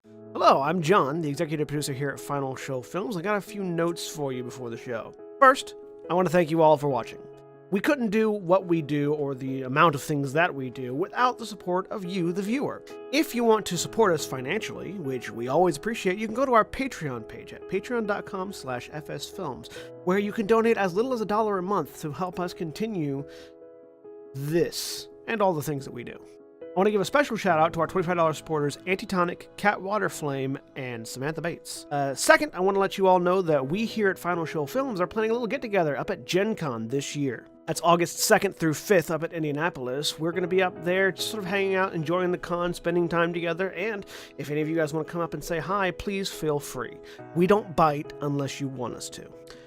Hello, I'm John, the executive producer here at Final Show Films. I got a few notes for you before the show. First, I want to thank you all for watching. We couldn't do what we do or the amount of things that we do without the support of you, the viewer. If you want to support us financially, which we always appreciate, you can go to our Patreon page at patreon.com/fsfilms, where you can donate as little as $1 a month to help us continue this and all the things that we do. I want to give a special shout out to our $25 supporters, Antitonic, Waterflame, and Samantha Bates. Second, I want to let you all know that we here at Final Show Films are planning a little get-together up at Gen Con this year. That's August 2nd through 5th up at Indianapolis. We're going to be up there just sort of hanging out, enjoying the con, spending time together, and if any of you guys want to come up and say hi, please feel free. We don't bite unless you want us to.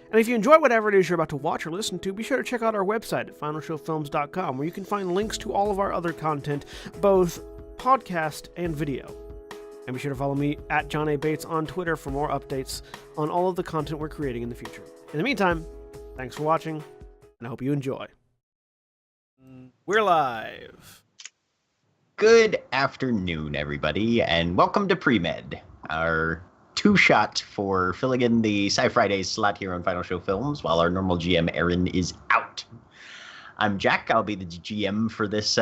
And if you enjoy whatever it is you're about to watch or listen to, be sure to check out our website at finalshowfilms.com, where you can find links to all of our other content, both podcast and video. And be sure to follow me at John A. Bates on Twitter for more updates on all of the content we're creating in the future. In the meantime, thanks for watching, and I hope you enjoy. We're live. Good afternoon, everybody, and welcome to Pre-Med, our two-shot for filling in the Sci-Fridays slot here on Final Show Films while our normal GM, Aaron, is out. I'm Jack. I'll be the GM for this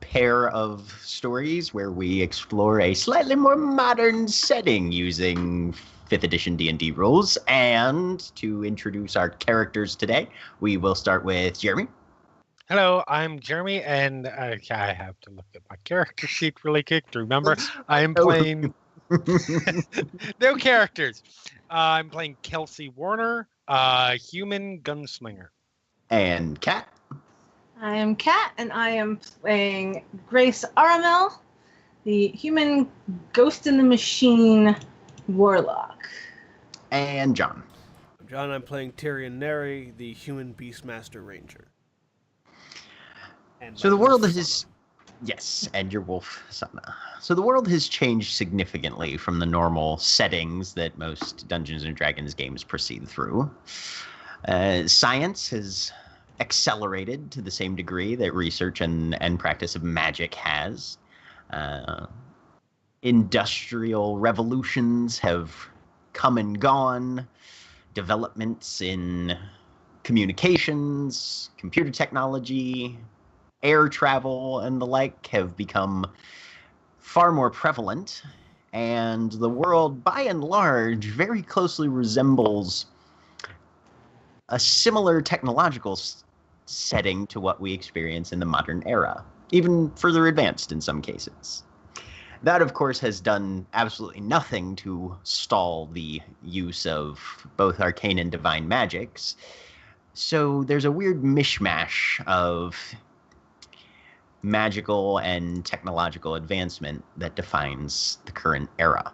pair of stories where we explore a slightly more modern setting using 5th edition D&D rules. And to introduce our characters today, we will start with Jeremy. Hello, I'm Jeremy, and I have to look at my character sheet really quick to remember. I'm playing... No characters. I'm playing Kelsey Warner, human gunslinger. And Kat. I am Kat, and I am playing Grace Aramel, the human ghost in the machine warlock. And John. John, I'm playing Tyrion Neri, the human beastmaster ranger. And so the world is... Yes, and your wolf, Sana. So the world has changed significantly from the normal settings that most Dungeons & Dragons games proceed through. Science has accelerated to the same degree that research and practice of magic has. Industrial revolutions have come and gone. Developments in communications, computer technology, air travel, and the like have become far more prevalent, and the world, by and large, very closely resembles a similar technological setting to what we experience in the modern era, even further advanced in some cases. That, of course, has done absolutely nothing to stall the use of both arcane and divine magics, so there's a weird mishmash of magical and technological advancement that defines the current era.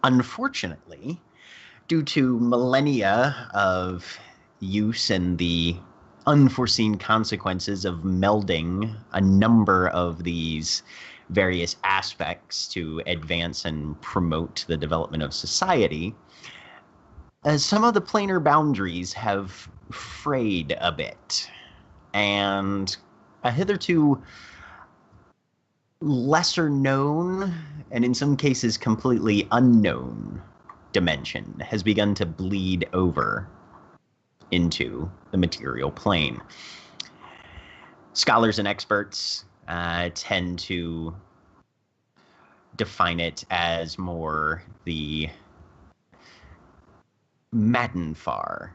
Unfortunately, due to millennia of use and the unforeseen consequences of melding a number of these various aspects to advance and promote the development of society, some of the planar boundaries have frayed a bit, and a hitherto lesser known, and in some cases completely unknown, dimension has begun to bleed over into the material plane. Scholars and experts tend to define it as more the Madenfar,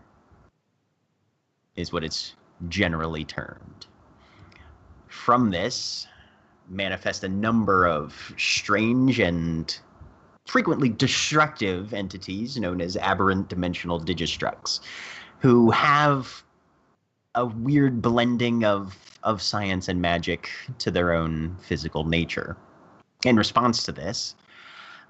is what it's generally termed. From this manifest a number of strange and frequently destructive entities known as aberrant dimensional digistructs, who have a weird blending of science and magic to their own physical nature. In response to this,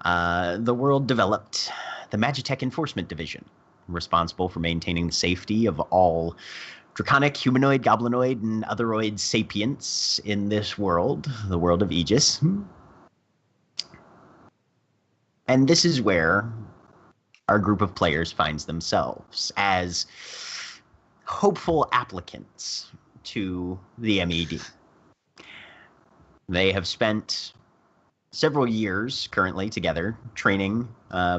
the world developed the Magitech Enforcement Division, responsible for maintaining the safety of all draconic, humanoid, goblinoid, and otheroid sapients in this world, the world of Aegis. And this is where our group of players finds themselves, as hopeful applicants to the M.E.D. They have spent several years currently together, training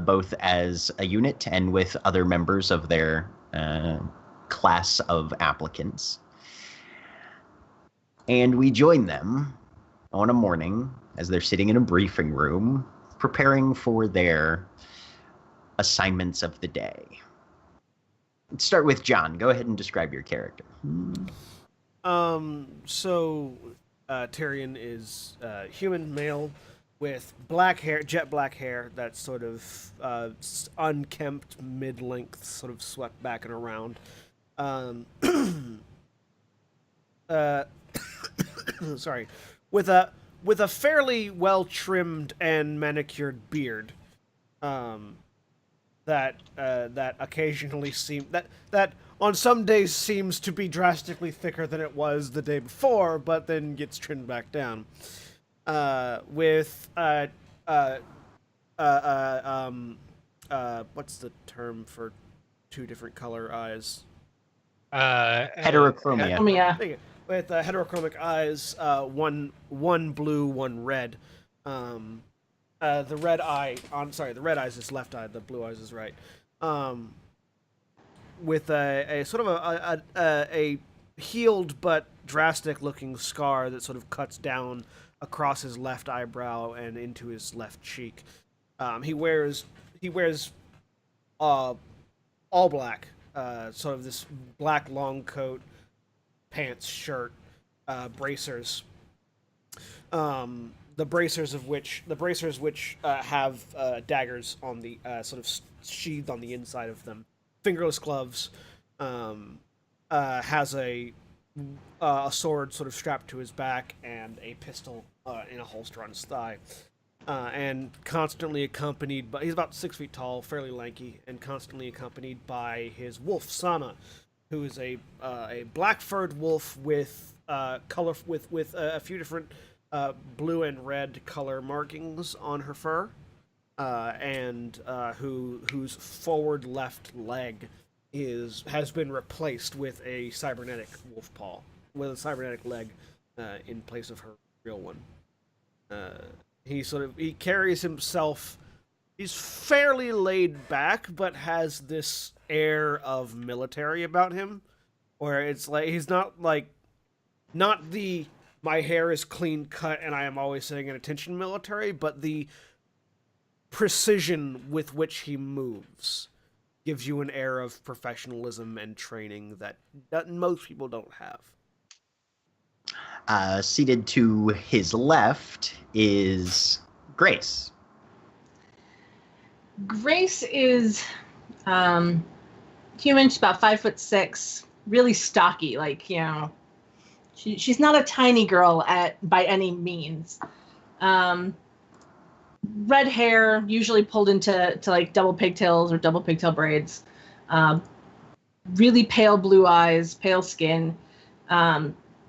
both as a unit and with other members of their class of applicants. And we join them on a morning as they're sitting in a briefing room preparing for their assignments of the day. Let's start with John. Go ahead and describe your character. So Tyrion is human male with black hair, jet black hair that's sort of unkempt, mid-length, sort of swept back and around. Sorry, with a fairly well trimmed and manicured beard. That occasionally that on some days seems to be drastically thicker than it was the day before, but then gets trimmed back down. With what's the term for two different color eyes? Heterochromia. Yeah. With heterochromic eyes, one blue, one red. The red eye the red eye is his left eye, the blue eye is his right. With a sort of a healed but drastic looking scar that sort of cuts down across his left eyebrow and into his left cheek. He wears all black, sort of this black long coat, pants, shirt, bracers. The bracers which have daggers on the sort of sheathed on the inside of them. Fingerless gloves. Has a sword sort of strapped to his back and a pistol in a holster on his thigh. And constantly accompanied by, he's about 6 feet tall, fairly lanky, and constantly accompanied by his wolf Sana, who is a black-furred wolf with a few different blue and red color markings on her fur, and whose forward left leg has been replaced with a cybernetic wolf paw, with a cybernetic leg in place of her real one. He carries himself. He's fairly laid back, but has this air of military about him, where it's like he's not the my hair is clean cut and I am always sitting at attention military, but the precision with which he moves gives you an air of professionalism and training that most people don't have. Seated to his left is Grace. Grace is human. She's about 5'6", really stocky. Like, you know, she's not a tiny girl by any means. Red hair, usually pulled into like double pigtails or double pigtail braids. Really pale blue eyes, pale skin.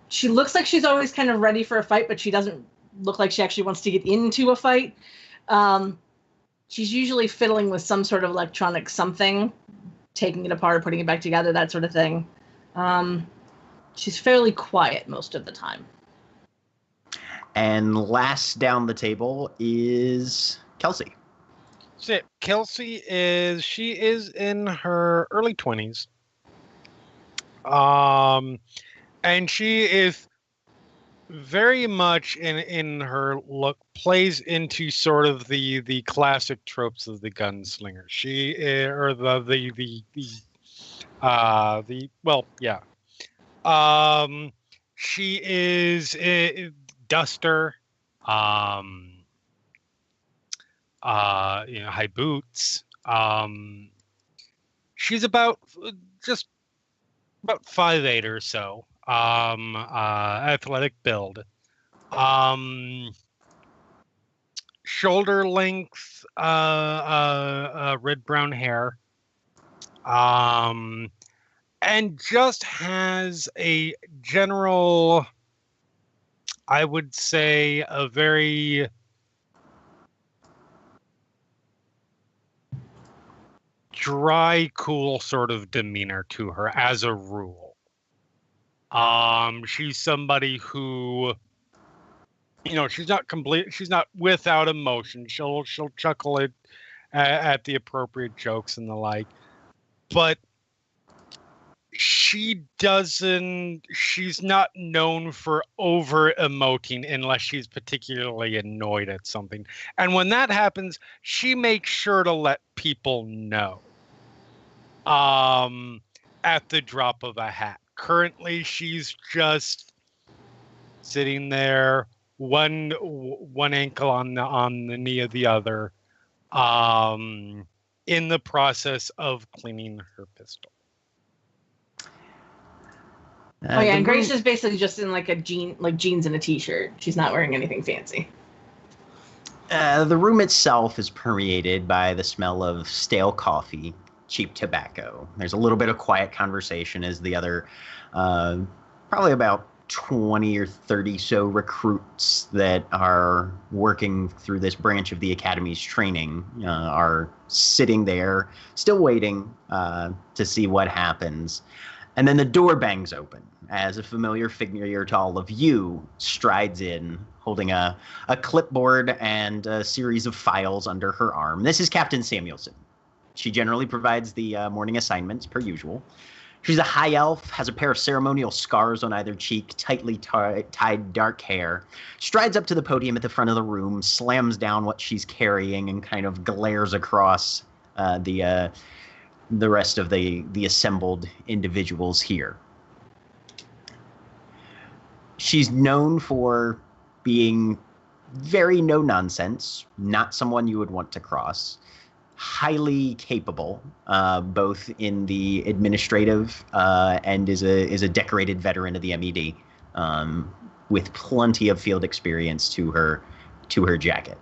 She looks like she's always kind of ready for a fight, but she doesn't look like she actually wants to get into a fight. She's usually fiddling with some sort of electronic something, taking it apart, putting it back together, that sort of thing. She's fairly quiet most of the time. And last down the table is Kelsey. So Kelsey is in her early 20s. And she is very much in her look plays into sort of the classic tropes of the gunslinger. She or she is a duster, high boots. She's about 5'8" or so. Athletic build. Shoulder length, red brown hair. And just has a general, I would say, a very dry, cool sort of demeanor to her as a rule. She's somebody who she's not complete. She's not without emotion. She'll chuckle at the appropriate jokes and the like, but she's not known for over emoting unless she's particularly annoyed at something. And when that happens, she makes sure to let people know at the drop of a hat. Currently, she's just sitting there, one ankle on the knee of the other, in the process of cleaning her pistol. Oh yeah, and Grace is basically just in like jeans and a t-shirt. She's not wearing anything fancy. The room itself is permeated by the smell of stale coffee, cheap tobacco. There's a little bit of quiet conversation as the other, probably about 20 or 30 so recruits that are working through this branch of the Academy's training are sitting there, still waiting to see what happens. And then the door bangs open as a familiar figure to all of you strides in, holding a clipboard and a series of files under her arm. This is Captain Samuelson. She generally provides the morning assignments, per usual. She's a high elf, has a pair of ceremonial scars on either cheek, tightly tied dark hair, strides up to the podium at the front of the room, slams down what she's carrying, and kind of glares across the rest of the assembled individuals here. She's known for being very no-nonsense, not someone you would want to cross, highly capable, both in the administrative and is a decorated veteran of the M.E.D, with plenty of field experience to her jacket.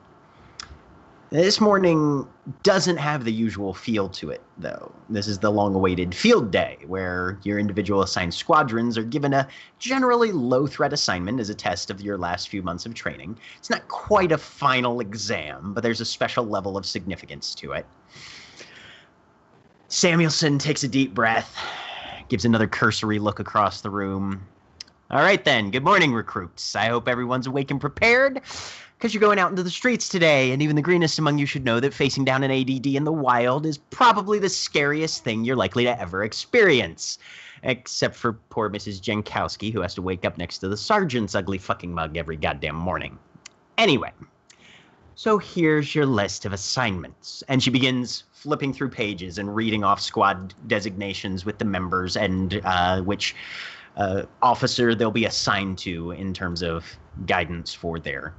This morning doesn't have the usual feel to it, though. This is the long-awaited field day, where your individual assigned squadrons are given a generally low-threat assignment as a test of your last few months of training. It's not quite a final exam, but there's a special level of significance to it. Samuelson takes a deep breath, gives another cursory look across the room. All right, then. Good morning, recruits. I hope everyone's awake and prepared, because you're going out into the streets today, and even the greenest among you should know that facing down an ADD in the wild is probably the scariest thing you're likely to ever experience. Except for poor Mrs. Jankowski, who has to wake up next to the sergeant's ugly fucking mug every goddamn morning. Anyway, so here's your list of assignments. And she begins flipping through pages and reading off squad designations with the members and which officer they'll be assigned to in terms of guidance for their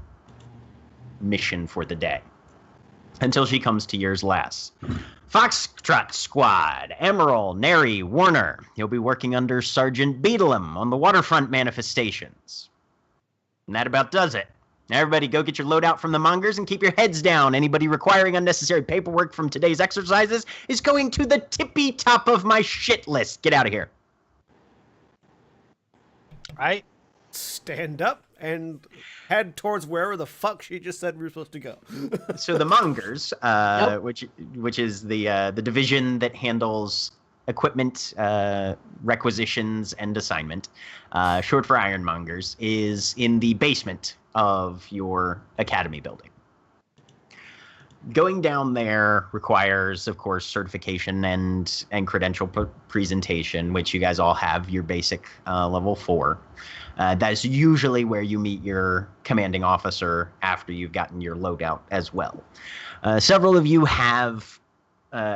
mission for the day, until she comes to yours last. Foxtrot Squad, Emerald, Neri, Warner. You'll be working under Sergeant Beadlam on the waterfront manifestations. And that about does it. Everybody go get your loadout from the mongers and keep your heads down. Anybody requiring unnecessary paperwork from today's exercises is going to the tippy top of my shit list. Get out of here. I stand up and head towards wherever the fuck she just said we were supposed to go. So the mongers, yep. which is the division that handles equipment, requisitions, and assignment, short for ironmongers, is in the basement of your academy building. Going down there requires, of course, certification and credential presentation, which you guys all have your basic level 4. That's usually where you meet your commanding officer after you've gotten your loadout as well. Several of you have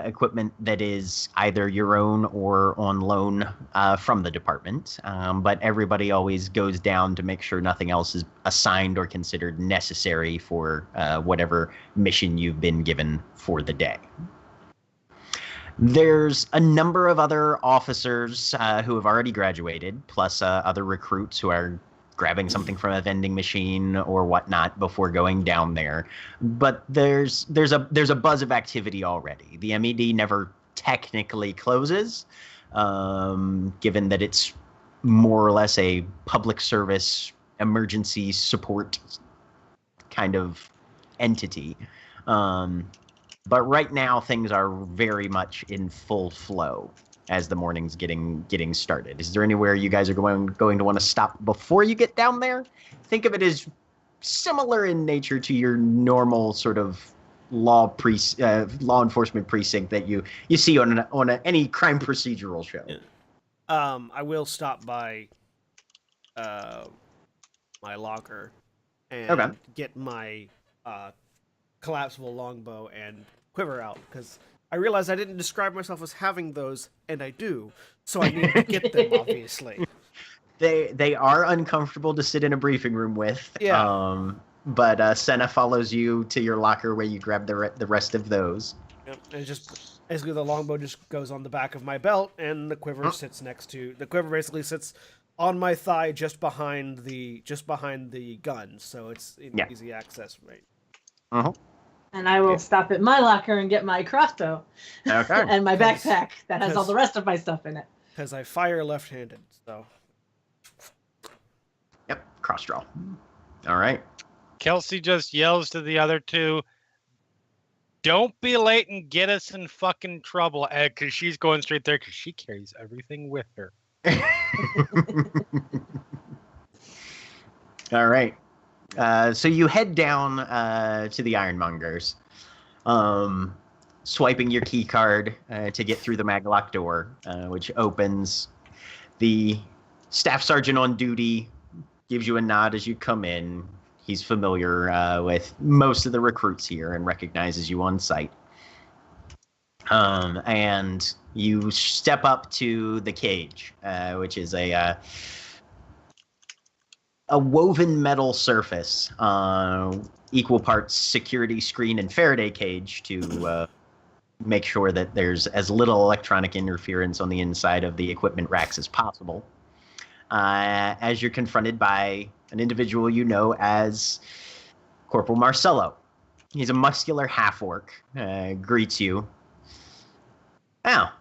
equipment that is either your own or on loan from the department, but everybody always goes down to make sure nothing else is assigned or considered necessary for whatever mission you've been given for the day. There's a number of other officers who have already graduated, plus other recruits who are grabbing something from a vending machine or whatnot before going down there. But there's a buzz of activity already. The M.E.D never technically closes, given that it's more or less a public service emergency support kind of entity. But right now things are very much in full flow as the morning's getting started. Is there anywhere you guys are going to want to stop before you get down there? Think of it as similar in nature to your normal sort of law enforcement precinct that you see on any crime procedural show. Yeah. I will stop by my locker and get my collapsible longbow and quiver out, because I realized I didn't describe myself as having those, and I do, so I need to get them, obviously. They are uncomfortable to sit in a briefing room with. Yeah. But Senna follows you to your locker where you grab the rest of those. Yep. And just basically the longbow just goes on the back of my belt, and the quiver sits next to the quiver. Basically sits on my thigh, just behind the gun, so it's easy access, right? Uh-huh. And I will stop at my locker and get my crossbow and my backpack that has all the rest of my stuff in it. Because I fire left-handed, so. Yep, cross draw. All right. Kelsey just yells to the other two, "Don't be late and get us in fucking trouble," because she's going straight there because she carries everything with her. All right. So you head down to the Ironmongers, swiping your key card to get through the maglock door, which opens. The staff sergeant on duty gives you a nod as you come in. He's familiar with most of the recruits here and recognizes you on sight. And you step up to the cage, which is a woven metal surface, equal parts security screen and Faraday cage to make sure that there's as little electronic interference on the inside of the equipment racks as possible. As you're confronted by an individual you know as Corporal Marcello. He's a muscular half-orc, greets you. Now,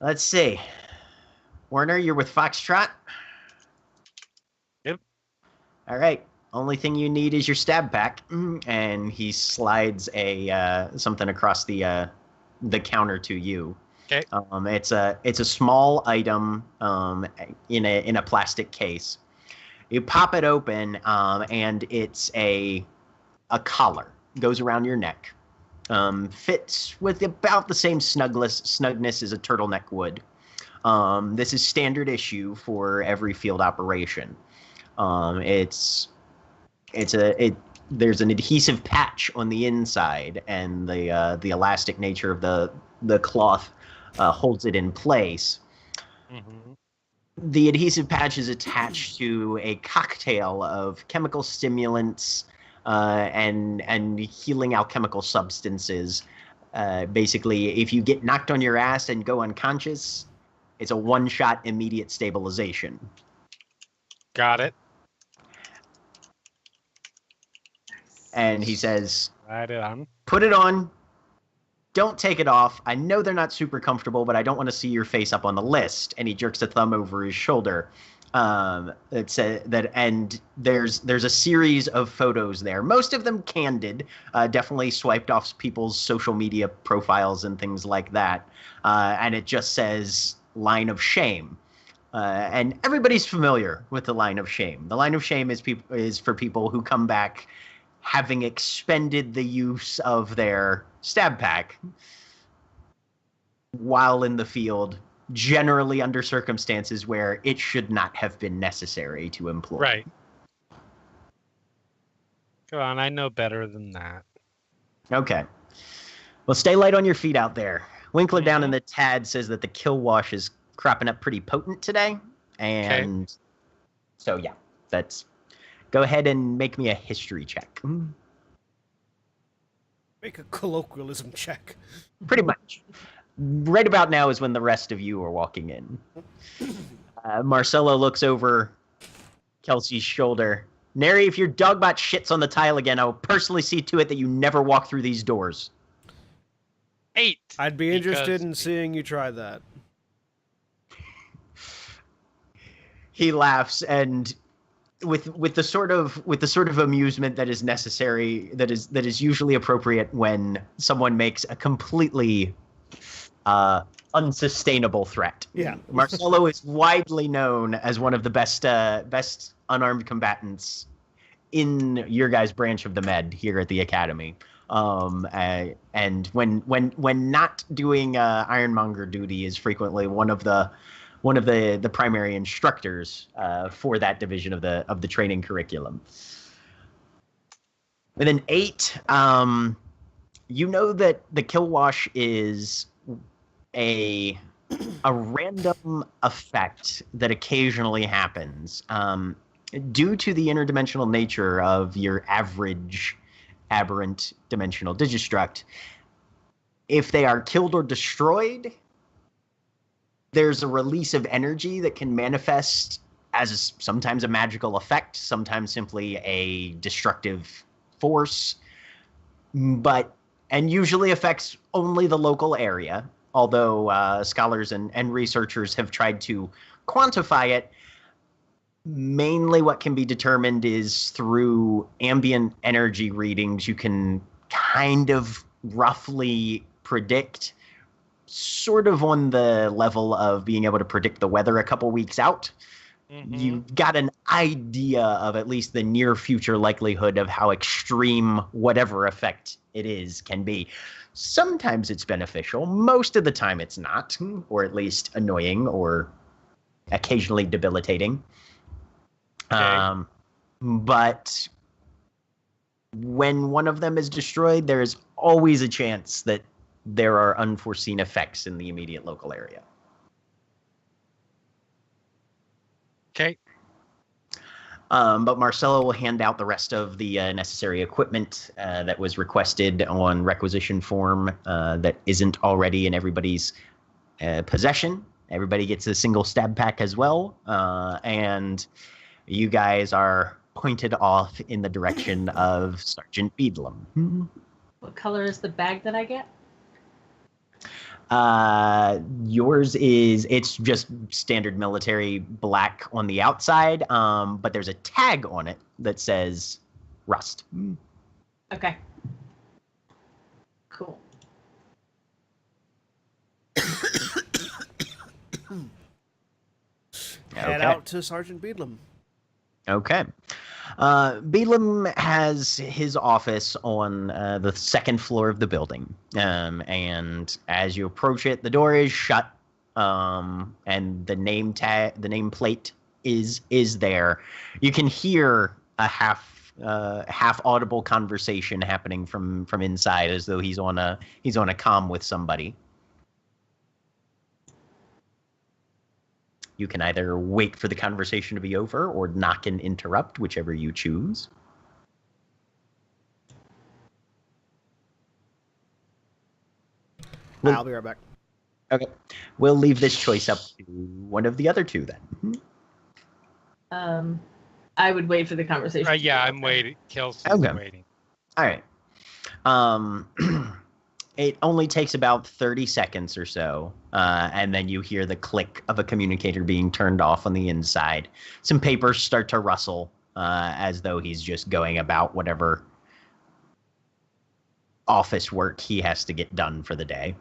let's see. Werner, you're with Foxtrot? Yep. All right. Only thing you need is your stab pack. And he slides something across the counter to you. Okay. It's a small item in a plastic case. You pop it open, and it's a collar. Goes around your neck. Fits with about the same snugness as a turtleneck would. This is standard issue for every field operation. There's an adhesive patch on the inside, and the elastic nature of the cloth holds it in place. Mm-hmm. The adhesive patch is attached to a cocktail of chemical stimulants and healing alchemical substances. Basically, if you get knocked on your ass and go unconscious, it's a one-shot immediate stabilization. Got it. And he says, Right on. Put it on. Don't take it off. I know they're not super comfortable, but I don't want to see your face up on the list. And he jerks a thumb over his shoulder. And there's a series of photos there. Most of them candid, definitely swiped off people's social media profiles and things like that. And it just says line of shame. And everybody's familiar with the line of shame. The line of shame is for people who come back having expended the use of their stab pack while in the field, generally under circumstances where it should not have been necessary to employ. Right. Come on, I know better than that. Okay. Well, stay light on your feet out there. Winkler down in the TAD says that the kill wash is cropping up pretty potent today. And so, yeah, go ahead and make me a history check. Make a colloquialism check. Pretty much. Right about now is when the rest of you are walking in. Marcelo looks over Kelsey's shoulder. Neri, if your dogbot shits on the tile again, I will personally see to it that you never walk through these doors. 8. I'd be interested in seeing you try that. He laughs, and with the sort of amusement that is necessary, that is usually appropriate when someone makes a completely unsustainable threat. Yeah. Marcelo is widely known as one of the best unarmed combatants in your guys' branch of the Med here at the Academy. And when not doing Ironmonger duty is frequently one of the primary instructors for that division of the training curriculum. With an 8, you know that the kill wash is a random effect that occasionally happens due to the interdimensional nature of your average aberrant dimensional digistruct. If they are killed or destroyed, there's a release of energy that can manifest as sometimes a magical effect, sometimes simply a destructive force, and usually affects only the local area, although scholars and researchers have tried to quantify it. Mainly what can be determined is through ambient energy readings. You can kind of roughly predict, sort of on the level of being able to predict the weather a couple weeks out. Mm-hmm. You've got an idea of at least the near future likelihood of how extreme whatever effect it is can be. Sometimes it's beneficial. Most of the time it's not, or at least annoying or occasionally debilitating. Okay. But when one of them is destroyed, there is always a chance that there are unforeseen effects in the immediate local area. Okay. But Marcelo will hand out the rest of the necessary equipment that was requested on requisition form that isn't already in everybody's possession. Everybody gets a single stab pack as well. And you guys are pointed off in the direction of Sergeant Beedlam. What color is the bag that I get? Yours it's just standard military black on the outside, but there's a tag on it that says Rust. Okay. Cool. Head out to Sergeant Beedlam. Okay. Beedlam has his office on the second floor of the building. And as you approach it, the door is shut. And the nameplate is there. You can hear a half audible conversation happening from inside, as though he's on a comm with somebody. You can either wait for the conversation to be over or knock and interrupt, whichever you choose. I'll be right back. Okay. We'll leave this choice up to one of the other two then. I would wait for the conversation. Yeah, I'm waiting. Kelsey's waiting. All right. It only takes about 30 seconds or so, and then you hear the click of a communicator being turned off on the inside. Some papers start to rustle, as though he's just going about whatever office work he has to get done for the day.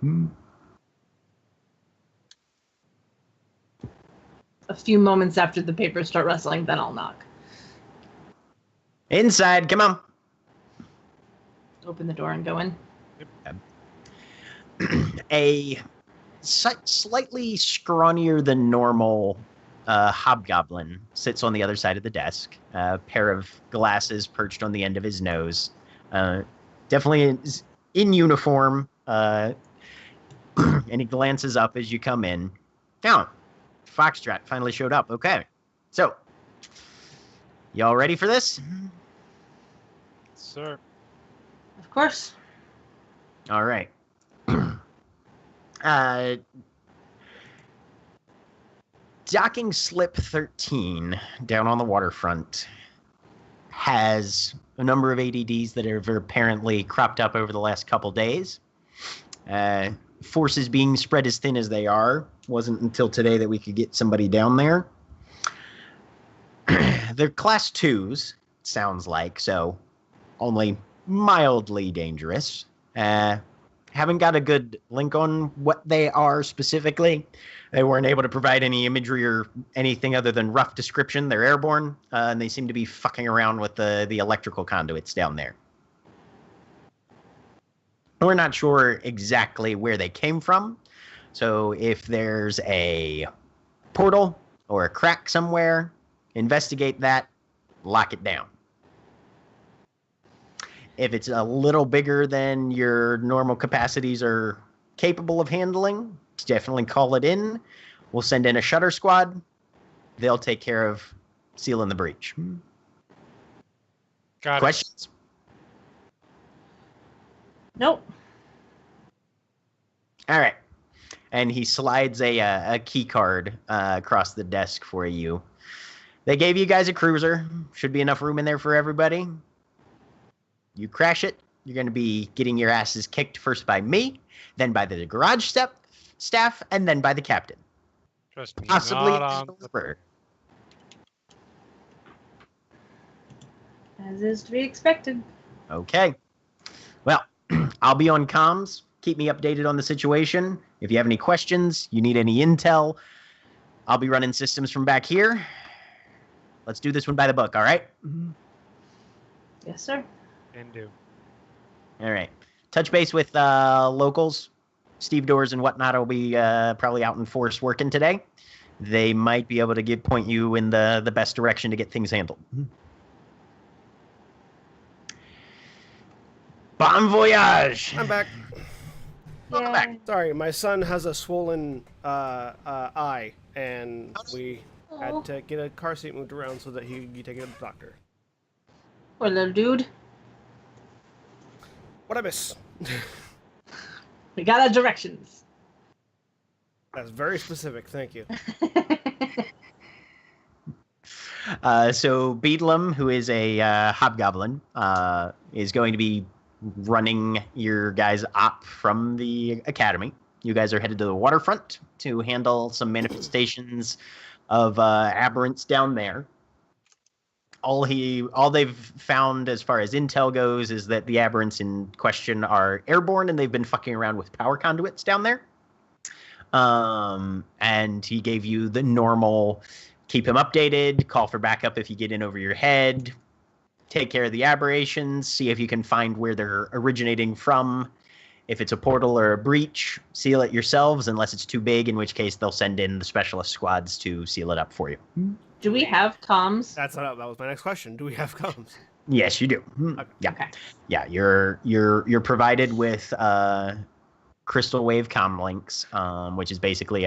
A few moments after the papers start rustling, then I'll knock. Inside, come on. Open the door and go in. A slightly scrawnier than normal hobgoblin sits on the other side of the desk. A pair of glasses perched on the end of his nose. Definitely in uniform. And he glances up as you come in. Now, Foxtrot finally showed up. Okay. So, y'all ready for this? Sir. Of course. All right. Docking slip 13 down on the waterfront has a number of ADDs that have apparently cropped up over the last couple days. Forces being spread as thin as they are, wasn't until today that we could get somebody down there. They're class 2s, sounds like, so only mildly dangerous. Haven't got a good link on what they are specifically. They weren't able to provide any imagery or anything other than rough description. They're airborne, and they seem to be fucking around with the electrical conduits down there. We're not sure exactly where they came from. So if there's a portal or a crack somewhere, investigate that, lock it down. If it's a little bigger than your normal capacities are capable of handling, definitely call it in. We'll send in a shutter squad. They'll take care of sealing the breach. Got Questions? Nope. All right. And he slides a key card across the desk for you. They gave you guys a cruiser. Should be enough room in there for everybody. You crash it, you're going to be getting your asses kicked first by me, then by the garage staff, and then by the captain. Trust me, Possibly not on the bird. As is to be expected. Okay. Well, I'll be on comms. Keep me updated on the situation. If you have any questions, you need any intel, I'll be running systems from back here. Let's do this one by the book, all right? Yes, sir. Can do. All right. Touch base with locals. Steve Doors and whatnot will be probably out in force working today. They might be able to point you in the best direction to get things handled. Bon voyage! I'm back. Welcome back. Sorry, my son has a swollen eye, and we had to get a car seat moved around so that he could be taken to the doctor. Poor little dude. What'd I miss? We got our directions. That's very specific, thank you. So Beedlam, who is a hobgoblin, is going to be running your guys' op from the academy. You guys are headed to the waterfront to handle some manifestations of aberrants down there. All they've found as far as intel goes is that the aberrants in question are airborne and they've been fucking around with power conduits down there. And he gave you the normal, keep him updated, call for backup if you get in over your head, take care of the aberrations, see if you can find where they're originating from. If it's a portal or a breach, seal it yourselves unless it's too big, in which case they'll send in the specialist squads to seal it up for you. Do we have comms? That was my next question. Do we have comms? Yes, you do. Yeah. Okay. Yeah, you're provided with crystal wave comm links, which is basically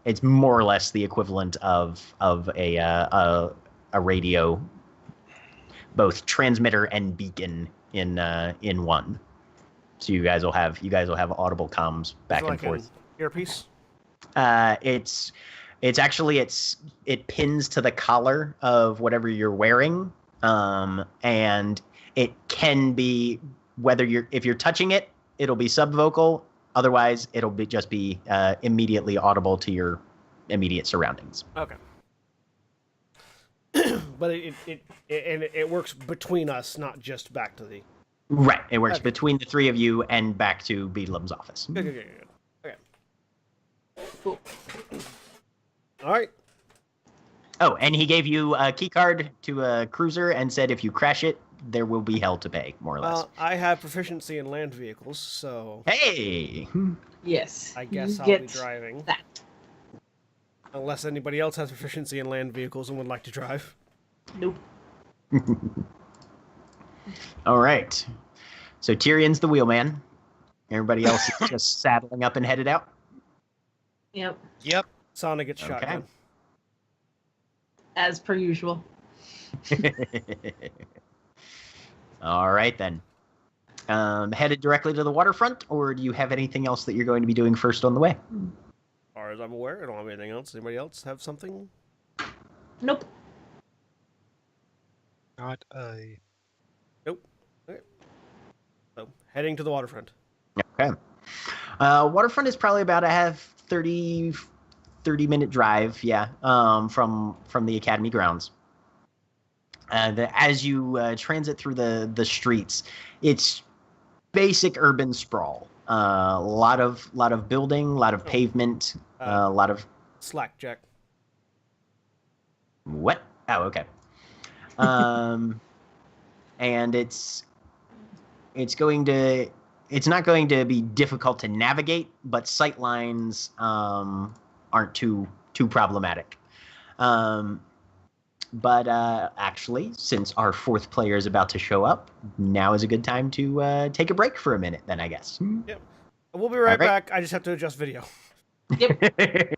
it's more or less the equivalent of a radio, both transmitter and beacon in one. So you guys will have audible comms back and forth. An earpiece? It's actually it pins to the collar of whatever you're wearing, and it can be if you're touching it, it'll be subvocal. Otherwise, it'll just be immediately audible to your immediate surroundings. Okay. But it works between us, not just back to the. Right. It works Okay. between the three of you and back to Beedlam's office. Good. Okay. Cool. All right. Oh, and he gave you a key card to a cruiser and said if you crash it, there will be hell to pay, more or less. Well, I have proficiency in land vehicles, so Hey! Yes. I guess you I'll get be driving. that. Unless anybody else has proficiency in land vehicles and would like to drive. Nope. All right. So Tyrion's the wheelman. Everybody else is just saddling up and headed out. Yep. Yep. Sonic gets shot Okay. down. As per usual. All right, then. Headed directly to the waterfront, or do you have anything else that you're going to be doing first on the way? As far as I'm aware, I don't have anything else. Anybody else have something? Nope. Not a. Nope. Okay. So, heading to the waterfront. Okay. Waterfront is probably about a 30-minute drive, from the Academy grounds. As you transit through the streets, it's basic urban sprawl. A lot of building, a lot of pavement, a lot of Slack, Jack. what? Oh, okay. And it's not going to be difficult to navigate, but sight lines aren't too problematic. But actually, since our fourth player is about to show up, now is a good time to take a break for a minute. Then I guess. Yep. We'll be right All right. back. I just have to adjust video. Yep.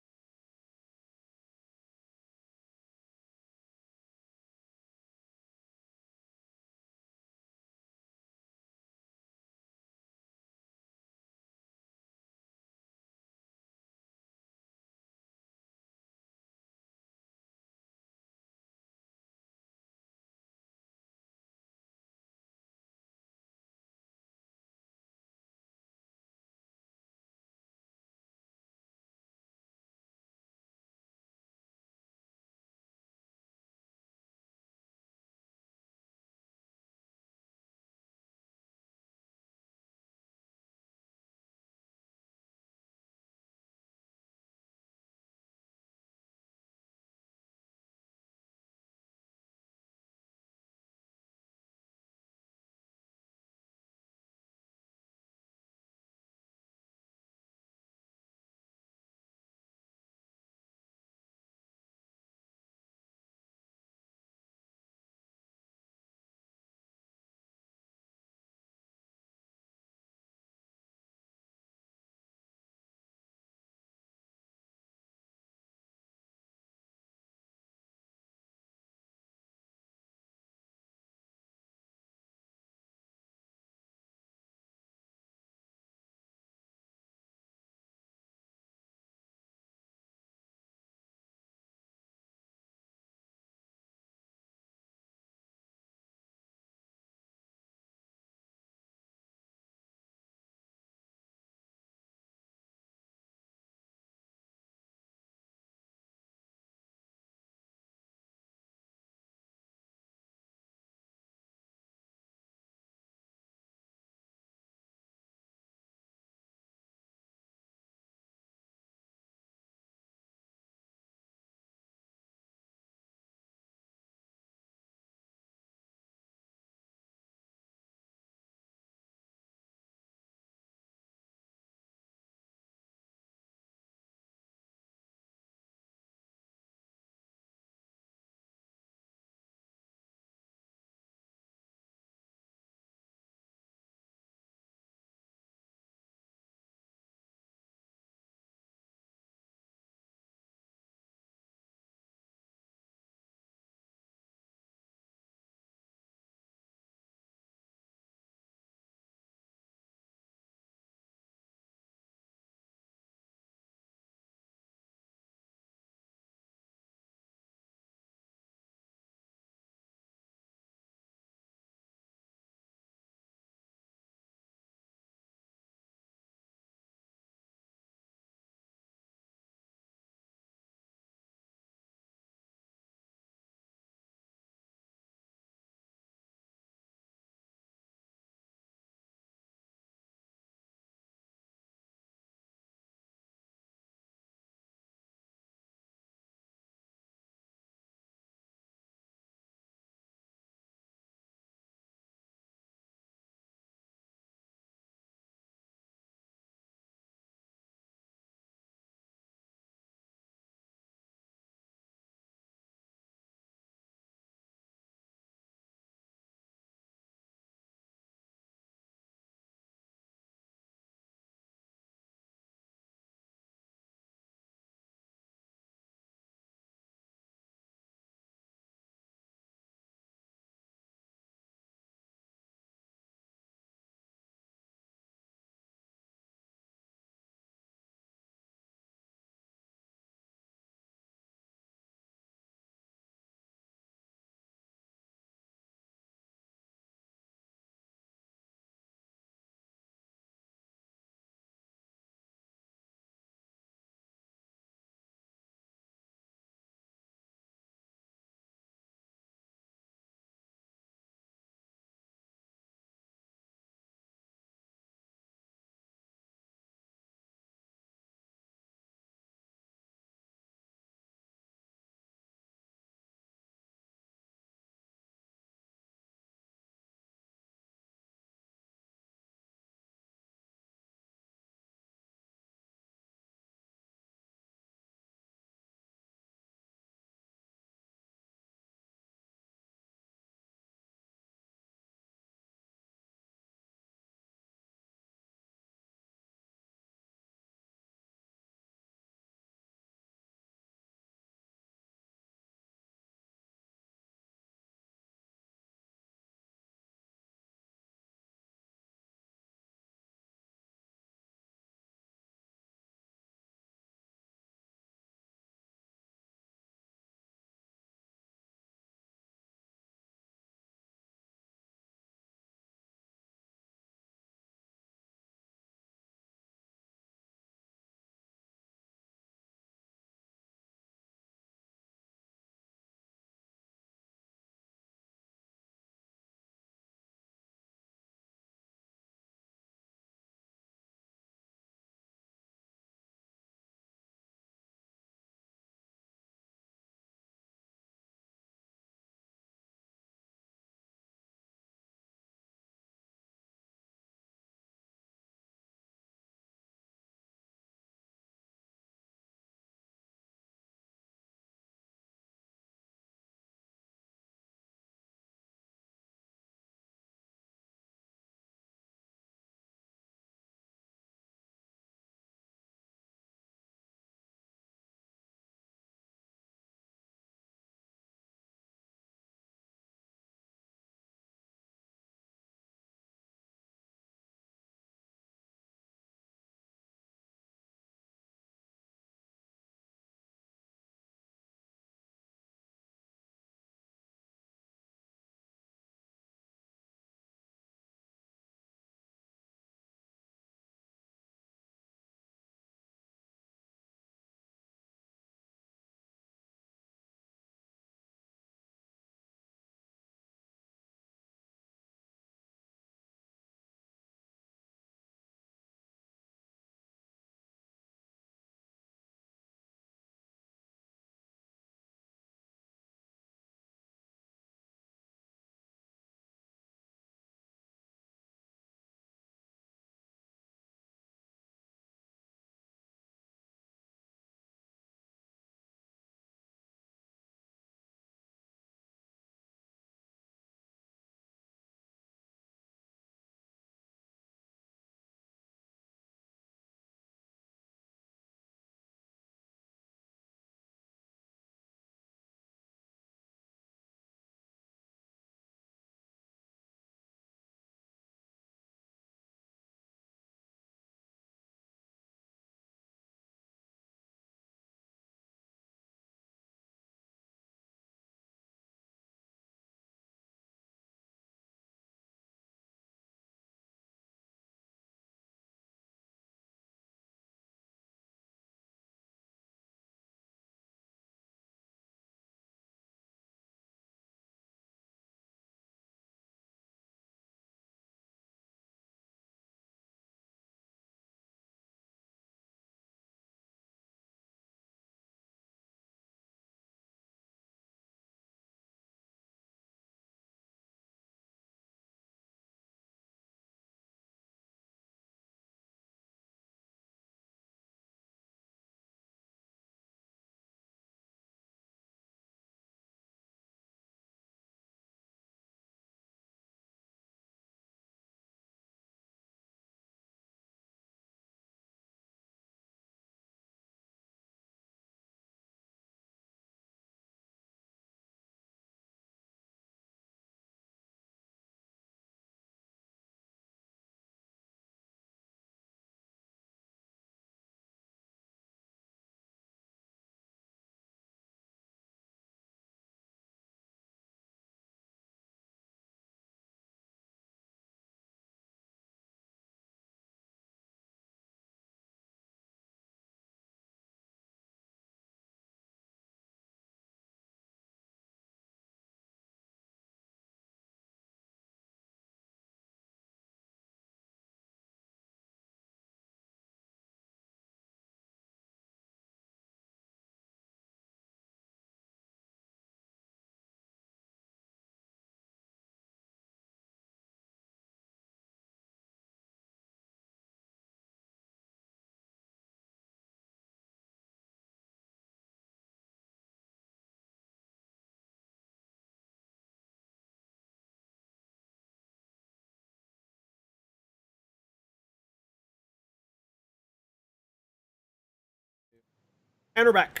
And we're back.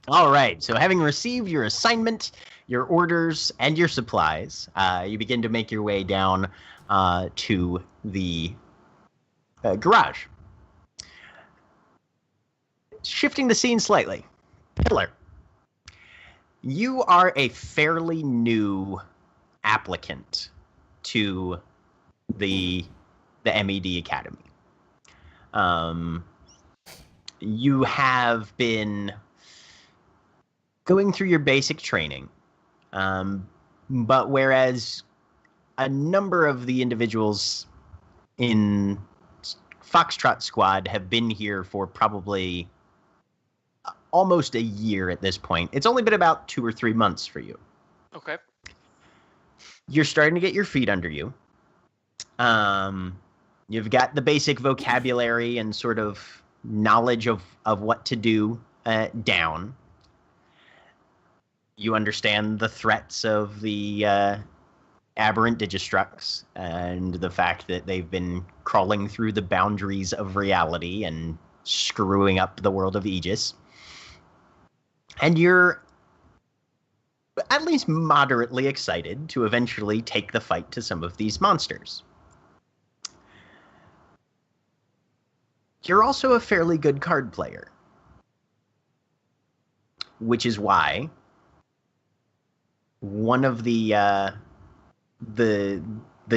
All right. So having received your assignment, your orders, and your supplies, you begin to make your way down to the garage. Shifting the scene slightly. Pillar, you are a fairly new applicant to the M.E.D Academy. You have been going through your basic training, but whereas a number of the individuals in Foxtrot Squad have been here for probably almost a year at this point, it's only been about 2 or 3 months for you. Okay. You're starting to get your feet under you. You've got the basic vocabulary and sort of knowledge of what to do down. You understand the threats of the aberrant Digistructs and the fact that they've been crawling through the boundaries of reality and screwing up the world of Aegis. And you're at least moderately excited to eventually take the fight to some of these monsters. You're also a fairly good card player, which is why one of the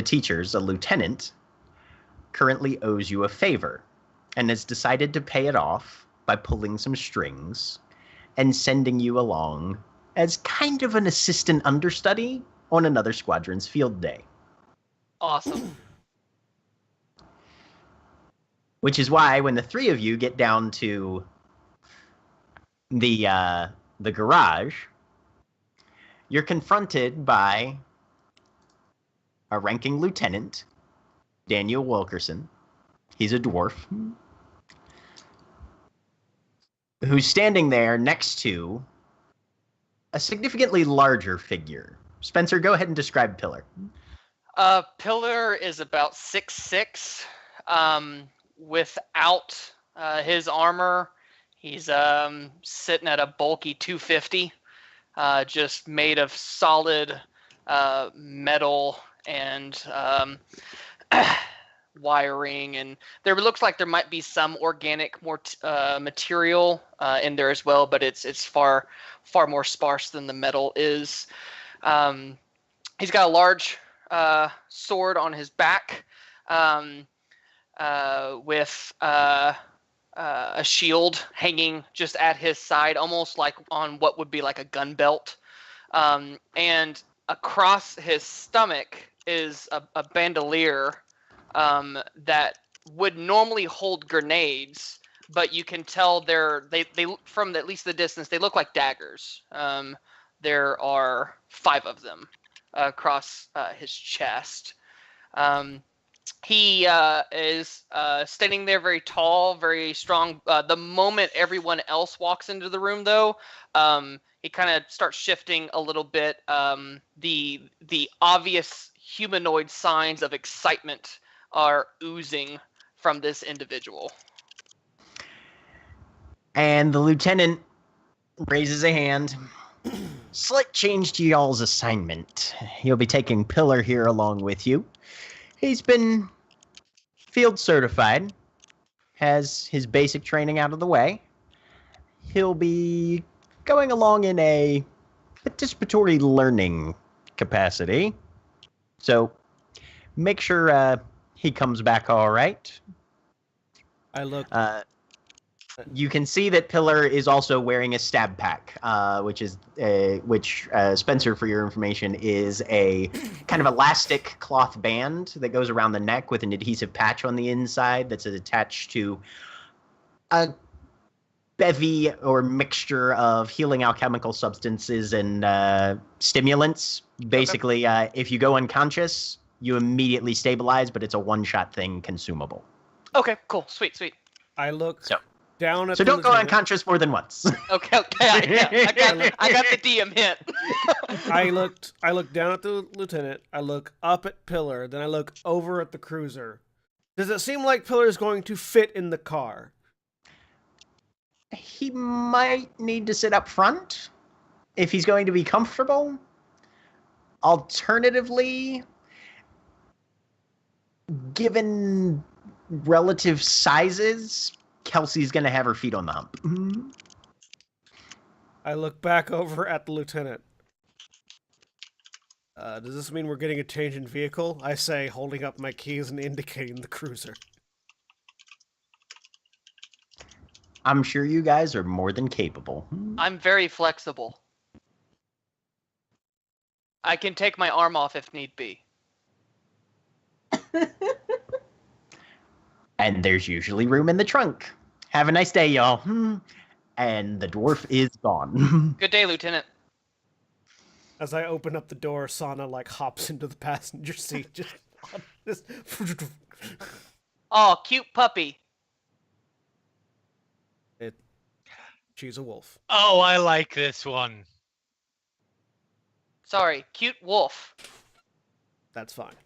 teachers, a lieutenant, currently owes you a favor and has decided to pay it off by pulling some strings and sending you along as kind of an assistant understudy on another squadron's field day. Awesome. Which is why when the three of you get down to the garage, you're confronted by a ranking lieutenant, Daniel Wilkerson. He's a dwarf. Who's standing there next to a significantly larger figure. Spencer, go ahead and describe Pillar. Pillar is about 6'6". Without his armor, he's sitting at a bulky 250, just made of solid metal and wiring, and there looks like there might be some organic material in there as well, but it's far more sparse than the metal is. He's got a large sword on his back, with a shield hanging just at his side, almost like on what would be like a gun belt. And across his stomach is a bandolier that would normally hold grenades, but you can tell they from at least the distance, they look like daggers. There are 5 of them across his chest. He is standing there very tall, very strong. The moment everyone else walks into the room, though, he kind of starts shifting a little bit. The obvious humanoid signs of excitement are oozing from this individual. And the lieutenant raises a hand. Slight change to y'all's assignment. You'll be taking Pillar here along with you. He's been field certified, has his basic training out of the way. He'll be going along in a participatory learning capacity. So make sure he comes back all right. I look. You can see that Pillar is also wearing a stab pack, which Spencer, for your information, is a kind of elastic cloth band that goes around the neck with an adhesive patch on the inside that's attached to a bevy or mixture of healing alchemical substances and stimulants. Basically, if you go unconscious, you immediately stabilize, but it's a one-shot thing, consumable. Okay, cool, sweet. I look. Down at so the don't go lieutenant. unconscious more than once. Okay, I got the DM hint. I look down at the lieutenant. I look up at Pillar. Then I look over at the cruiser. Does it seem like Pillar is going to fit in the car? he might need to sit up front if he's going to be comfortable. Alternatively, given relative sizes, Kelsey's going to have her feet on the hump. I look back over at the lieutenant. Does this mean we're getting a change in vehicle? I say, holding up my keys and indicating the cruiser. I'm sure you guys are more than capable. I'm very flexible. I can take my arm off if need be. And there's usually room in the trunk. Have a nice day, y'all. And the dwarf is gone. Good day, Lieutenant. As I open up the door, Sana like hops into the passenger seat. Just Oh, cute puppy. She's a wolf. Oh, I like this one. Sorry, cute wolf. That's fine.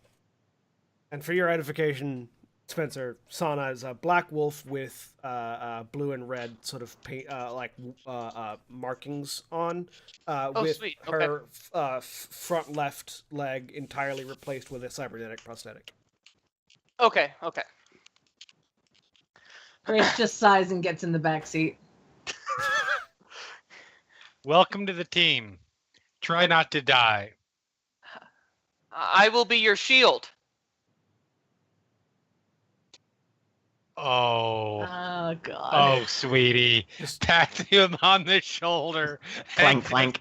And for your edification, Spencer, Sana is a black wolf with blue and red sort of paint, markings on. With sweet. her front left leg entirely replaced with a cybernetic prosthetic. Okay. Grace just sighs and gets in the back seat. Welcome to the team. Try not to die. I will be your shield. Oh. Oh, God. Oh, sweetie. Just pat him on the shoulder. Clank, clank.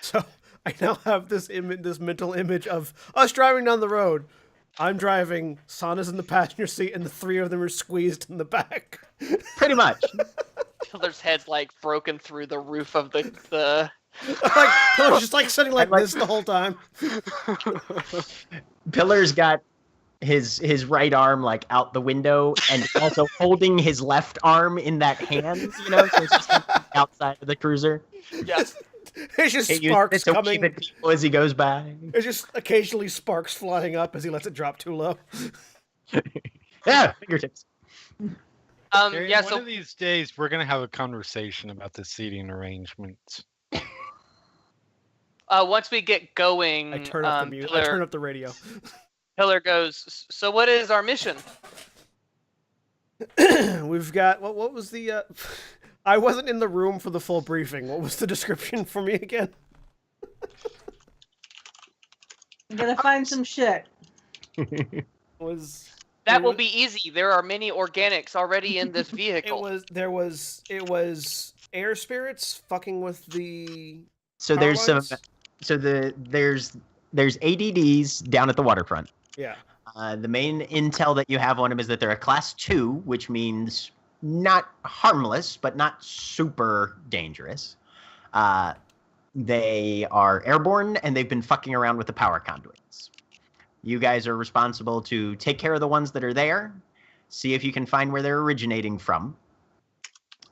So I now have this mental image of us driving down the road. I'm driving, Sana's in the passenger seat, and the three of them are squeezed in the back. Pretty much. Pillar's head's like broken through the roof of the Like Pillar's just like sitting like this the whole time. Pillar's got his right arm like out the window and also holding his left arm in that hand, so it's just outside of the cruiser. Yes. It's just sparks coming. Keep it as he goes by. It's just occasionally sparks flying up as he lets it drop too low. Yeah, fingertips. Gary, Yeah. one of these days, we're gonna have a conversation about the seating arrangements. Once we get going, I turn up the music. I turn up the radio. Pillar goes, so what is our mission? We've got what was the I wasn't in the room for the full briefing. What was the description for me again? I'm gonna find some shit. That will be easy. There are many organics already in this vehicle. It was air spirits fucking with the So power there's lines? there's ADDs down at the waterfront. Yeah. The main intel that you have on them is that they're a class 2, which means not harmless, but not super dangerous. They are airborne, and they've been fucking around with the power conduits. You guys are responsible to take care of the ones that are there, see if you can find where they're originating from,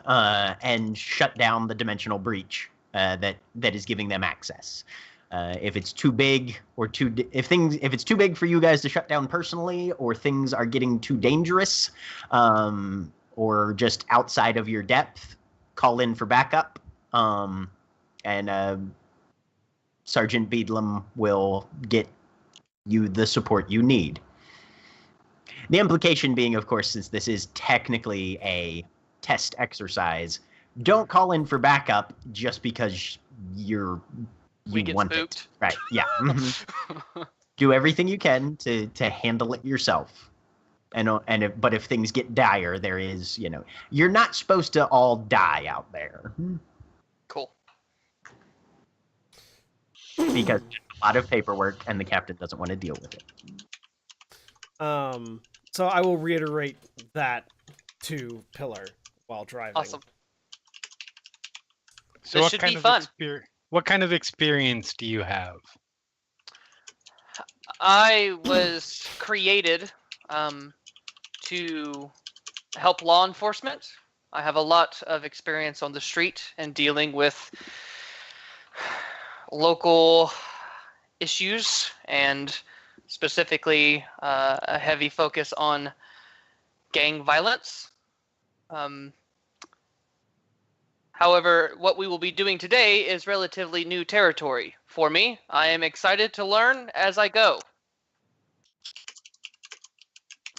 and shut down the dimensional breach that is giving them access. If it's too big if it's too big for you guys to shut down personally, or things are getting too dangerous, or just outside of your depth, call in for backup. And Sergeant Beadlam will get you the support you need. The implication being, of course, since this is technically a test exercise, don't call in for backup just because you get want spooked. it. Right, yeah. Do everything you can to handle it yourself. But if things get dire, there is, you're not supposed to all die out there. Cool. Because a lot of paperwork and the captain doesn't want to deal with it. So I will reiterate that to Pillar while driving. Awesome. So This should be fun. What kind of experience do you have? I was created to help law enforcement. I have a lot of experience on the street and dealing with local issues and specifically a heavy focus on gang violence. However, what we will be doing today is relatively new territory for me. I am excited to learn as I go.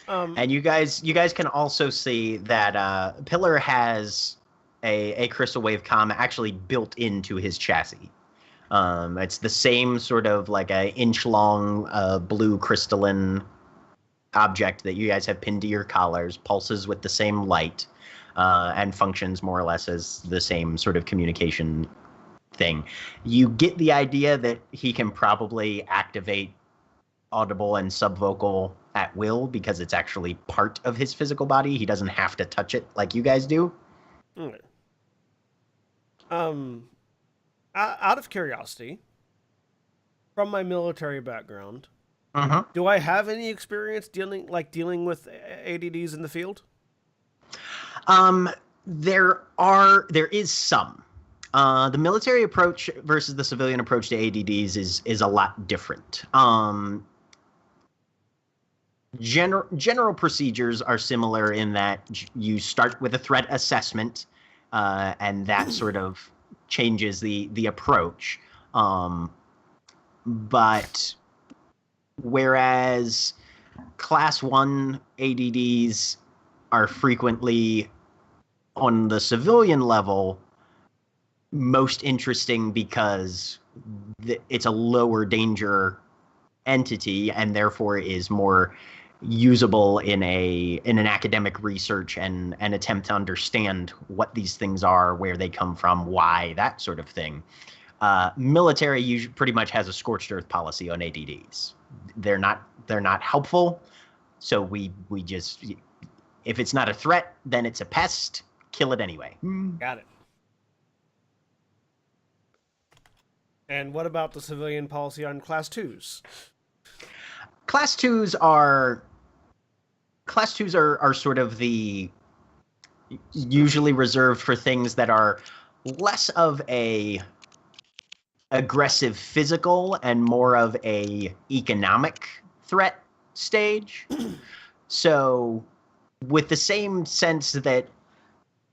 And you guys can also see that Pillar has a crystal wave comm actually built into his chassis. It's the same sort of like a inch long blue crystalline object that you guys have pinned to your collars, pulses with the same light, and functions more or less as the same sort of communication thing. You get the idea that he can probably activate audible and subvocal at will because it's actually part of his physical body. He doesn't have to touch it like you guys do. Okay. Out of curiosity, from my military background, do I have any experience dealing with ADDs in the field? There is some. The military approach versus the civilian approach to ADDs is a lot different. General procedures are similar in that you start with a threat assessment, and that sort of changes the approach. But whereas class 1 ADDs are frequently on the civilian level most interesting because it's a lower danger entity and therefore is more usable in an academic research and attempt to understand what these things are, where they come from, why, that sort of thing. Military usually pretty much has a scorched earth policy on ADDs. They're not helpful, so we just, if it's not a threat, then it's a pest. Kill it anyway. Got it. And what about the civilian policy on class 2s? Class 2s are sort of the usually reserved for things that are less of a aggressive physical and more of a economic threat stage. So with the same sense that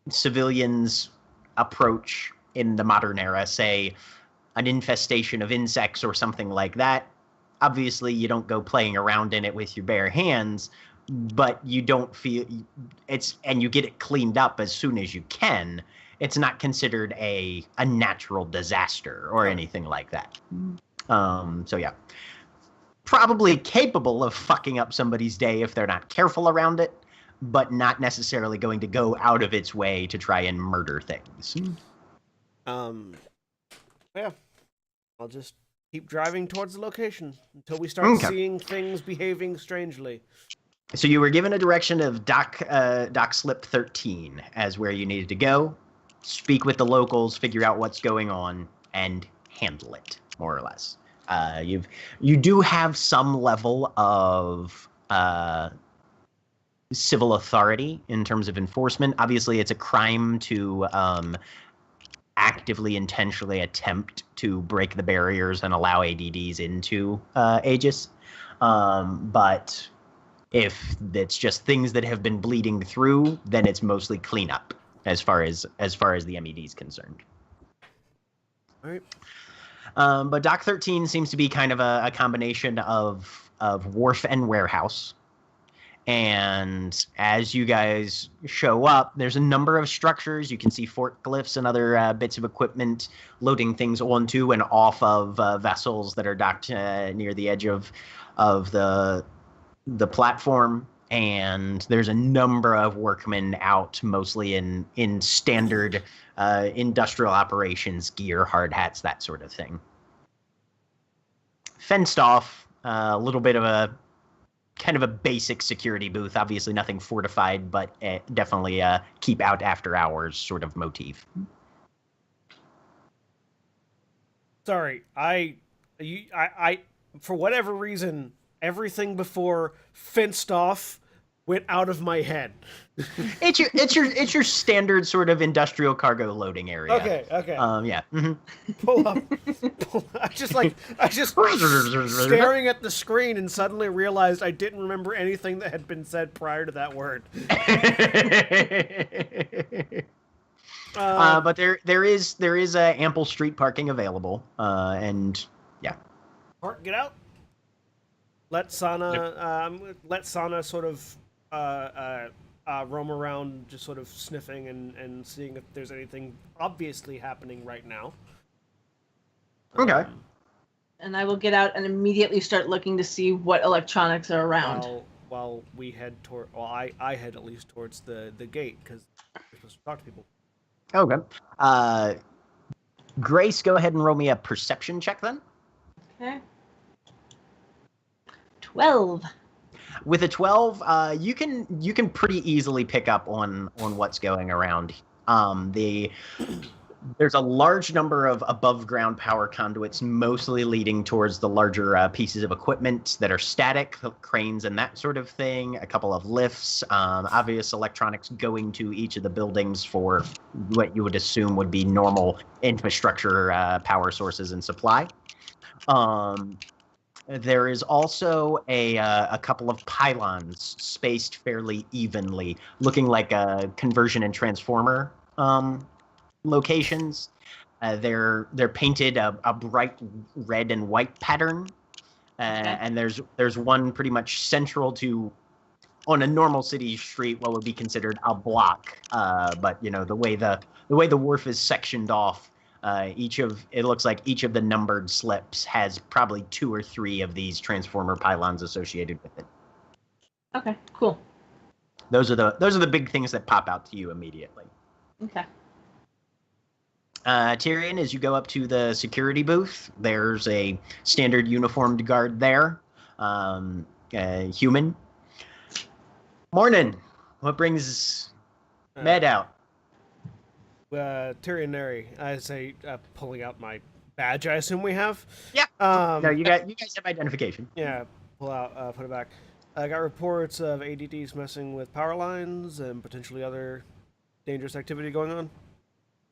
civilians approach in the modern era, say an infestation of insects or something like that, obviously you don't go playing around in it with your bare hands, but you don't feel it's, and you get it cleaned up as soon as you can. It's not considered a natural disaster or anything like that. So yeah, probably capable of fucking up somebody's day if they're not careful around it, but not necessarily going to go out of its way to try and murder things. Yeah, I'll just keep driving towards the location until we start seeing things behaving strangely. So you were given a direction of Dock Slip 13 as where you needed to go, speak with the locals, figure out what's going on, and handle it, more or less. You do have some level of civil authority in terms of enforcement. Obviously, it's a crime to actively, intentionally attempt to break the barriers and allow ADDs into Aegis. But if it's just things that have been bleeding through, then it's mostly cleanup as far as the M.E.D is concerned. All right. But Dock 13 seems to be kind of a combination of wharf and warehouse. And as you guys show up, there's a number of structures. You can see forklifts and other bits of equipment loading things onto and off of vessels that are docked near the edge of the platform. And there's a number of workmen out, mostly in standard industrial operations, gear, hard hats, that sort of thing. Fenced off, a little bit of a kind of a basic security booth. Obviously nothing fortified, but definitely a keep out after hours sort of motif. Sorry, I for whatever reason, everything before fenced off went out of my head. It's your standard sort of industrial cargo loading area. Okay. Yeah. Mm-hmm. Pull up. I just staring at the screen and suddenly realized I didn't remember anything that had been said prior to that word. But there is ample street parking available, and yeah. Mark, get out. Let Sana sort of roam around, just sort of sniffing and seeing if there's anything obviously happening right now. Okay. And I will get out and immediately start looking to see what electronics are around. While we head toward, I head at least towards the gate because we're supposed to talk to people. Okay. Grace, go ahead and roll me a perception check then. Okay. 12. With a 12, you can pretty easily pick up on what's going around. There's a large number of above ground power conduits, mostly leading towards the larger pieces of equipment that are static, cranes and that sort of thing. A couple of lifts, obvious electronics going to each of the buildings for what you would assume would be normal infrastructure, power sources and supply. There is also a couple of pylons spaced fairly evenly, looking like a conversion and transformer locations. They're painted a bright red and white pattern, and there's one pretty much central to, on a normal city street, what would be considered a block. But you know, the way the wharf is sectioned off, it looks like each of the numbered slips has probably 2 or 3 of these transformer pylons associated with it. Okay, cool. Those are the big things that pop out to you immediately. Okay. Tyrion, as you go up to the security booth, there's a standard uniformed guard there, human. Morning. What brings M.E.D out? Tyrion Neri, I say, pulling out my badge. I assume we have. Yeah. No, you guys have identification. Yeah. Pull out, put it back. I got reports of ADDs messing with power lines and potentially other dangerous activity going on.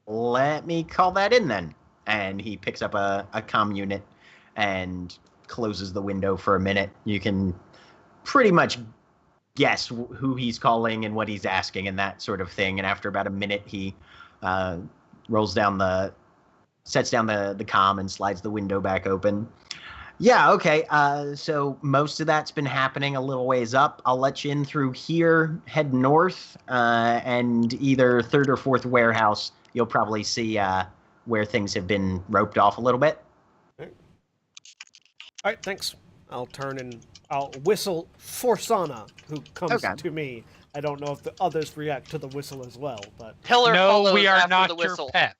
Let me call that in then. And he picks up a comm unit and closes the window for a minute. You can pretty much guess who he's calling and what he's asking and that sort of thing. And after about a minute, he sets down the comm and slides the window back open. Yeah, okay. So most of that's been happening a little ways up. I'll let you in through here, head north, and either third or fourth warehouse, you'll probably see where things have been roped off a little bit. All right, thanks. I'll turn and I'll whistle for Sana, who comes to me. I don't know if the others react to the whistle as well, but Pillar follows we are after not the whistle. your pet.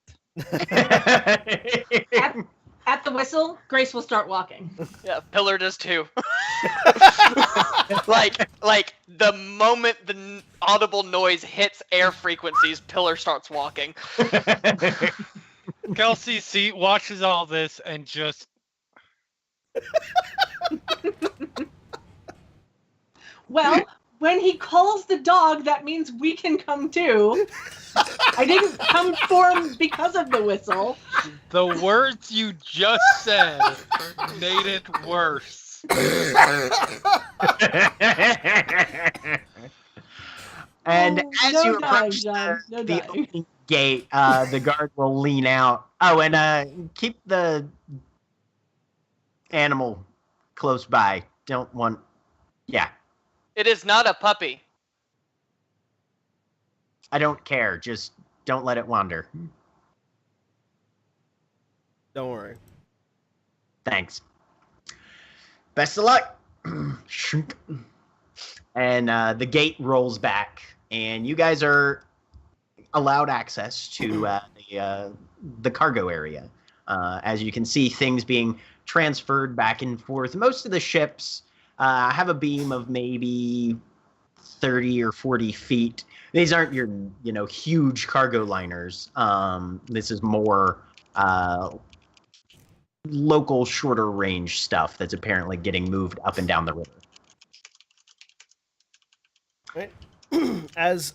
At the whistle, Grace will start walking. Yeah, Pillar does too. like the moment the audible noise hits air frequencies, Pillar starts walking. Kelsey watches all this and just. Well, when he calls the dog, that means we can come too. I didn't come for him because of the whistle. The words you just said made it worse. And as no you die, approach John. No the die. opening gate, the guard will lean out. Oh, and keep the animal close by. Don't want... Yeah. It is not a puppy. I don't care. Just don't let it wander. don't worry. Thanks. Best of luck. And the gate rolls back, and you guys are allowed access to the cargo area. As you can see, things being transferred back and forth. Most of the ships have a beam of maybe 30 or 40 feet. These aren't your, huge cargo liners. This is more local, shorter range stuff that's apparently getting moved up and down the river. Right. As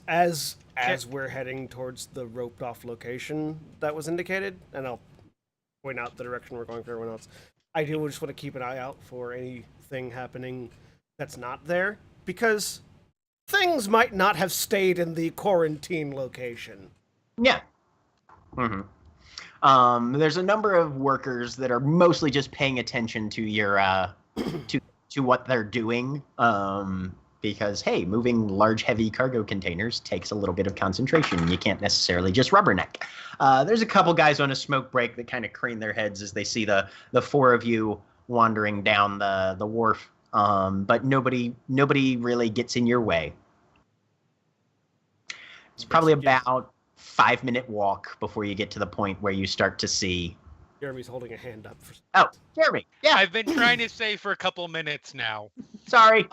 we're heading towards the roped off location that was indicated, and I'll point out the direction we're going for everyone else. I do just want to keep an eye out for anything happening that's not there, because things might not have stayed in the quarantine location. Yeah. There's a number of workers that are mostly just paying attention to your to what they're doing. Because hey, moving large, heavy cargo containers takes a little bit of concentration. You can't necessarily just rubberneck. There's a couple guys on a smoke break that kind of crane their heads as they see the four of you wandering down the wharf. But nobody really gets in your way. It's probably about 5-minute walk before you get to the point where you start to see. Jeremy's holding a hand up. Oh, Jeremy. Yeah, I've been trying to say for a couple minutes now. Sorry.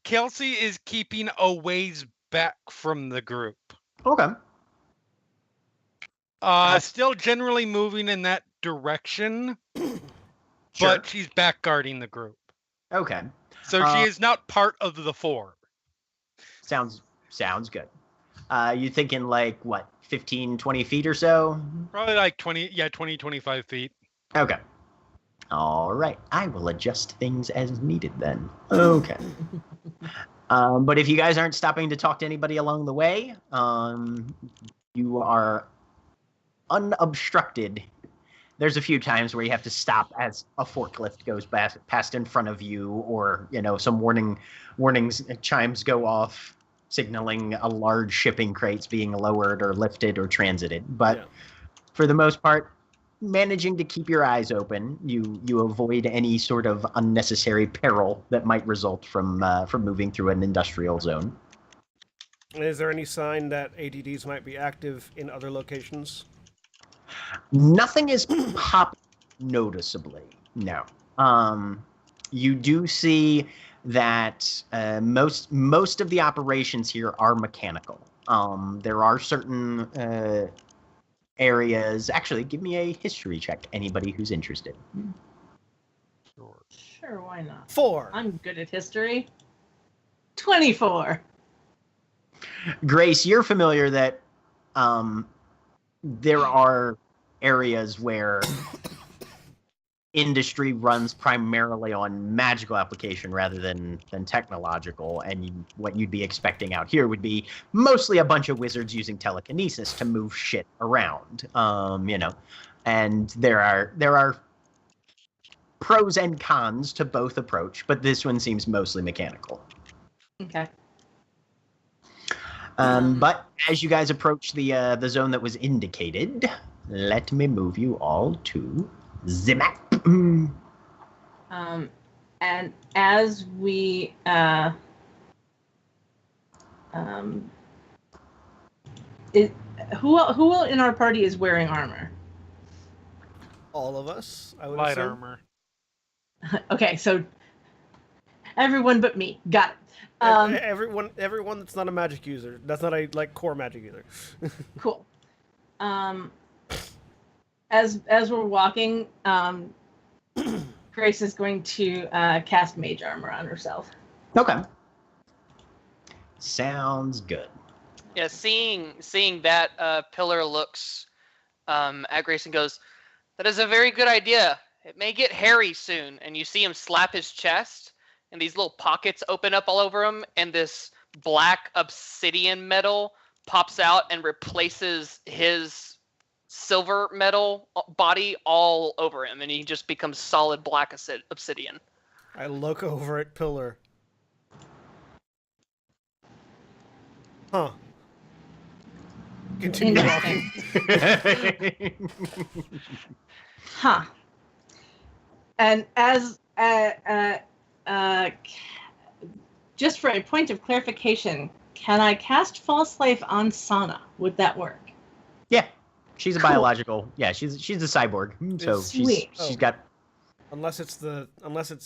Kelsey is keeping a ways back from the group. Okay. Still generally moving in that direction, Sure. but she's back guarding the group. Okay. So she is not part of the four. Sounds good. You thinking like what, 15, 20 feet or so? Probably like 20, 25 feet. Okay. All right. I will adjust things as needed then. Okay. But if you guys aren't stopping to talk to anybody along the way, you are unobstructed. There's a few times where you have to stop as a forklift goes past in front of you, or some warnings chimes go off, signaling a large shipping crate's being lowered or lifted or transited. But for the most part, managing to keep your eyes open, you avoid any sort of unnecessary peril that might result from moving through an industrial zone. Is there any sign that ADDs might be active in other locations? Nothing is popped noticeably, no. You do see that most of the operations here are mechanical. There are certain areas. Actually, give me a history check, anybody who's interested. Sure, why not? 4. I'm good at history. 24. Grace, you're familiar that there are areas where industry runs primarily on magical application rather than technological, and what you'd be expecting out here would be mostly a bunch of wizards using telekinesis to move shit around. And there are pros and cons to both approach, but this one seems mostly mechanical. Okay. But as you guys approach the zone that was indicated, let me move you all to the map. And as we who in our party is wearing armor? All of us, I would Light assume. armor. Okay, so everyone but me. Got it. Everyone that's not a magic user. That's not a core magic user. Cool. As we're walking, Grace is going to cast mage armor on herself. Okay. Sounds good. Yeah, seeing that Pillar looks at Grace and goes, "That is a very good idea. It may get hairy soon." And you see him slap his chest, and these little pockets open up all over him, and this black obsidian metal pops out and replaces his silver metal body all over him, and he just becomes solid black obsidian. I look over at Pillar. Huh. Continue walking. Huh. And as just for a point of clarification, can I cast False Life on Sana? Would that work? Yeah, she's a Cool. biological. Yeah, she's a cyborg. So Sweet. she's got. Unless it's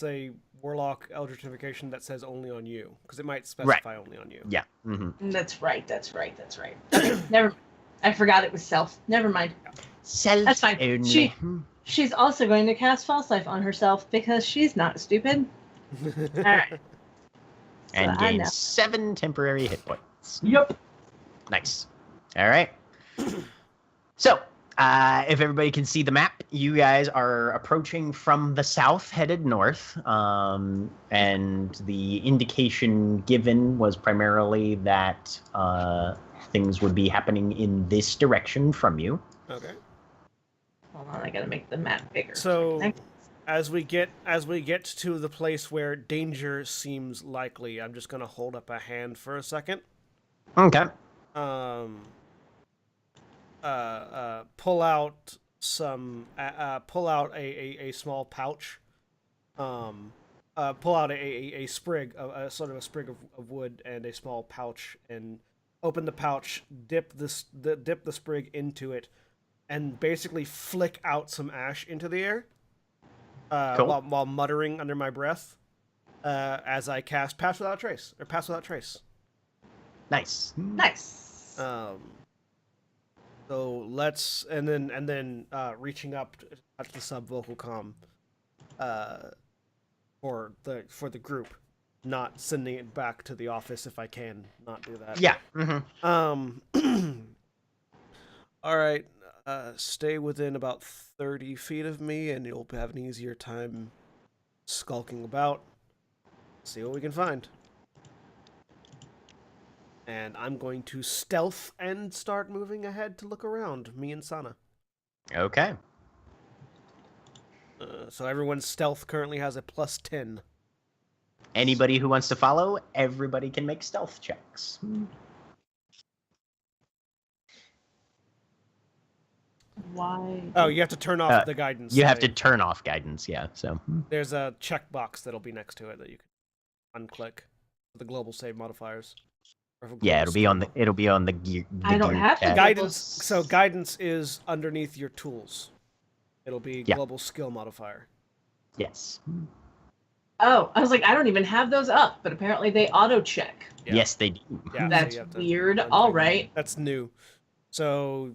a warlock eldritchification that says only on you, because it might specify only on you. Yeah. Mm-hmm. That's right. Okay, never mind. I forgot it was self. Never mind. Self. That's fine. Only. She's also going to cast False Life on herself because she's not stupid. All right. And I gain know. 7 temporary hit points. Yep. Nice. All right. So, if everybody can see the map, you guys are approaching from the south, headed north. And the indication given was primarily that things would be happening in this direction from you. Okay. Hold on, I gotta make the map bigger. So, as we get to the place where danger seems likely, I'm just gonna hold up a hand for a second. Okay. Pull out some. Pull out a small pouch. Pull out a sprig, a sort of a sprig of wood and a small pouch, and open the pouch. Dip the sprig into it, and basically flick out some ash into the air. Cool. While muttering under my breath, as I cast Pass Without Trace. Nice. Nice. So let's and then reaching up to touch the sub-vocal comm for the group, not sending it back to the office if I can not do that. Yeah. Mm-hmm. All right. Stay within about 30 feet of me, and you'll have an easier time skulking about. See what we can find. And I'm going to stealth and start moving ahead to look around, me and Sana. Okay. So everyone's stealth currently has a +10. Anybody who wants to follow, everybody can make stealth checks. Why? Oh, you have to turn off the guidance. You have to turn off guidance, yeah. So There's a checkbox that'll be next to it that you can unclick. The global save modifiers. yeah, it'll be on the gear. I don't have to. Guidance. So guidance is underneath your tools. It'll be global skill modifier. Yes. Oh, I was like, I don't even have those up, but apparently they auto check. Yeah. Yes, they do. Yeah, That's so you have to weird. uncheck All it. right. That's new. So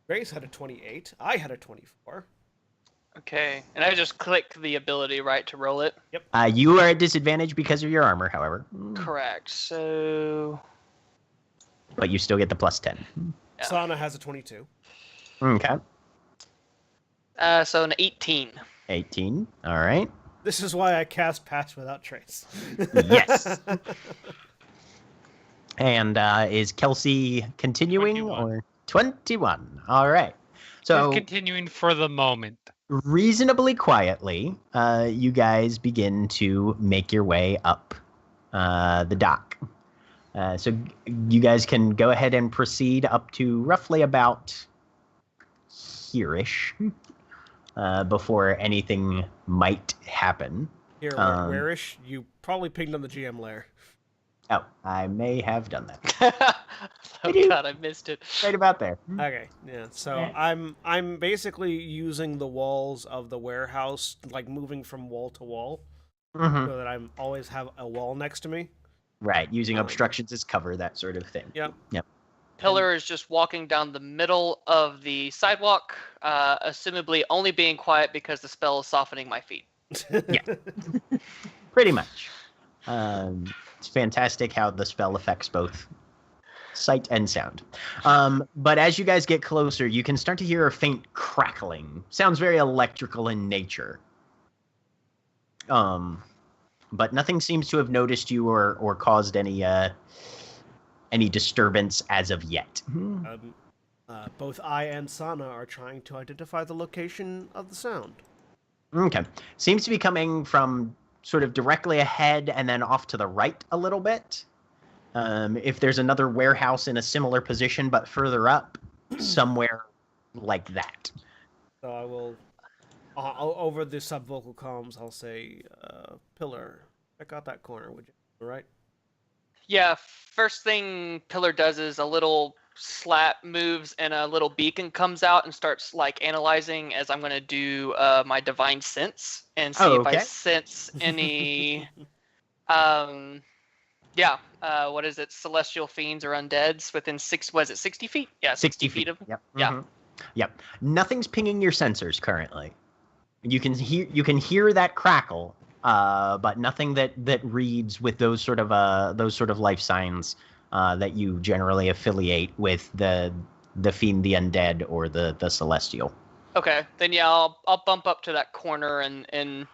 Grace had a 28. I had a 24. Okay, and I just click the ability, right, to roll it? You are at disadvantage because of your armor, however. Correct, so... But you still get the +10. Yeah. Sana has a 22. Okay. So an 18. 18. All right. This is why I cast Pass Without Trace. Yes. And is Kelsey continuing 21. or 21? All right. So We're continuing for the moment. reasonably quietly, you guys begin to make your way up the dock. So you guys can go ahead and proceed up to roughly about here-ish before anything might happen. Here, where-ish? You probably pinged on the GM layer. Oh, I may have done that. Oh god, I missed it. Right about there. Okay, yeah. So I'm basically using the walls of the warehouse, like moving from wall to wall, Mm-hmm. so that I'm always have a wall next to me. Right, using obstructions as cover, that sort of thing. Yep. Yep. Pillar is just walking down the middle of the sidewalk, assumably only being quiet because the spell is softening my feet. Yeah. Pretty much. It's fantastic how the spell affects both sight and sound. But as you guys get closer, you can start to hear a faint crackling. Sounds very electrical in nature. But nothing seems to have noticed you or caused any disturbance as of yet. Both I and Sana are trying to identify the location of the sound. Okay. Seems to be coming from sort of directly ahead and then off to the right a little bit. If there's another warehouse in a similar position but further up, somewhere like that. So I will, over the subvocal comms, I'll say, Pillar, check out that corner, would you? All right? Yeah, first thing Pillar does is a little slat moves and a little beacon comes out and starts like analyzing as I'm going to do my divine sense and see if I sense any what is it, celestial fiends or undeads within 60 feet? Yeah, 60 feet of Yep. Yeah. Mm-hmm. Yep. Nothing's pinging your sensors currently. You can hear that crackle, but nothing that reads with those sort of life signs that you generally affiliate with the fiend, the undead, or the celestial. Okay, then yeah, I'll bump up to that corner and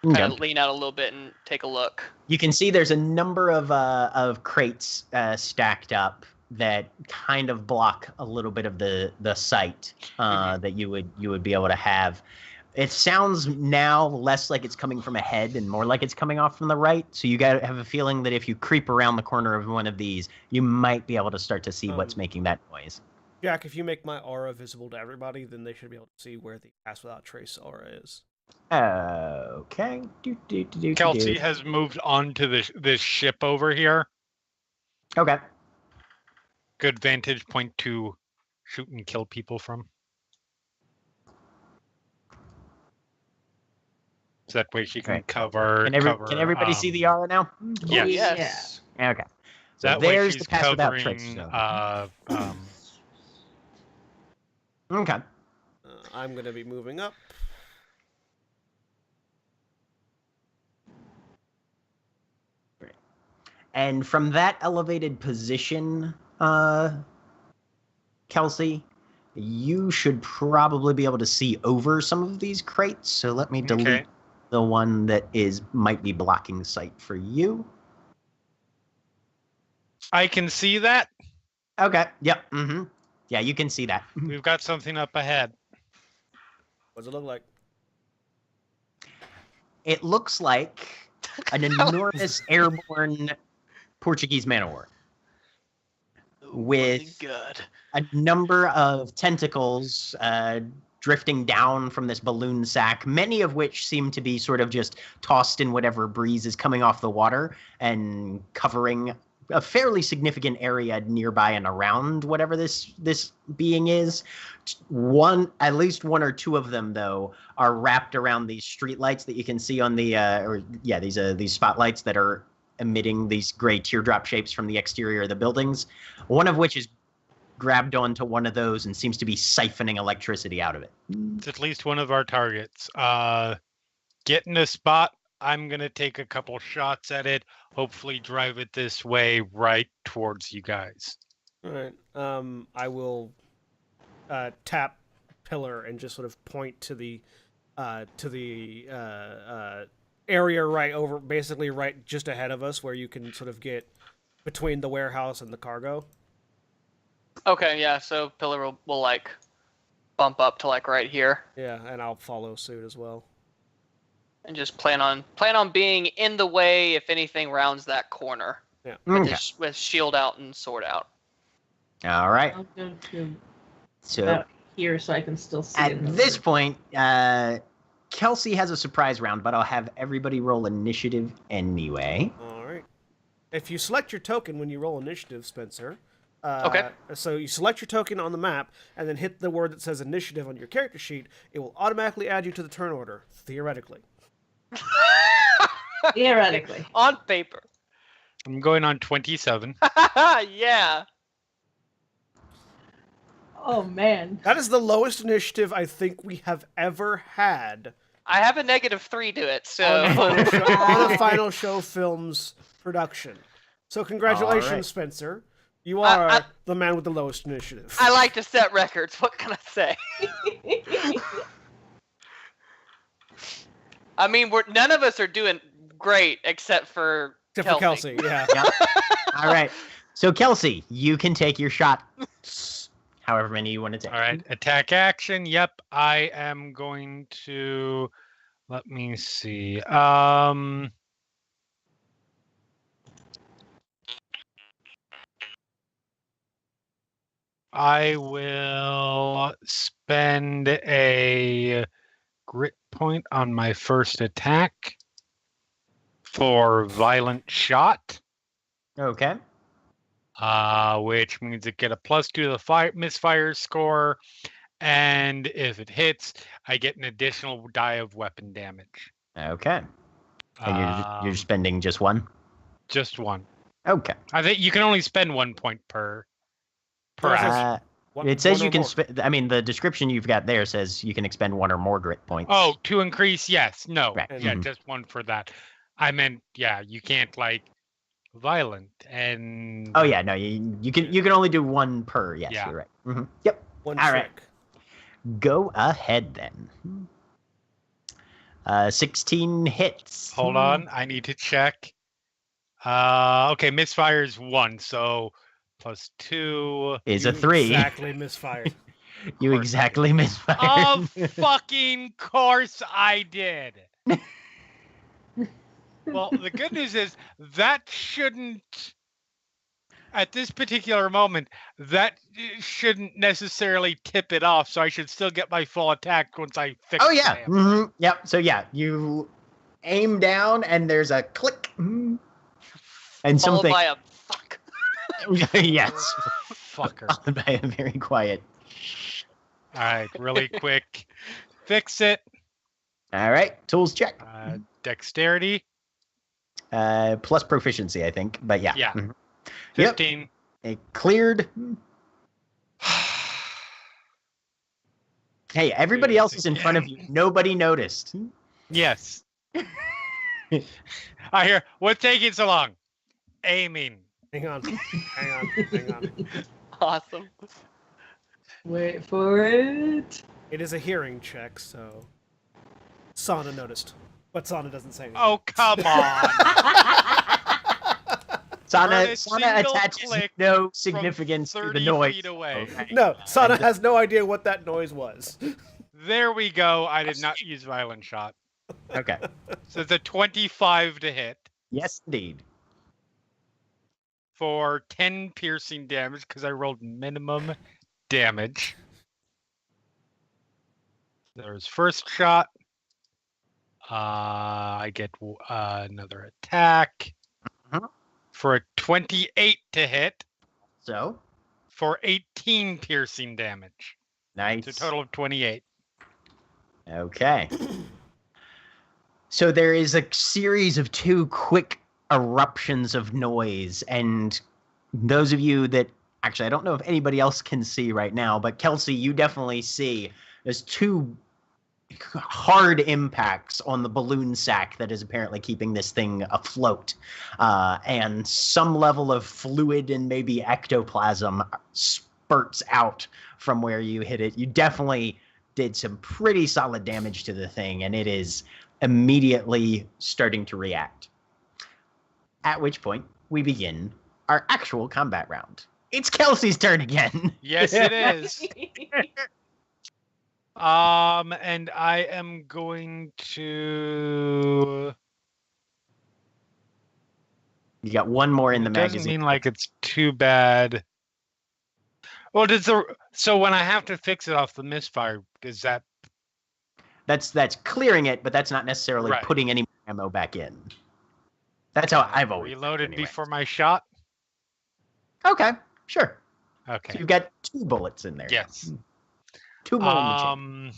kind of lean out a little bit and take a look. You can see there's a number of crates stacked up that kind of block a little bit of the sight that you would be able to have. It sounds now less like it's coming from ahead and more like it's coming off from the right. So you got to have a feeling that if you creep around the corner of one of these, you might be able to start to see what's making that noise. Jack, if you make my aura visible to everybody, then they should be able to see where the Pass Without Trace aura is. Okay. Kelsey has moved on to this ship over here. Okay. Good vantage point to shoot and kill people from. So that way she can cover. Can everybody see the aura now? Yes. Yeah. Okay. So that there's way she's the Pass Without covering. Trace. Okay. I'm going to be moving up. And from that elevated position, Kelsey, you should probably be able to see over some of these crates. So let me delete the one that might be blocking sight for you. I can see that. Okay. Yep. Yeah, you can see that. We've got something up ahead. What does it look like? It looks like an enormous airborne Portuguese man-o-war with a number of tentacles drifting down from this balloon sack, many of which seem to be sort of just tossed in whatever breeze is coming off the water and covering a fairly significant area nearby and around whatever this being is. At least one or two of them, though, are wrapped around these street lights that you can see on the these spotlights that are emitting these gray teardrop shapes from the exterior of the buildings. One of which is grabbed onto one of those and seems to be siphoning electricity out of it. It's at least one of our targets. Get in a spot. I'm going to take a couple shots at it, hopefully drive it this way right towards you guys. All right. I will tap pillar and just sort of point to the area right over, basically right just ahead of us, where you can sort of get between the warehouse and the cargo. Okay, yeah, so pillar will like bump up to like right here. Yeah, and I'll follow suit as well. And just plan on being in the way if anything rounds that corner. Yeah. With shield out and sword out. All right. I'll go to So here so I can still see. at this point, Kelsey has a surprise round, but I'll have everybody roll initiative anyway. All right. If you select your token when you roll initiative, Spencer. Okay. So you select your token on the map and then hit the word that says initiative on your character sheet. It will automatically add you to the turn order, theoretically. Theoretically. On paper. I'm going on 27. Yeah. Oh, man. That is the lowest initiative I think we have ever had I have a -3 to it, so on a Final Show Films production. So congratulations, All right. Spencer. You are the man with the lowest initiative. I like to set records. What can I say? I mean, none of us are doing great except for Kelsey. Yeah. Yep. All right. So Kelsey, you can take your shot. However many you want to take. All right, attack action. Yep, I am going to. Let me see. I will spend a grit point on my first attack for violent shot. Okay. Which means it get a +2 to the misfire score, and if it hits, I get an additional die of weapon damage. Okay. And you're spending just one? Just one. Okay. I think you can only spend 1 point per action. It says One you or can more. spend. I mean, the description you've got there says you can expend 1 or more grit points. Oh, to increase, yes. No. Right. Yeah, Mhm. just 1 for that. I meant, yeah, you can't like violent and Oh yeah, no, you can only do 1 per. Yes, Yeah. you're right. Yep. One All trick. right. Go ahead then. 16 hits. hold on, I need to check. Okay, misfire is 1, so plus 2. Is You a 3. exactly misfired. You course I exactly misfired. Of fucking course I did. Well, the good news is that shouldn't, at this particular moment, that shouldn't necessarily tip it off. So I should still get my full attack once I fix Oh yeah. it. Yep. So yeah, you aim down and there's a click. And Followed something. by a fuck. Yes. Fucker. Followed by a very quiet. All right, really quick. Fix it. All right. Tools check. Dexterity. Plus proficiency, I think. But yeah. Yeah. Mhm. 15. It cleared. Hey, everybody else is in front of you. Nobody noticed. Yes. I hear. What's taking so long? Aiming. Hang on. Hang on. Hang on. Awesome. Wait for it. It is a hearing check, so Sana noticed. But Sana doesn't say anything. Oh, come on. Sana Heard a single attaches click no significance to the 30 noise. feet away. Okay. No, Sana has no idea what that noise was. There we go. I did not use violent shot. Okay. So it's a 25 to hit Yes, indeed. for 10 piercing damage because I rolled minimum damage. There's first shot. I get another attack Mhm. for a 28 to hit So for 18 piercing damage. nice. It's a total of 28. Okay. So there is a series of 2 quick eruptions of noise, and those of you that actually, I don't know if anybody else can see right now, but Kelsey, you definitely see there's 2 hard impacts on the balloon sack that is apparently keeping this thing afloat, and some level of fluid and maybe ectoplasm spurts out from where you hit it. You definitely did some pretty solid damage to the thing, and it is immediately starting to react. At which point, we begin our actual combat round. It's Kelsey's turn again. Yes, it is. And I am going to. You got 1 more in the It doesn't magazine. mean like it's too bad. Well, so when I have to fix it off the misfire, is that That's clearing it, but that's not necessarily Right. putting any ammo back in. That's how I've always reloaded anyway. before my shot? Okay, sure. So Okay. you've got 2 bullets in there. Yes. 2 more in the chamber.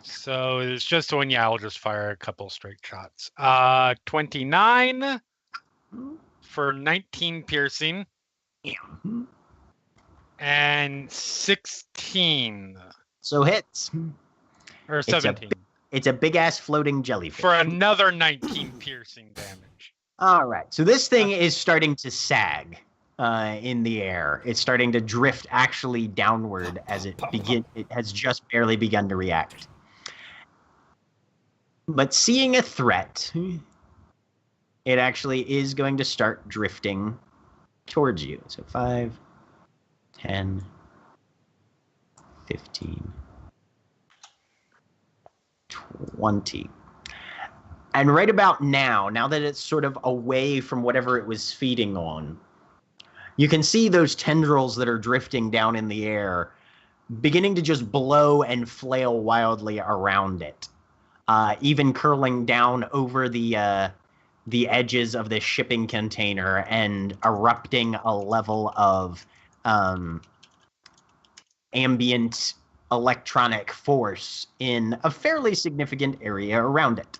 So it's just one. Yeah, I'll just fire a couple straight shots. 29 for 19 piercing and 16 So hits. or a 17 It's a big ass floating jellyfish. for another 19 piercing damage. All right. So this thing is starting to sag in the air. It's starting to drift actually downward as it has just barely begun to react. But seeing a threat, it actually is going to start drifting towards you. So 5, 10, 15, 20. And right about now that it's sort of away from whatever it was feeding on, you can see those tendrils that are drifting down in the air beginning to just blow and flail wildly around it, even curling down over the edges of the shipping container and erupting a level of ambient electronic force in a fairly significant area around it.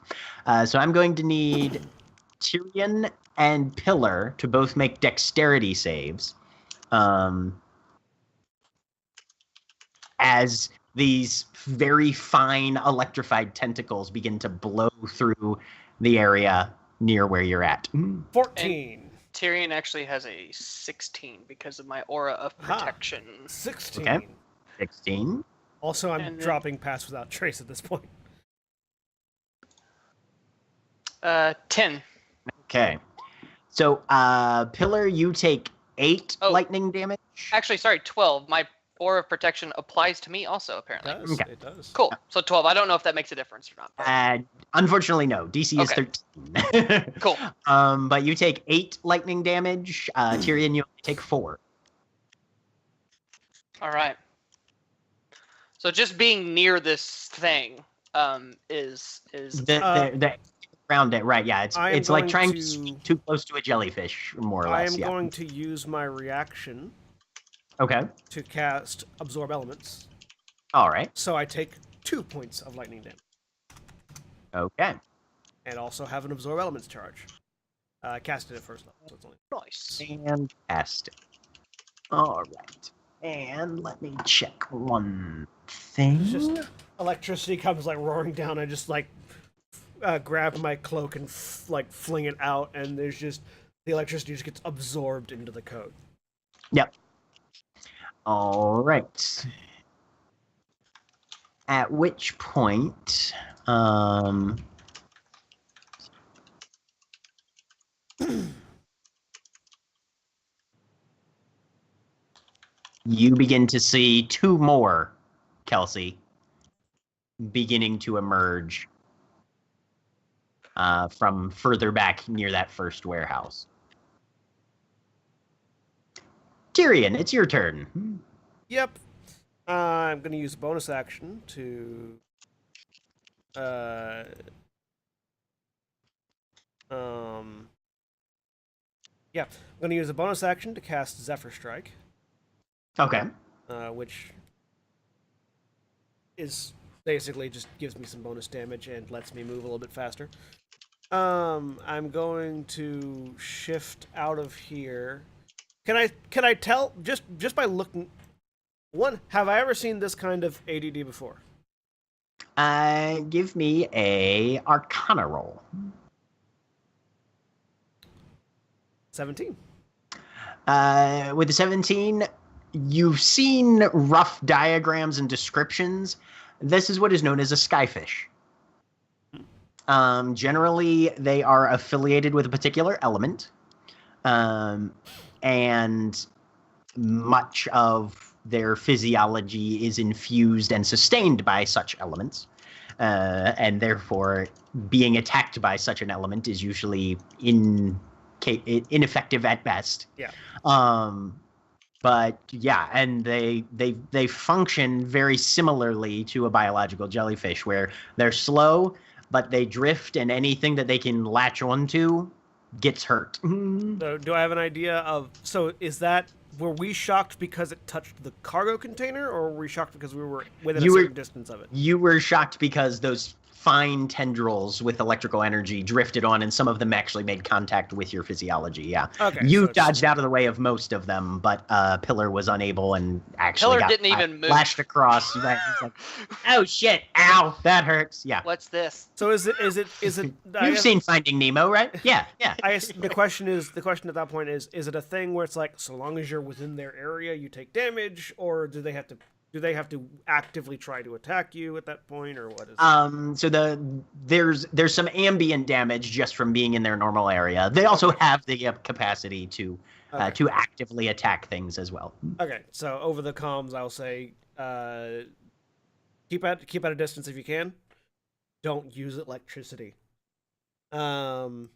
So I'm going to need Tyrion and Pillar to both make dexterity saves. as these very fine electrified tentacles begin to blow through the area near where you're at. 14. Tyrion actually has a 16 because of my aura of protection. 16. Okay. 16. Also, I'm And then- dropping Pass Without Trace at this point. 10. Okay. So, Pillar, you take 8 Oh. lightning damage. Actually, sorry, 12. My aura of protection applies to me also, It apparently. does. Okay. It does. Cool. So 12. I don't know if that makes a difference or not. but- Unfortunately, no. DC is Okay. 13. Cool. But you take 8 lightning damage. Tyrion, you only take 4. All right. So just being near this thing is The around it, right? Yeah, I am it's like going trying to- to swim too close to a jellyfish, more or I less. am Yeah. going to use my reaction Okay. to cast Absorb Elements. All right. So I take 2 points of lightning damage. Okay. And also have an Absorb Elements charge. I casted it first level, so it's only... nice. Fantastic. All right. And let me check one thing. It's just electricity comes like roaring down. I just like grab my cloak and like fling it out, and there's just the electricity just gets absorbed into the coat. Yep. All right. At which point, you begin to see 2 more, Kelsey, beginning to emerge from further back near that first warehouse. Tyrion, it's your turn. Yep. I'm gonna use a bonus action to yeah, I'm gonna use a bonus action to cast Zephyr Strike, Okay. which is basically just gives me some bonus damage and lets me move a little bit faster. I'm going to shift out of here. Can I tell just by looking? One, have I ever seen this kind of ADD before? Give me a Arcana roll. 17. With the 17, you've seen rough diagrams and descriptions. This is what is known as a skyfish. Generally, they are affiliated with a particular element, and much of their physiology is infused and sustained by such elements, and therefore being attacked by such an element is usually ineffective at best. Yeah. But yeah, and they function very similarly to a biological jellyfish, where they're slow, but they drift, and anything that they can latch onto gets hurt. So do I have an idea of? So were we shocked because it touched the cargo container, or were we shocked because we were within a certain distance of it? You were shocked because those fine tendrils with electrical energy drifted on, and some of them actually made contact with your physiology. Yeah. Okay. You so dodged out of the way of most of them, but Pillar was unable and actually Pillar got didn't even move. lashed across. Right? He's like, oh shit! Ow, that hurts. Yeah. What's this? So is it? I You've guess- seen Finding Nemo, right? Yeah. Yeah. I guess the question at that point is it a thing where it's like, so long as you're within their area, you take damage, or do they have to actively try to attack you at that point, or what is it? So there's some ambient damage just from being in their normal area. They also have the capacity to actively attack things as well. Okay, so over the comms, I'll say, keep at a distance if you can. Don't use electricity. And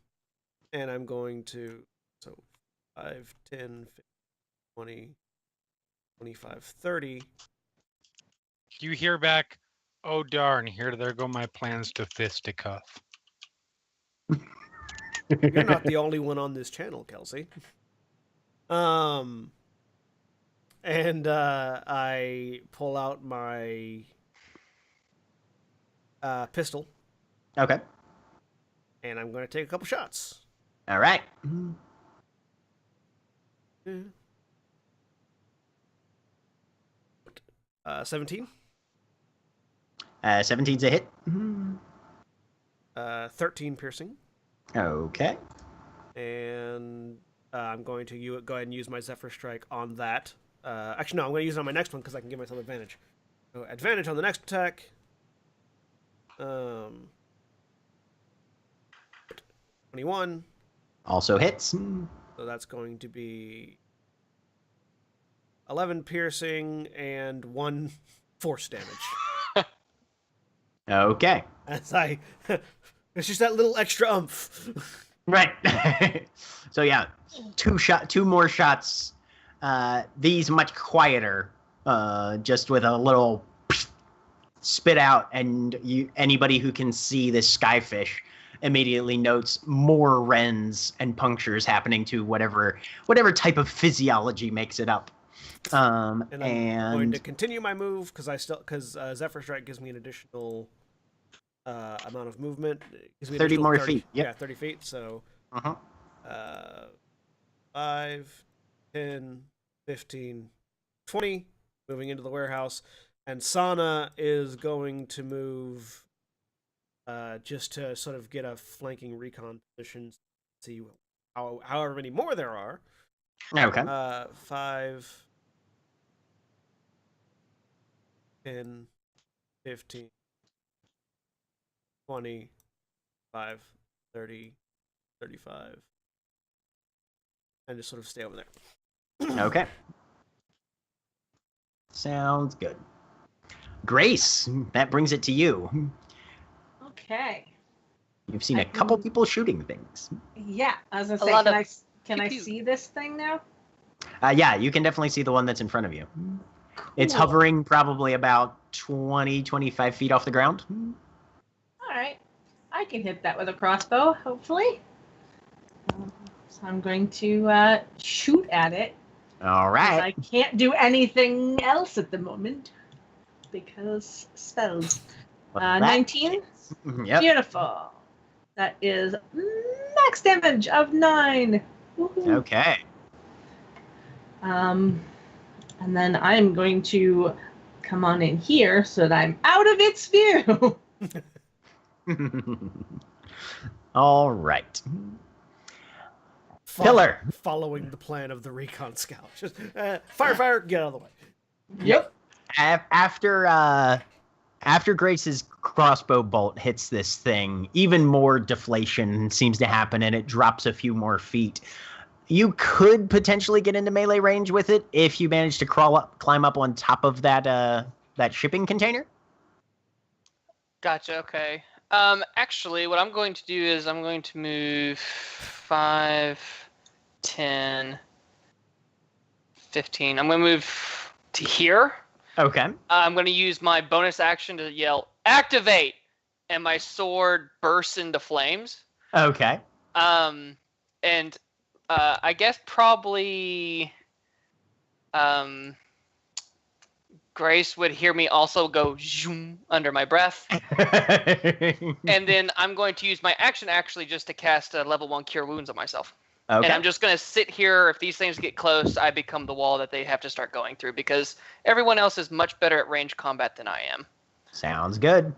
I'm going to 5, 10, 15, 20, 25, 30. You hear back, oh darn, here there go my plans to fisticuff. You're not the only one on this channel, Kelsey. And I pull out my pistol, Okay. and I'm going to take a couple shots. All right. 17. 17's a hit. 13 piercing. Okay. And I'm going to go ahead and use my Zephyr Strike on that. Actually, no, I'm going to use it on my next one because I can give myself advantage. So advantage on the next attack. 21. Also hits. So that's going to be 11 piercing and 1 force damage. Okay. As it's just that little extra oomph. Right. So yeah, 2 more shots. These much quieter, just with a little spit out, and anybody who can see this skyfish immediately notes more rends and punctures happening to whatever type of physiology makes it up. And I'm going to continue my move because Zephyr Strike gives me an additional amount of movement. It gives me 30 more feet. Yep. Yeah, 30 feet. So 5, 10, 15, 20, moving into the warehouse. And Sana is going to move just to sort of get a flanking recon position, see however many more there are. Okay. 5, 10, 15, 20, 5, 30, 35, and just sort of stay over there. Okay. Sounds good. Grace, that brings it to you. Okay. You've seen a couple people shooting things. Yeah, I was gonna say, can I see this thing now? Yeah, you can definitely see the one that's in front of you. Cool. It's hovering probably about 20, 25 feet off the ground. All right. I can hit that with a crossbow, hopefully. So I'm going to shoot at it. All right. I can't do anything else at the moment because spells. 19? Yep. Beautiful. That is max damage of 9. Woo-hoo. Okay. And then I'm going to come on in here so that I'm out of its view. All right. Pillar. Following the plan of the recon scout. Just fire, get out of the way. Yep. After Grace's crossbow bolt hits this thing, even more deflation seems to happen, and it drops a few more feet. You could potentially get into melee range with it if you manage to climb up on top of that shipping container. Gotcha. Okay. Actually, what I'm going to do is I'm going to move 5, 10, 15. I'm going to move to here. Okay. I'm going to use my bonus action to yell, activate! And my sword bursts into flames. Okay. And I guess probably Grace would hear me also go zoom under my breath. And then I'm going to use my action actually just to cast a level 1 Cure Wounds on myself. Okay. And I'm just going to sit here. If these things get close, I become the wall that they have to start going through because everyone else is much better at range combat than I am. Sounds good.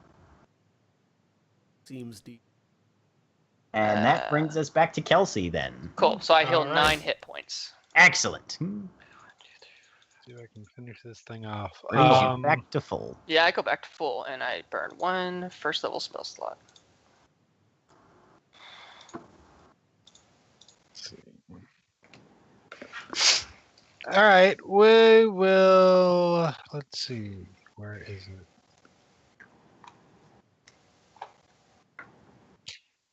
Seems deep. And that brings us back to Kelsey then. Cool. So I heal 9 hit points. Excellent. See if I can finish this thing off. Brings you back to full. Yeah, I go back to full, and I burn 1 first level spell slot. All right, we will. Let's see. Where is it?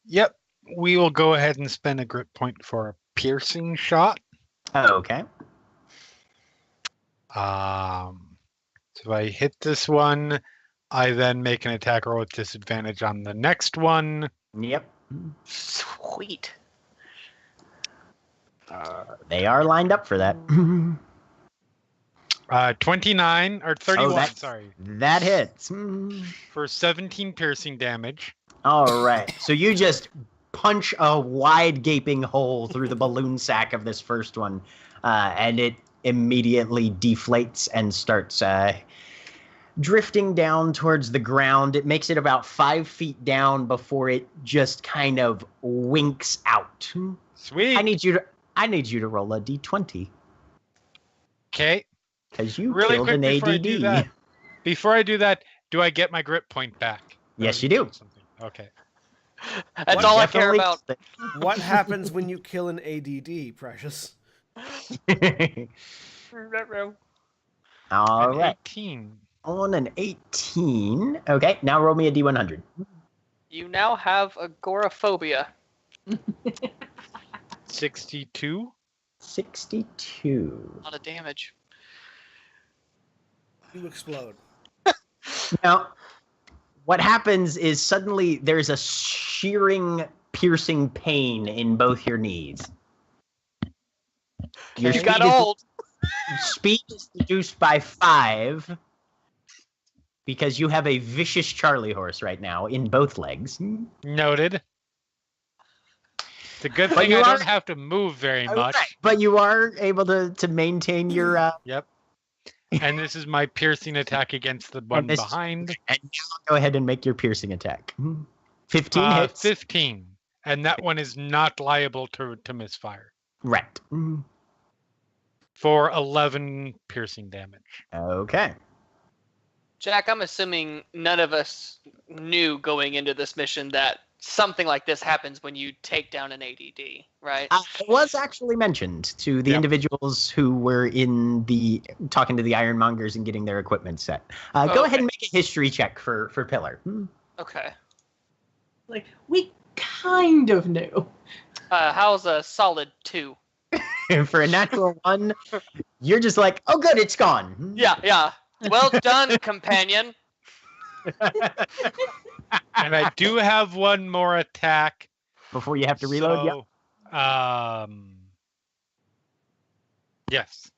Yep, we will go ahead and spend a grit point for a piercing shot. Okay. So if I hit this one, I then make an attack roll with disadvantage on the next one. Yep. Sweet. They are lined up for that. 29 or 31. Sorry. That hits. For 17 piercing damage. All right. So you just punch a wide gaping hole through the balloon sack of this first one, and it immediately deflates and starts drifting down towards the ground. It makes it about 5 feet down before it just kind of winks out. Sweet. I need you to roll a d20 Okay. because you Really killed quick an before I ADD. do that. Before I do that, do I get my grip point back? Yes, you do. Something. Okay. That's all I care Definitely about. What happens when you kill an ADD, Precious? All An right. 18. On an 18. Okay, now roll me a d100. You now have agoraphobia. 62. 62. A lot of damage. You explode. Now, what happens is suddenly there's a shearing, piercing pain in both your knees. Your You speed got is- old. Speed is reduced by 5 because you have a vicious Charlie horse right now in both legs. Noted. It's a good But thing you I are- don't have to move very much. Right, but you are able to maintain your Yep. And this is my piercing attack against the one this- behind. and now go ahead and make your piercing attack. 15 hits. 15. And that one is not liable to misfire. Right. For 11 piercing damage. Okay. Jack, I'm assuming none of us knew going into this mission that something like this happens when you take down an ADD, right? It was actually mentioned to the Yep. individuals who were talking to the ironmongers and getting their equipment set. Go Okay. ahead and make a history check for Pillar. Okay. Like, we kind of knew. How's a solid 2? For a natural 1, you're just like, oh, good, it's gone. Yeah. Well done, companion. And I do have one more attack. Before you have to reload. Yep. So, yes.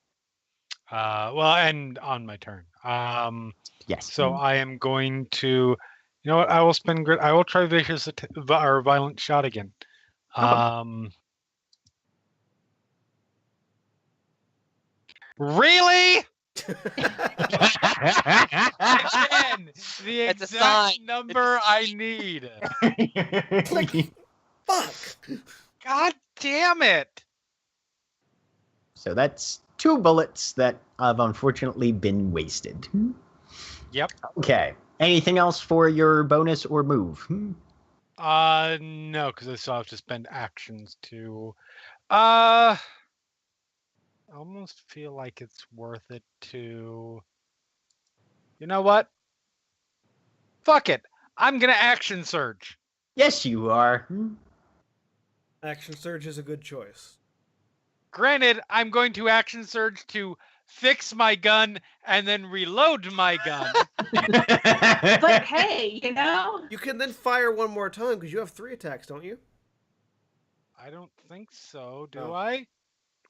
Well, and on my turn. Yes. So I am going to, you know what? I will spend grit. I will try vicious or violent shot again. Really? Again, the It's a exact sign. number I need. Fuck! God Damn it! So that's 2 bullets that have unfortunately been wasted. Yep. Okay. Anything else for your bonus or move? No, because I still have to spend actions to. I almost feel like it's worth it to. You know what? Fuck it. I'm gonna action surge. Yes, you are. Action Surge is a good choice. Granted, I'm going to action surge to fix my gun and then reload my gun. But hey, you know? You can then fire one more time because you have 3 attacks, don't you? I don't think so. Do Oh. I?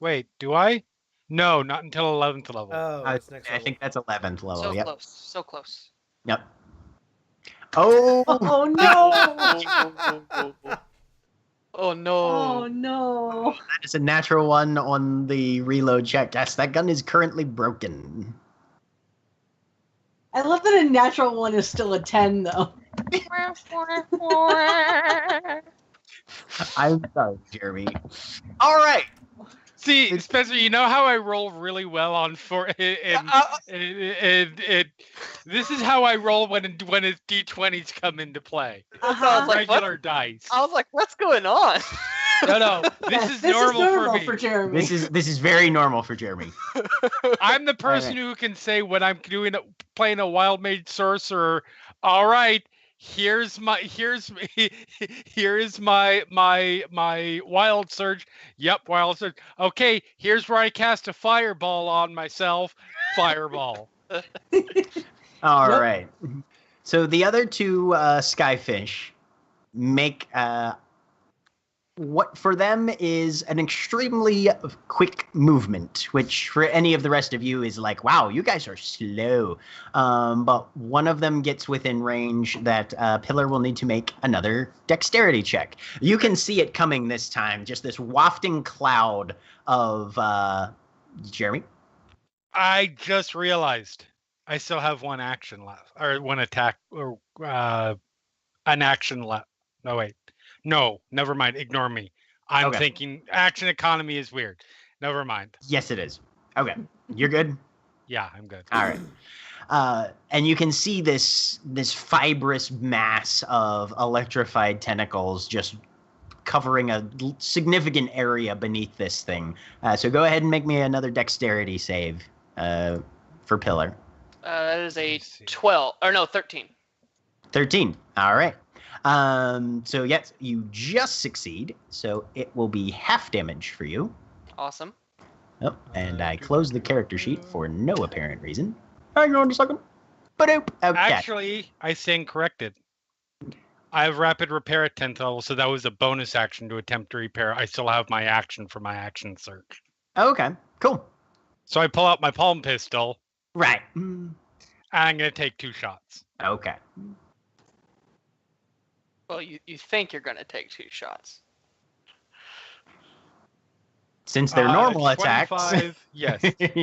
Wait, do I? No, not until 11th level. Oh, I that's next level. think that's 11th level. So Yep. close. So close. Yep. Oh, Oh no! Oh no. Oh no! that is a natural 1 on the reload check. Yes, that gun is currently broken. I love that a natural 1 is still a 10 though. I'm sorry, Jeremy. All right. See, Spencer, you know how I roll really well on this is how I roll when his d20s come into play. Sounds like Regular dice. I was like, what's going on? No, this is normal for me. Jeremy. This is very normal for Jeremy. I'm the person who can say when I'm playing a wild mage sorcerer, all right, here is my wild surge. Yep, wild surge. Okay, here's where I cast a fireball on myself. Fireball. All right. So the other 2 skyfish make what for them is an extremely quick movement, which for any of the rest of you is like, wow, you guys are slow. But one of them gets within range that Pillar will need to make another dexterity check. You can see it coming this time, just this wafting cloud of Jeremy. I just realized I still have one action left, or one attack, or an action left. No, wait. No, never mind. Ignore me. I'm Okay. thinking action economy is weird. Never mind. Yes, it is. Okay. You're good? Yeah, I'm good. All right. And you can see this fibrous mass of electrified tentacles just covering a significant area beneath this thing. So go ahead and make me another dexterity save for Pillar. That is a Let's see. 12, or no, 13. 13. All right. So yes, you just succeed. So it will be half damage for you. Awesome. Oh, and I closed the character sheet for no apparent reason. Hang on a second. Ba-doop. Okay. Actually, I stand corrected. I have rapid repair at 10th level, so that was a bonus action to attempt to repair. I still have my action for my action search. Okay. Cool. So I pull out my palm pistol, Right. and I'm going to take 2 shots. Okay. Well, you think you're going to take 2 shots. Since they're normal attacks. 25, yes.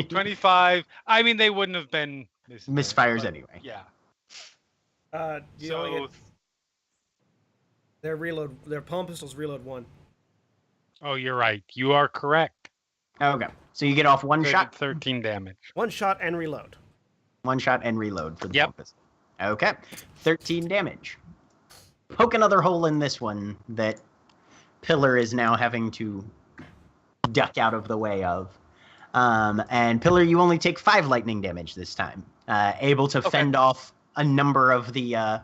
25. I mean, they wouldn't have been Misfires but anyway. Yeah. You only get their palm pistols reload 1. Oh, you're right. You are correct. Okay. So you get off one shot. 13 damage. 1 shot and reload. 1 shot and reload for the Yep. palm pistol. Okay. 13 damage. Poke another hole in this one that Pillar is now having to duck out of the way of. And Pillar, you only take 5 lightning damage this time. Able to fend off a number of the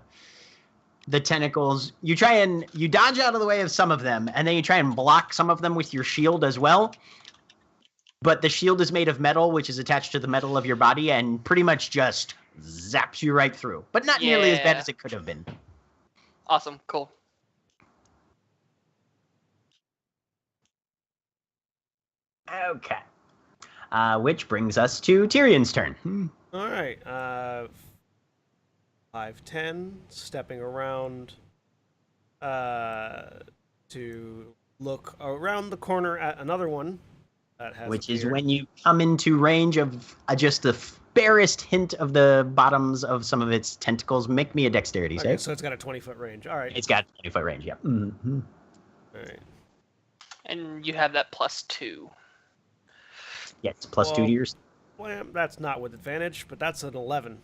tentacles. You dodge out of the way of some of them, and then you try and block some of them with your shield as well. But the shield is made of metal, which is attached to the metal of your body, and pretty much just zaps you right through. But not nearly as bad as it could have been. Awesome. Cool. Okay. Which brings us to Tyrion's turn. All right. 5'10", stepping around to look around the corner at another one that has Which is appeared. when you come into range of just the barest hint of the bottoms of some of its tentacles. Make me a dexterity Okay, save. so it's got a 20-foot range. All right. It's got 20-foot range, yeah. Mm-hmm. All right. And you have that +2. Yeah, it's plus 2 Well- to yours. Well, that's not with advantage, but that's an 11.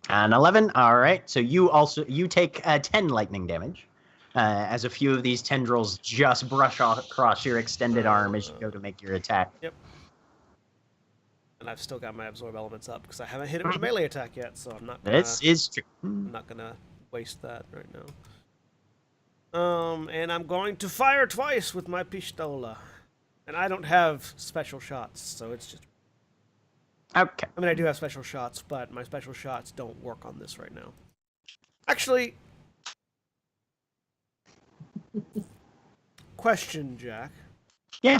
An 11, all right. So you take 10 lightning damage as a few of these tendrils just brush across your extended arm as you go to make your attack. And I've still got my absorb elements up because I haven't hit it with a melee attack yet, so I'm not. This is true. I'm not gonna waste that right now. And I'm going to fire twice with my pistola, and I don't have special shots, so it's just. Okay. I mean, I do have special shots, but my special shots don't work on this right now. Actually, question, Jack. Yeah.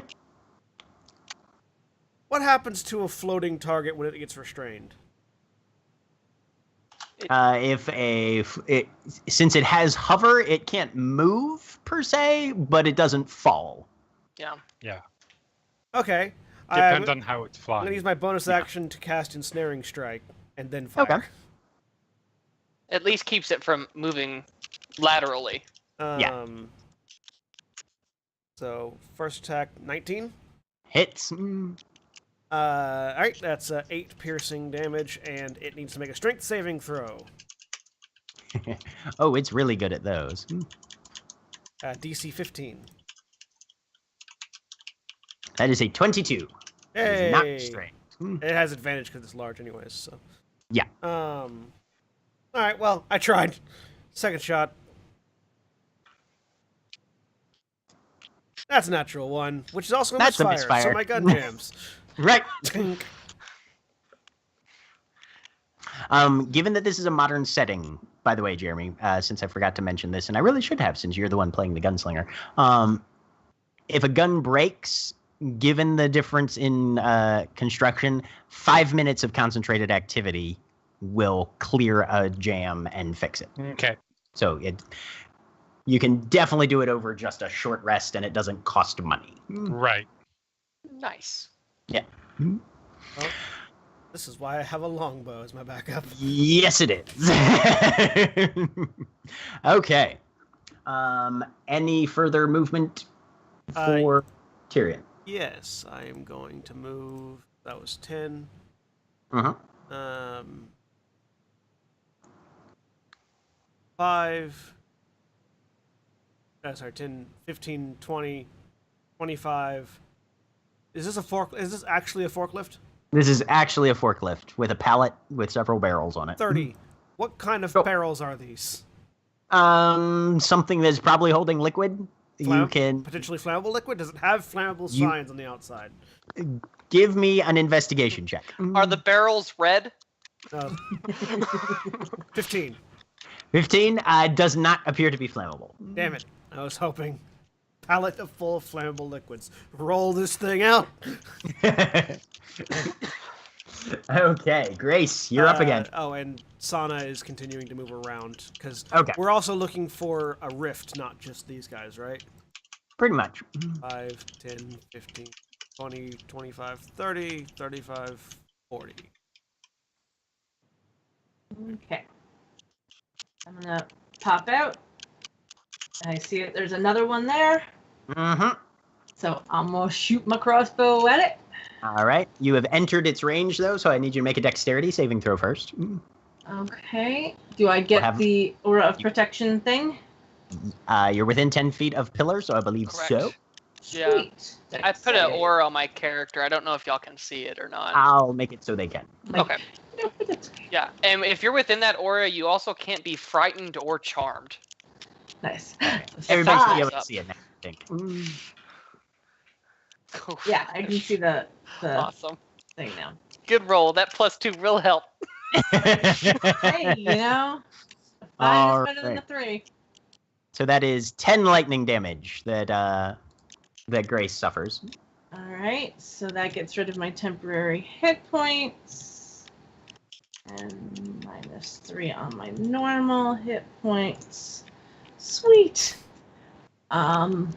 What happens to a floating target when it gets restrained? Since it has hover, it can't move per se, but it doesn't fall. Yeah. Yeah. Okay. Depends on how it's I'm flying. going to use my bonus action to cast Ensnaring Strike, and then fire. Okay. At least keeps it from moving laterally. Yeah. So, first attack, 19. Hits. Alright, that's 8 piercing damage, and it needs to make a strength saving throw. Oh, it's really good at those. DC 15. That is a 22. It is not Hey! strength. It has advantage because it's large anyways, so. Yeah. Alright, well, I tried. Second shot. That's a natural one, which is also a That's a misfire, so misfire. my gun jams. Right. Given that this is a modern setting, by the way, Jeremy, since I forgot to mention this, and I really should have since you're the one playing the gunslinger, if a gun breaks, given the difference in construction, 5 minutes of concentrated activity will clear a jam and fix it. Okay. So you can definitely do it over just a short rest, and it doesn't cost money. Right. Nice. Yeah. This is why I have a longbow as my backup. Yes, it is. Okay. Any further movement for Tyrion? Yes, I am going to move. That was 10. Uh-huh. 5. Sorry, 10, 15, 20, 25. Is this a fork? Is this actually a forklift? This is actually a forklift with a pallet with several barrels on it. 30. What kind of barrels are these? Something that's probably holding liquid. You can potentially flammable liquid. Does it have flammable signs on the outside? give me an investigation check. Are the barrels red? 15. 15 does not appear to be flammable. Damn it! I was hoping. Pallet full of flammable liquids. Roll this thing out. Okay, Grace, you're up again. Oh, and Sana is continuing to move around because we're also looking for a rift, not just these guys, right? Pretty much. 5, 10, 15, 20, 25, 30, 35, 40. Okay. I'm gonna pop out. I see it. There's another one there. Mm-hmm. So I'm gonna shoot my crossbow at it. All right. You have entered its range, though, so I need you to make a dexterity saving throw first. Okay. Do I get the aura of protection thing? You're within 10 feet of pillar, so I believe Correct. so. Yeah. Sweet. I put an aura on my character. I don't know if y'all can see it or not. I'll make it so they can. Okay. Yeah, and if you're within that aura, you also can't be frightened or charmed. Nice. Everybody should be able to Up. see it now, I think. Yeah, I can see the Awesome. thing now. Good roll. That +2 will help. Hey, you know, a 5 is better than a 3. So that is 10 lightning damage that that Grace suffers. All right, so that gets rid of my temporary hit points, and -3 on my normal hit points. Sweet. Okay.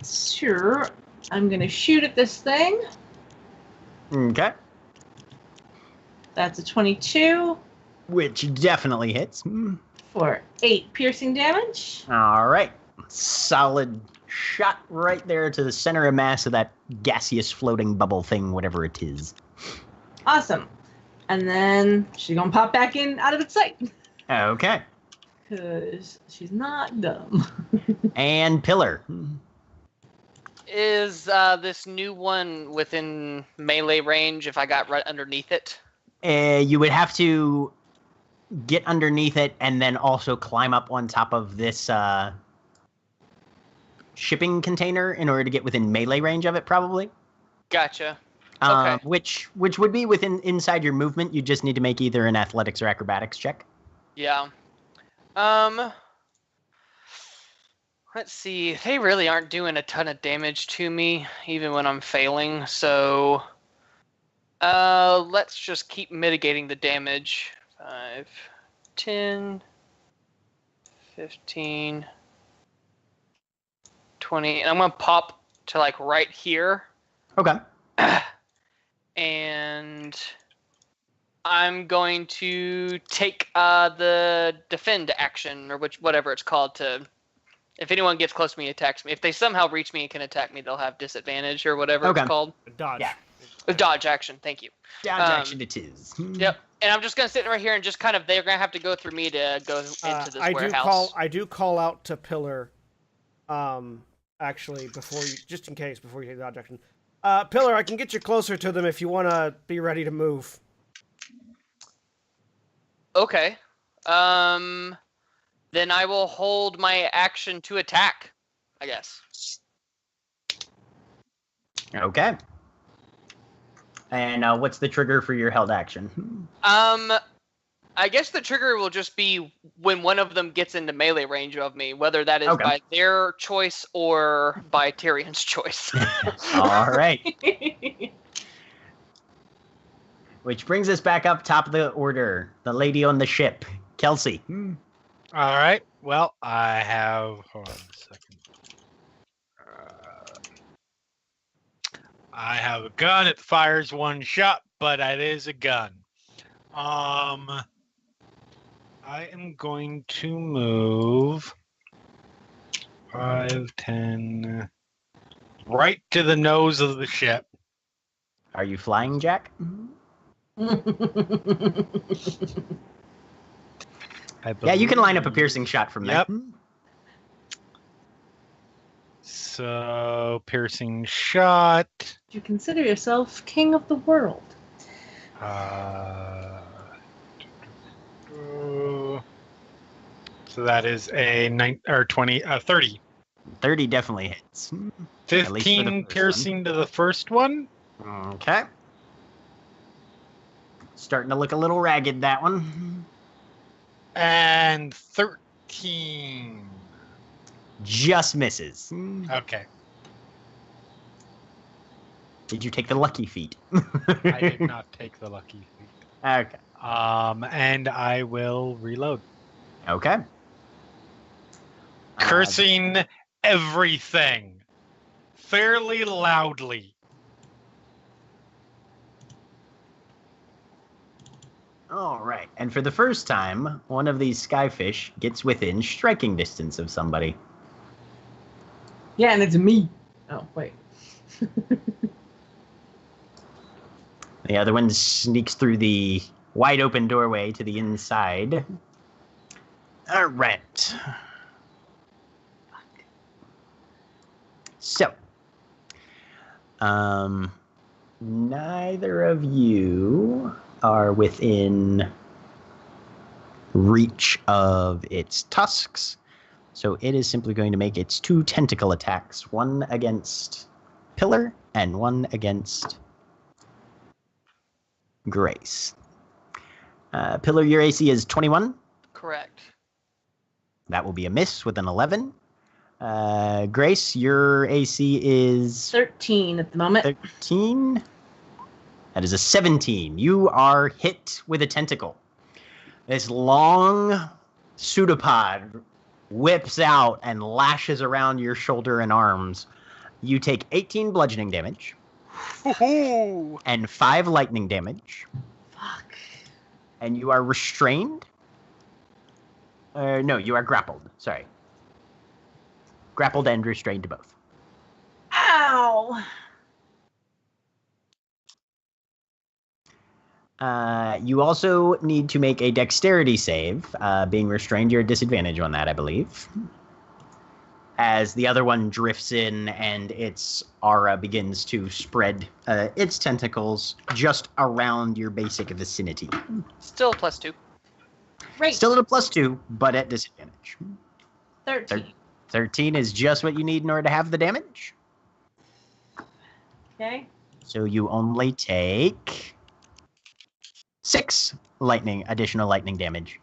Sure. I'm gonna shoot at this thing. Okay. That's a 22 Which definitely hits. for 8 piercing damage. All right. Solid shot right there to the center of mass of that gaseous floating bubble thing, whatever it is. Awesome. And then she's gonna pop back in out of its sight. Okay. Because she's not dumb. And Pillar. Is this new one within melee range if I got right underneath it? You would have to get underneath it and then also climb up on top of this shipping container in order to get within melee range of it, probably. Gotcha. Okay. Which would be inside your movement. You just need to make either an athletics or acrobatics check. Yeah. Let's see. They really aren't doing a ton of damage to me, even when I'm failing. So, let's just keep mitigating the damage. 5, 10, 15, 20. And I'm going to pop to like right here. Okay. And I'm going to take the defend action, or whatever it's called, to... If anyone gets close to me, attacks me. If they somehow reach me and can attack me, they'll have disadvantage or whatever it's called. Dodge. Yeah. A dodge action. Thank you. Dodge action it is. Yep. And I'm just gonna sit right here and just kind of they're gonna have to go through me to go into this warehouse. I do call out to Pillar. Actually, just in case before you take the dodge action. Pillar, I can get you closer to them if you want to be ready to move. Okay. Then I will hold my action to attack, I guess. Okay. And what's the trigger for your held action? I guess the trigger will just be when one of them gets into melee range of me, whether that is by their choice or by Tyrion's choice. All right. Which brings us back up top of the order. The lady on the ship, Kelsey. All right. Well, I have. Hold on a second. I have a gun. It fires one shot, but it is a gun. I am going to move 5, 10, right to the nose of the ship. Are you flying, Jack? Yeah, you can line up a piercing shot from there. Yep. So, piercing shot. You consider yourself king of the world. So that is a 30. 30 definitely hits. At least for the 15 first piercing to the first one. one. Okay. Starting to look a little ragged, that one. And 13. Just misses. Okay. Did you take the lucky feat? I did not take the lucky feat. Okay. And I will reload. Okay. Cursing everything fairly loudly. All right. And for the first time, one of these skyfish gets within striking distance of somebody. Yeah, and it's me. Oh, wait. The other one sneaks through the wide open doorway to the inside. All right. So, neither of you are within reach of its tusks, so it is simply going to make its 2 tentacle attacks, one against Pillar and one against Grace. Pillar, your AC is 21. Correct. That will be a miss with an 11. Grace, your AC is 13 at the moment. 13. That is a 17. You are hit with a tentacle. This long pseudopod whips out and lashes around your shoulder and arms. You take 18 bludgeoning damage and 5 lightning damage. Fuck. And you are restrained. No, you are grappled. Sorry. Grappled and restrained to both. Ow! You also need to make a dexterity save. Being restrained, you're at disadvantage on that, I believe. As the other one drifts in and its aura begins to spread its tentacles just around your basic vicinity. Still +2. Great. Still at a +2, but at disadvantage. 13. 13 is just what you need in order to have the damage. Okay. So you only take 6 additional lightning damage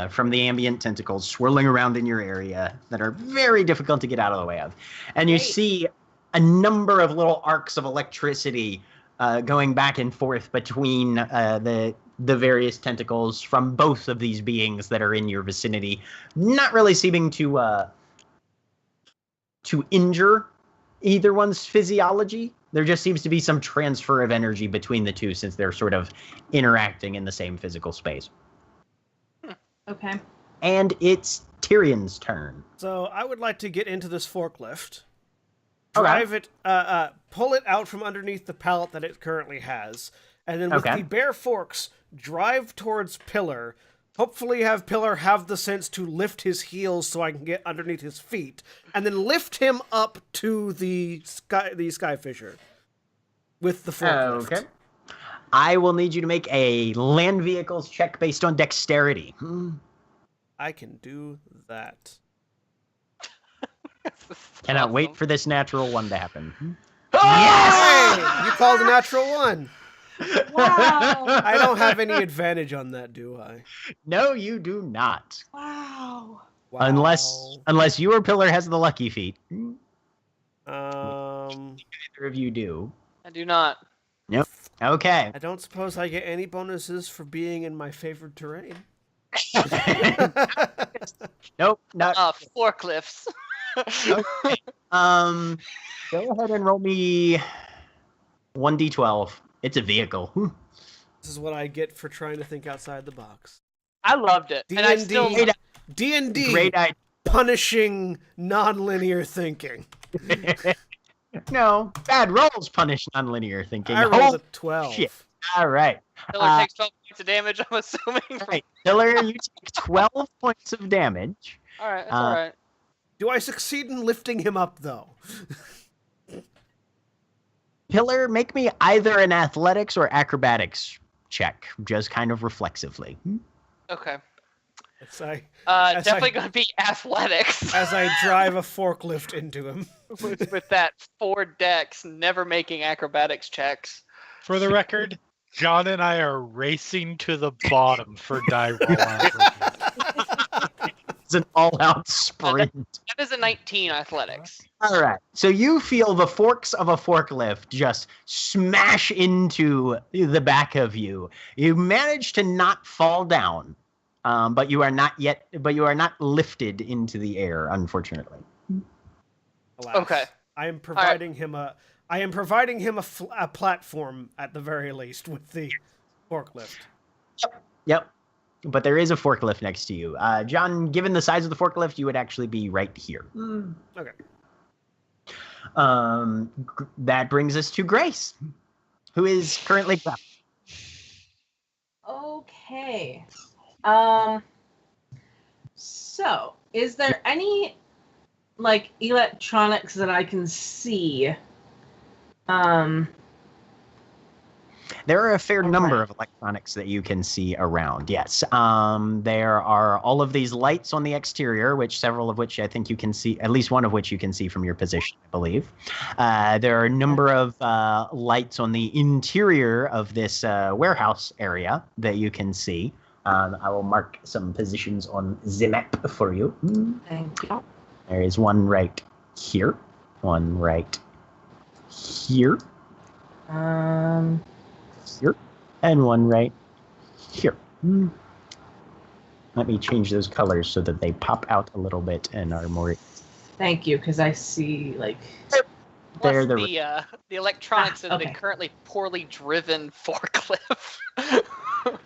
from the ambient tentacles swirling around in your area that are very difficult to get out of the way of. And you Great. see a number of little arcs of electricity going back and forth between the various tentacles from both of these beings that are in your vicinity, not really seeming to injure either one's physiology. There just seems to be some transfer of energy between the two since they're sort of interacting in the same physical space. Okay. And it's Tyrion's turn. So I would like to get into this forklift, Okay. drive it, pull it out from underneath the pallet that it currently has, and then with Okay. the bare forks, drive towards Pillar. Hopefully have Pillar have the sense to lift his heels so I can get underneath his feet, and then lift him up to the Skyfisher with the forklift. Okay. I will need you to make a land vehicles check based on dexterity. I can do that. Cannot wait for this natural one to happen. Hey, you called a natural one. Wow. I don't have any advantage on that, do I? No, you do not. Wow. Wow. Unless you or Pillar has the lucky feat. Um, Neither of you do. I do not. Yep. Okay. I don't suppose I get any bonuses for being in my favored terrain. Nope. Not. Forklifts. Okay. Go ahead and roll me 1d12. It's a vehicle. This is what I get for trying to think outside the box. I loved it, and I still. D&D. Great idea. Punishing non-linear thinking. No, bad rolls punish nonlinear thinking. I rolled a 12. Shit. All right. Killer takes 12 points of damage. I'm assuming. Right. Killer, you take 12 points of damage. All right, that's all right. Do I succeed in lifting him up, though? Killer, make me either an athletics or acrobatics check, just kind of reflexively. Okay. Definitely going to be athletics. As I drive a forklift into him. with that 4 dex, never making acrobatics checks. For the record, John and I are racing to the bottom for die roll. It's an all-out sprint. That is a 19 athletics. All right. So you feel the forks of a forklift just smash into the back of you. You manage to not fall down, but you are not lifted into the air, unfortunately. Alas. Okay. I am providing him a platform at the very least with the forklift. Yep. But there is a forklift next to you. John, given the size of the forklift, you would actually be right here. Okay. That brings us to Grace, who is currently trapped. Okay. So, is there any like electronics that I can see? There are a fair number of electronics that you can see around, yes. There are all of these lights on the exterior, several of which I think you can see, at least one of which you can see from your position, I believe. There are a number of lights on the interior of this warehouse area that you can see. I will mark some positions on the map for you. Thank you. There is one right here, one right here. Here, and one right here. Let me change those colors so that they pop out a little bit and are more. Thank you, because I see like. There, the electronics in the okay. currently poorly driven forklift.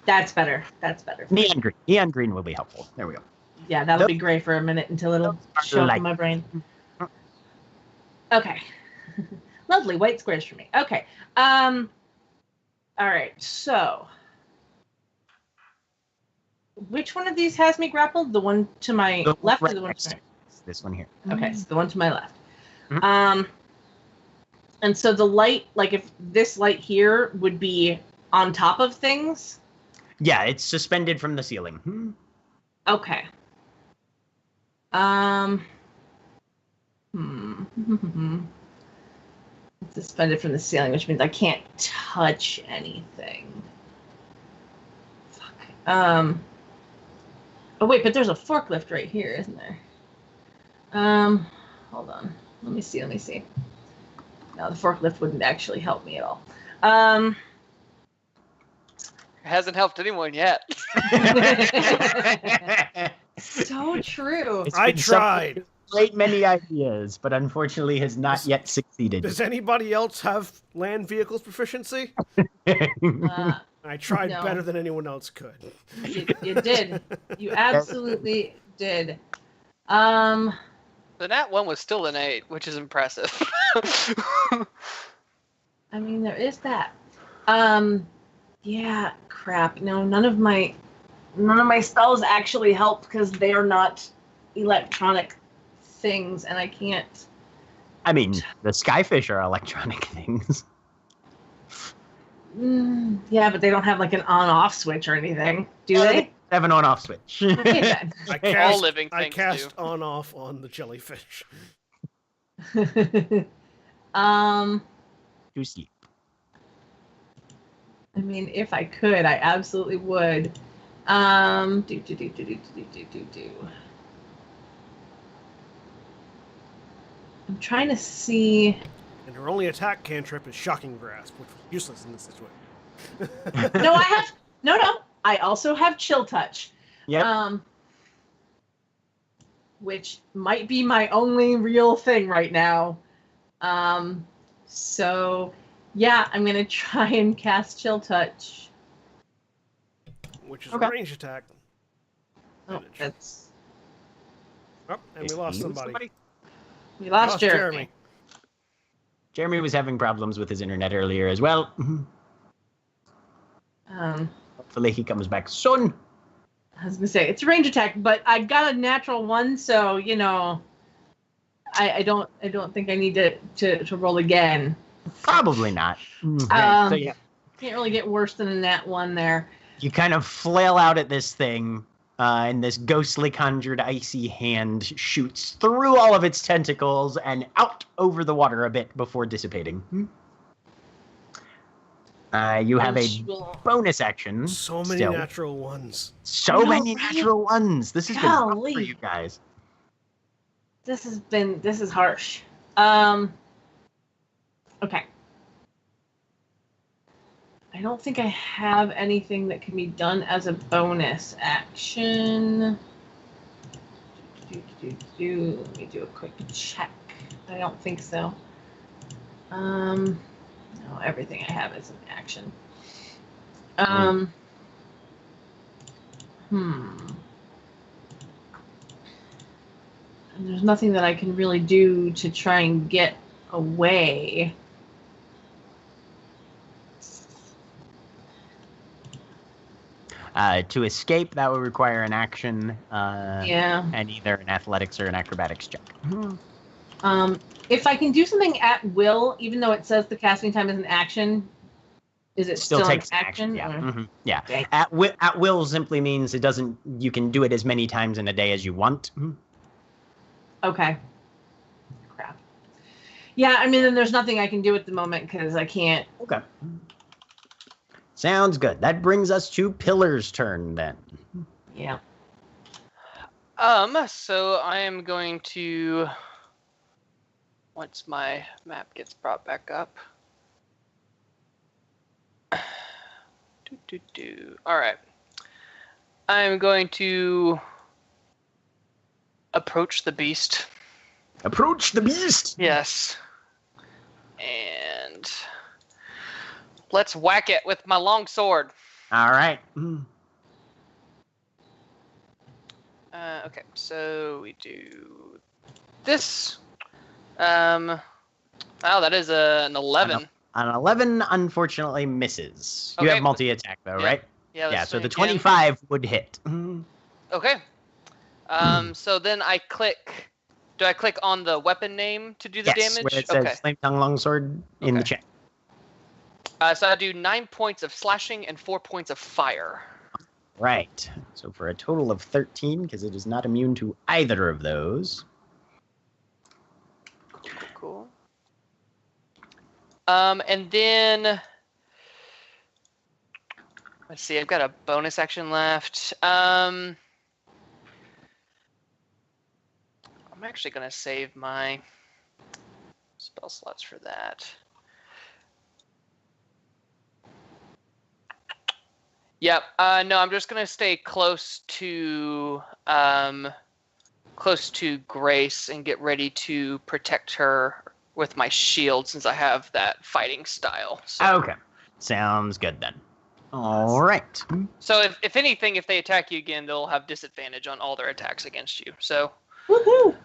That's better. That's better. Neon green. Neon green will be helpful. There we go. Yeah, that'll be gray for a minute until it'll show up in my brain. Okay. Lovely white squares for me. Okay. All right, so which one of these has me grappled? The one to my left or the one to my right? This one here. Okay, so the one to my left. And so the light, like if this light here would be on top of things? Yeah, it's suspended from the ceiling. Okay. It's suspended from the ceiling, which means I can't touch anything. Fuck. Oh wait, but there's a forklift right here, isn't there? Hold on. Let me see. No, the forklift wouldn't actually help me at all. It hasn't helped anyone yet. So true. I tried. Great many ideas, but unfortunately has not yet succeeded. Does anybody else have land vehicles proficiency? I tried No. better than anyone else could. You did. You absolutely did. The nat 1 was still an 8, which is impressive. I mean, there is that. Yeah, crap. No, none of my spells actually help because they are not electronic things, and I can't. I mean, the skyfish are electronic things. Yeah, but they don't have like an on-off switch or anything, do they? Have an on-off switch. Okay, then. All living I things cast do. on-off on the jellyfish. To sleep. I mean, if I could, I absolutely would. Do. I'm trying to see. And her only attack cantrip is Shocking Grasp, which is useless in this situation. No, I have no. I also have Chill Touch. Yep. Which might be my only real thing right now. So Yeah, I'm gonna try and cast Chill Touch. Which is Okay. a range attack. Oh, that's Oh, and we lost somebody. we lost Jeremy. Jeremy was having problems with his internet earlier as well. Hopefully he comes back soon. I was gonna say it's a range attack, but I got a natural 1, so you know, I don't think I need to roll again. Probably not. Okay, so yeah, Can't really get worse than a nat 1 there. you kind of flail out at this thing, and this ghostly conjured icy hand shoots through all of its tentacles and out over the water a bit before dissipating. You have a bonus action. So many still. natural ones. So many natural ones. This has been rough Golly. for you guys. This is harsh. Okay. I don't think I have anything that can be done as a bonus action. Let me do a quick check. I don't think so. No, everything I have is an action. And there's nothing that I can really do to try and get away. To escape, that would require an action. Yeah. And either an athletics or an acrobatics check. If I can do something at will, even though it says the casting time is an action, is it still takes an action? Yeah. Yeah. Okay. At will simply means it doesn't. You can do it as many times in a day as you want. Okay. Crap. Yeah, I mean, then there's nothing I can do at the moment because I can't. Okay. Sounds good. That brings us to Pillar's turn then. Yeah. So I am going to, once my map gets brought back up. All right. I'm going to approach the beast. Approach the beast. Yes. And let's whack it with my long sword. All right. Okay, so we do this. Oh, that is an 11. An 11 unfortunately misses. You Okay, have multi-attack though, yeah. right? Yeah, So the swing again. 25 would hit. Okay. So then I click. Do I click on the weapon name to do the Yes, damage? where it says Flame Tongue Longsword in the chat. So I do 9 points of slashing and 4 points of fire. Right. So for a total of 13, because it is not immune to either of those. Cool. And then let's see. I've got a bonus action left. I'm actually gonna save my spell slots for that. Yep. No, I'm just gonna stay close to Grace and get ready to protect her with my shield since I have that fighting style. So. Okay. Sounds good then. All right. So if anything, if they attack you again, they'll have disadvantage on all their attacks against you. So. Woohoo!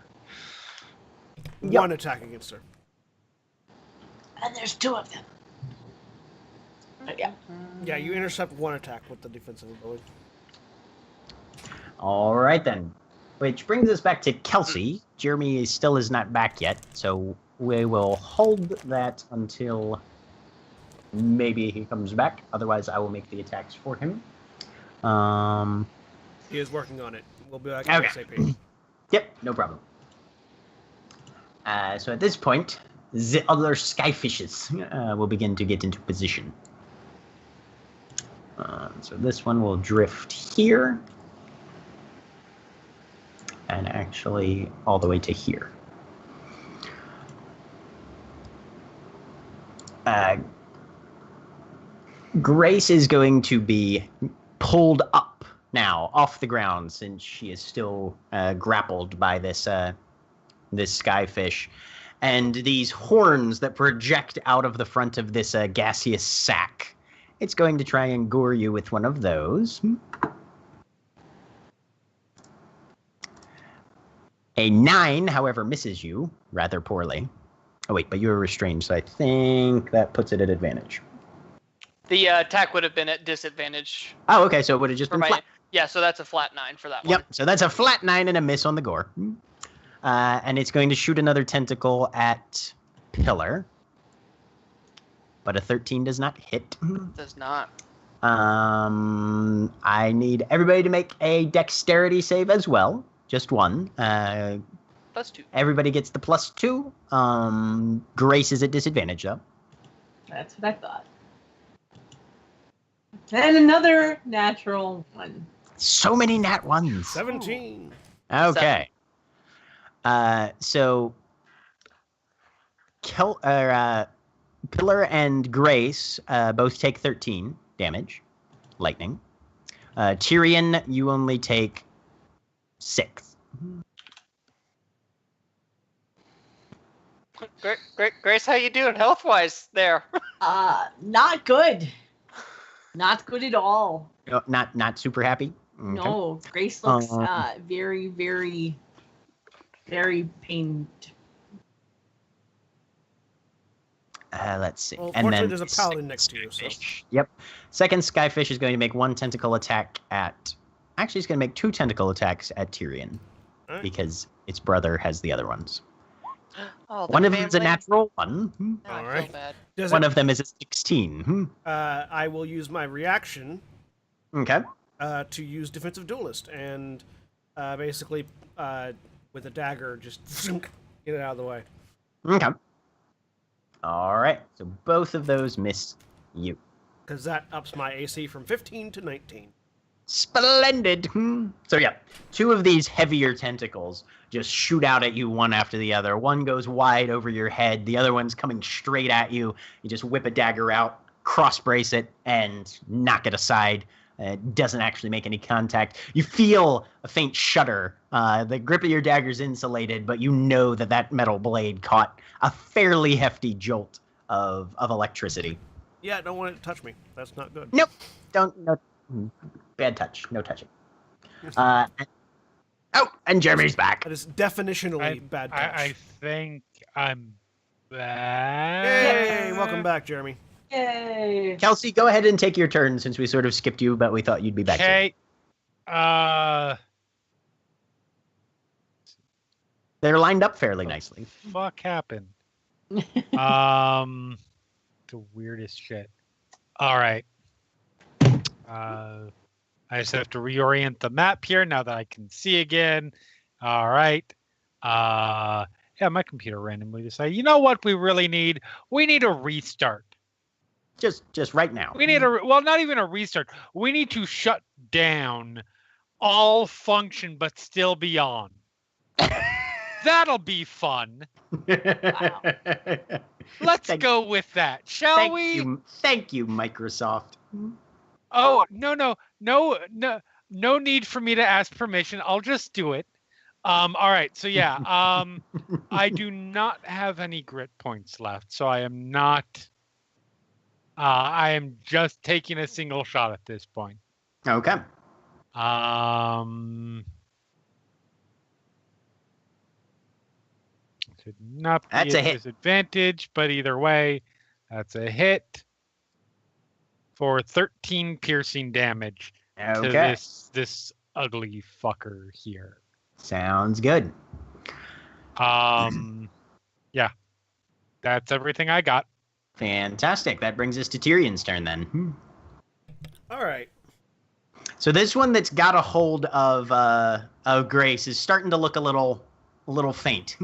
One attack against her. And there's 2 of them. Yeah. Yeah, you intercept one attack with the defensive ability. All right then. Which brings us back to Kelsey. Jeremy still is not back yet, so we will hold that until maybe he comes back. Otherwise, I will make the attacks for him. He is working on it. We'll be back Okay. ASAP. Yep, no problem. So at this point, the other skyfishes will begin to get into position. So this one will drift here. And actually all the way to here. Grace is going to be pulled up now off the ground since she is still grappled by this this skyfish, and these horns that project out of the front of this gaseous sack. It's going to try and gore you with one of those. A 9, however, misses you rather poorly. Oh, wait, but you were restrained, so I think that puts it at advantage. The attack would have been at disadvantage. Oh, okay, so it would have just been flat. Yeah, so that's a flat 9 for that one. Yep, so that's a flat 9 and a miss on the gore. And it's going to shoot another tentacle at Pillar. But a 13 does not hit. Does not. I need everybody to make a dexterity save as well. Just one. +2. Everybody gets the +2. Grace is at disadvantage, though. That's what I thought. And another natural 1. So many nat ones. 17. Okay. So Pillar and Grace both take 13 damage. Lightning. Tyrion, you only take 6. Grace, how you doing health-wise there? Not good. Not good at all. Not super happy? Okay. No, Grace looks very, very, very pained. Let's see. Well, and then there's a paladin next to you. So. Yep. Second Skyfish is going to make 1 tentacle attack at... Actually, he's going to make 2 tentacle attacks at Tyrion. Right. Because its brother has the other ones. Oh, One of them is a natural 1. Oh, I feel Alright. bad. One of them is a 16. I will use my reaction Okay. to use Defensive Duelist and basically with a dagger just get it out of the way. Okay. All right. So both of those miss you. Because that ups my AC from 15 to 19. Splendid. So yeah, 2 of these heavier tentacles just shoot out at you one after the other. One goes wide over your head. The other one's coming straight at you. You just whip a dagger out, cross brace it, and knock it aside. It doesn't actually make any contact. You feel a faint shudder. The grip of your dagger's insulated, but you know that metal blade caught a fairly hefty jolt of electricity. Yeah, don't want it to touch me. That's not good. Nope. No. Bad touch. No touching. And Jeremy's back. That is definitionally bad touch. I think I'm back. Yay! Welcome back, Jeremy. Yay! Kelsey, go ahead and take your turn since we sort of skipped you, but we thought you'd be back. Okay. They're lined up fairly nicely. Fuck happened? The weirdest shit. All right. I just have to reorient the map here now that I can see again. All right. Yeah, my computer randomly decided, you know what we really need? We need a restart. Just right now. We need not even a restart. We need to shut down all function but still be on. That'll be fun. Wow. Let's go with that, shall we? Thank you, Microsoft. Oh, no need for me to ask permission. I'll just do it. All right. So yeah, I do not have any grit points left, so I am not. I am just taking a single shot at this point. Okay. Should not be That's a hit. Disadvantage, but either way, that's a hit for 13 piercing damage to this ugly fucker here. Sounds good. Yeah, that's everything I got. Fantastic. That brings us to Tyrion's turn then. All right. So this one that's got a hold of Grace is starting to look a little faint.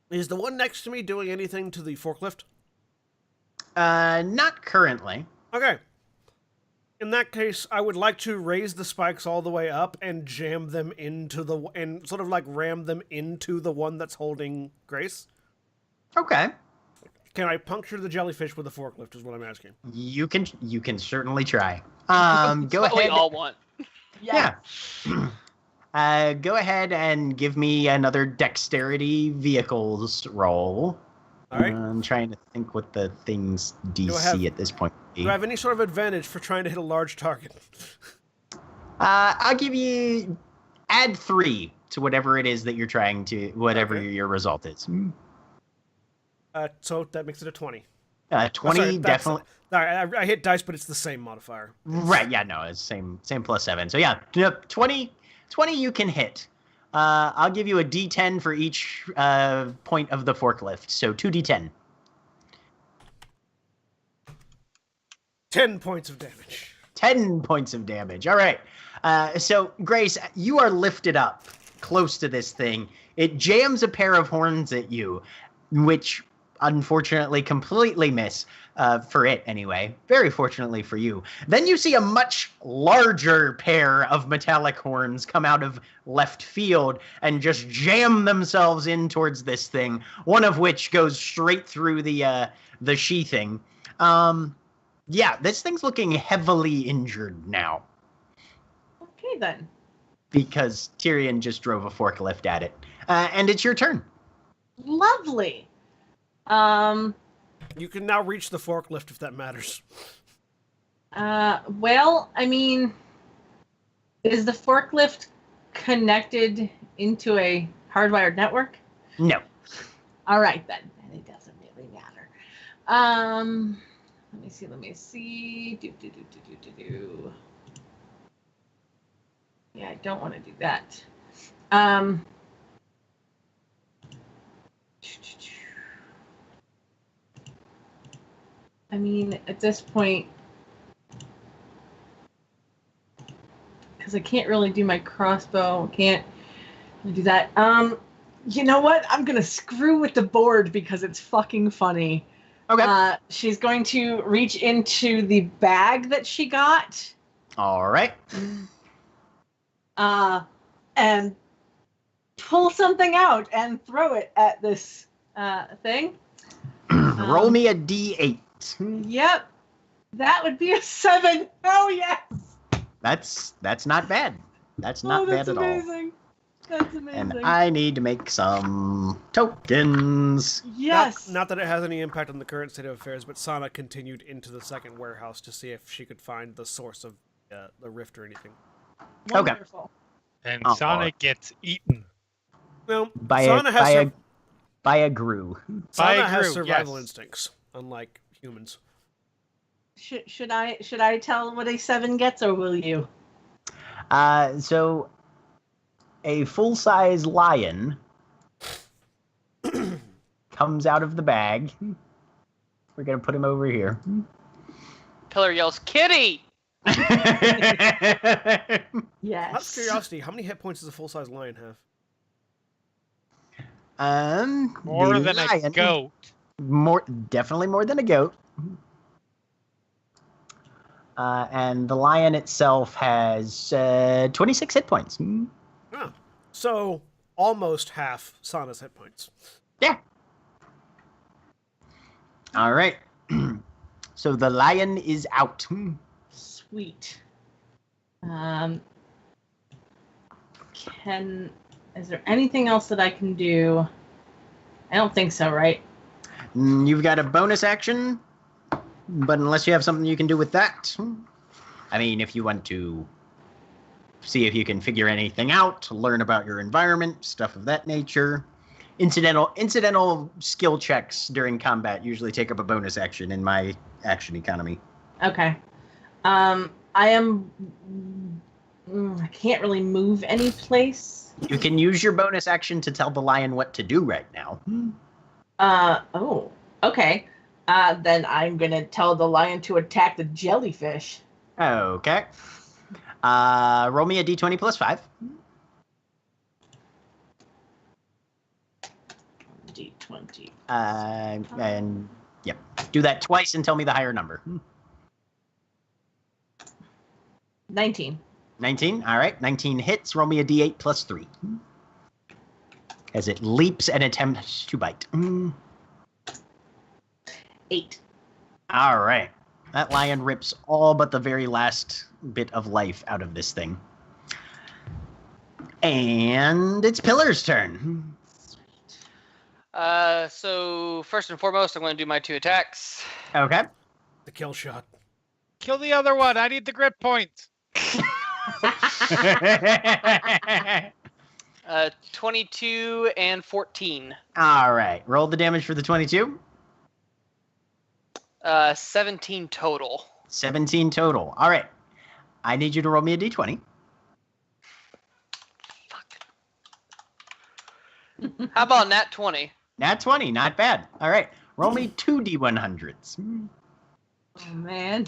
Is the one next to me doing anything to the forklift? Not currently. Okay. In that case, I would like to raise the spikes all the way up and jam them into and sort of like ram them into the one that's holding Grace. Okay. Can I puncture the jellyfish with a forklift is what I'm asking. You can certainly try. Go ahead. What we all want. Yeah. Go ahead and give me another dexterity vehicles roll. All right. I'm trying to think what the thing's DC have- at this point. Do I have any sort of advantage for trying to hit a large target? I'll give you add 3 to whatever it is that you're trying to, whatever Okay. your result is. So that makes it a 20. 20 sorry, definitely. I hit dice, but it's the same modifier. Right, yeah, no, it's same plus 7. So yeah, 20 you can hit. I'll give you a D10 for each point of the forklift. So 2D10. 10 points of damage. 10 points of damage. All right. So Grace, you are lifted up close to this thing. It jams a pair of horns at you, which unfortunately completely miss. For it anyway. Very fortunately for you. Then you see a much larger pair of metallic horns come out of left field and just jam themselves in towards this thing. One of which goes straight through the sheathing. Yeah, this thing's looking heavily injured now. Okay, then. Because Tyrion just drove a forklift at it. And it's your turn. Lovely. You can now reach the forklift if that matters. Well, I mean, is the forklift connected into a hardwired network? No. All right, then. It doesn't really matter. Let me see. Yeah, I don't want to do that. I mean, at this point, because I can't really do my crossbow, can't do that. You know what? I'm gonna screw with the board because it's fucking funny. Okay. She's going to reach into the bag that she got. All right. And pull something out and throw it at this thing. Roll me a D8. Yep. That would be a 7. Oh, yes. That's not bad. That's not bad at amazing. That's amazing. all. And I need to make some tokens. Yes. Not that it has any impact on the current state of affairs, but Sana continued into the second warehouse to see if she could find the source of the rift or anything. Wonderful. And Oh, Sonic gets eaten. Well, By Sana a Gru. Sana has Gru, survival yes. instincts, unlike humans. Should I tell what a 7 gets, or will you? So a full-size lion comes out of the bag. We're gonna put him over here. Pillar yells, "Kitty!" Yes. Out of curiosity, how many hit points does a full-size lion have? More the than a lion- goat. Definitely more than a goat. And the lion itself has 26 hit points. Oh, so almost half Sana's hit points. Yeah. All right. So the lion is out. Sweet. Is there anything else that I can do? I don't think so, right? You've got a bonus action, but unless you have something you can do with that, I mean, if you want to see if you can figure anything out, learn about your environment, stuff of that nature. Incidental skill checks during combat usually take up a bonus action in my action economy. Okay. I can't really move any place. You can use your bonus action to tell the lion what to do right now. Oh, okay. Then I'm gonna tell the lion to attack the jellyfish. Okay. Roll me a d20 plus 5. D20. And yep, do that twice and tell me the higher number. 19. 19. All right, 19 hits. Roll me a d8 plus 3. As it leaps and attempts to bite. 8. All right. That lion rips all but the very last bit of life out of this thing. And it's Pillar's turn. So first and foremost, I'm going to do my 2 attacks. Okay. The kill shot. Kill the other one. I need the grit points. 22 and 14. All right. Roll the damage for the 22. 17 total. 17 total. All right. I need you to roll me a d20. How about nat 20? Nat 20. Not bad. All right. Roll me 2 d100s. Oh man.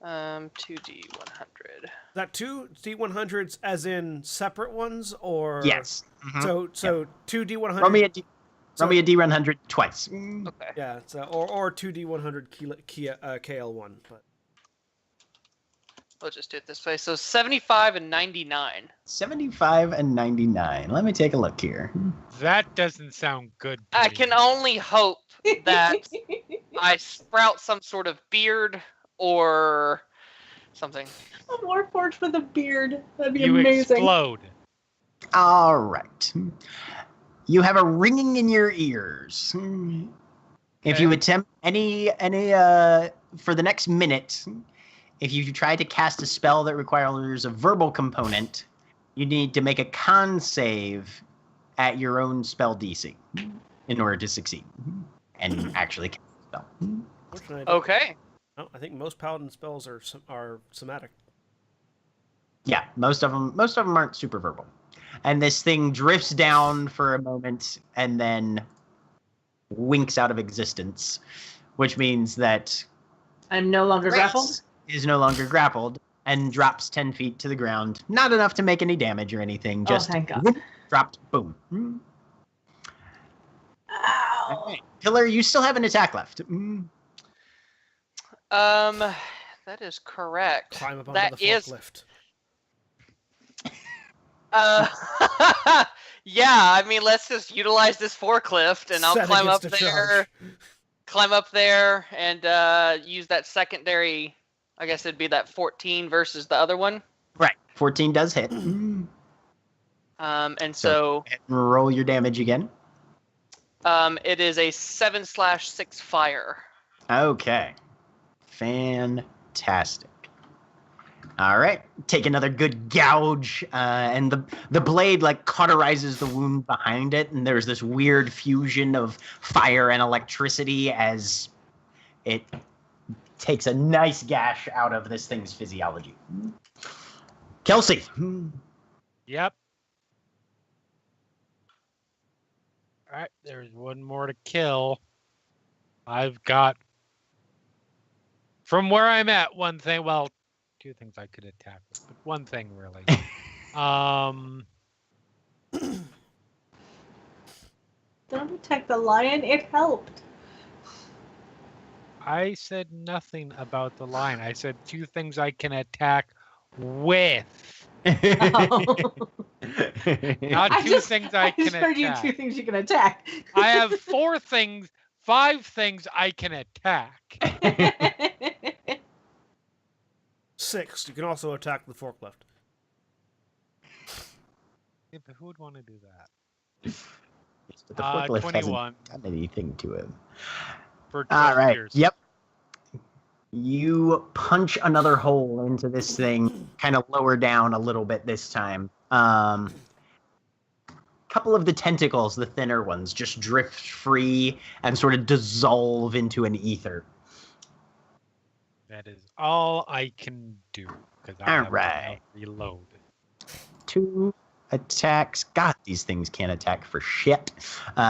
2d100. Is that 2 D100s as in separate ones, or Yes. Mhm. So 2 D100. Roll me a d100 twice. Okay. Yeah, so or 2 D100 KL1. But We'll just do it this way. So 75 and 99. 75 and 99. Let me take a look here. That doesn't sound good. to I me. can only hope that I sprout some sort of beard or something. A Warforged with a beard. That'd be You amazing. explode. All right. You have a ringing in your ears. If you attempt any for the next minute, if you try to cast a spell that requires a verbal component, you need to make a con save at your own spell DC in order to succeed and actually cast the spell. fortunately, Okay. I think most paladin spells are somatic. Yeah, most of them aren't super verbal. And this thing drifts down for a moment and then winks out of existence, which means that I'm no longer Grace grappled. is no longer grappled and drops 10 feet to the ground. Not enough to make any damage or anything, just thank God. whoop, dropped, boom. Ow. Okay. Pillar, you still have an attack left. That is correct. Climb up onto That the is forklift. yeah, I mean, let's just utilize this forklift, and I'll Set climb up against a there, and use that secondary. I guess it'd be that 14 versus the other one. Right. 14 does hit. And So- so Roll your damage again. it is a 7/6 fire. Okay. Fantastic. All right. Take another good gouge, and the blade like cauterizes the wound behind it, and there's this weird fusion of fire and electricity as it takes a nice gash out of this thing's physiology. Kelsey. Yep. All right, there's one more to kill. I've got, from where I'm at, one thing. Well, 2 things I could attack with, but 1 thing really. Don't attack the lion. It helped. I said nothing about the lion. I said 2 things I can attack with. Not I 2 just- things I can just heard attack. you 2 things you can attack. I have 5 things I can attack. 6. You can also attack the forklift. Yeah, but who would want to do that? But the forklift 21 hasn't done anything to him. for 12 All right. years. Yep. You punch another hole into this thing, kind of lower down a little bit this time. Couple of the tentacles, the thinner ones, just drift free and sort of dissolve into an ether. That is all I can do because I All have right. to reload. 2 attacks. God, these things can't attack for shit. 2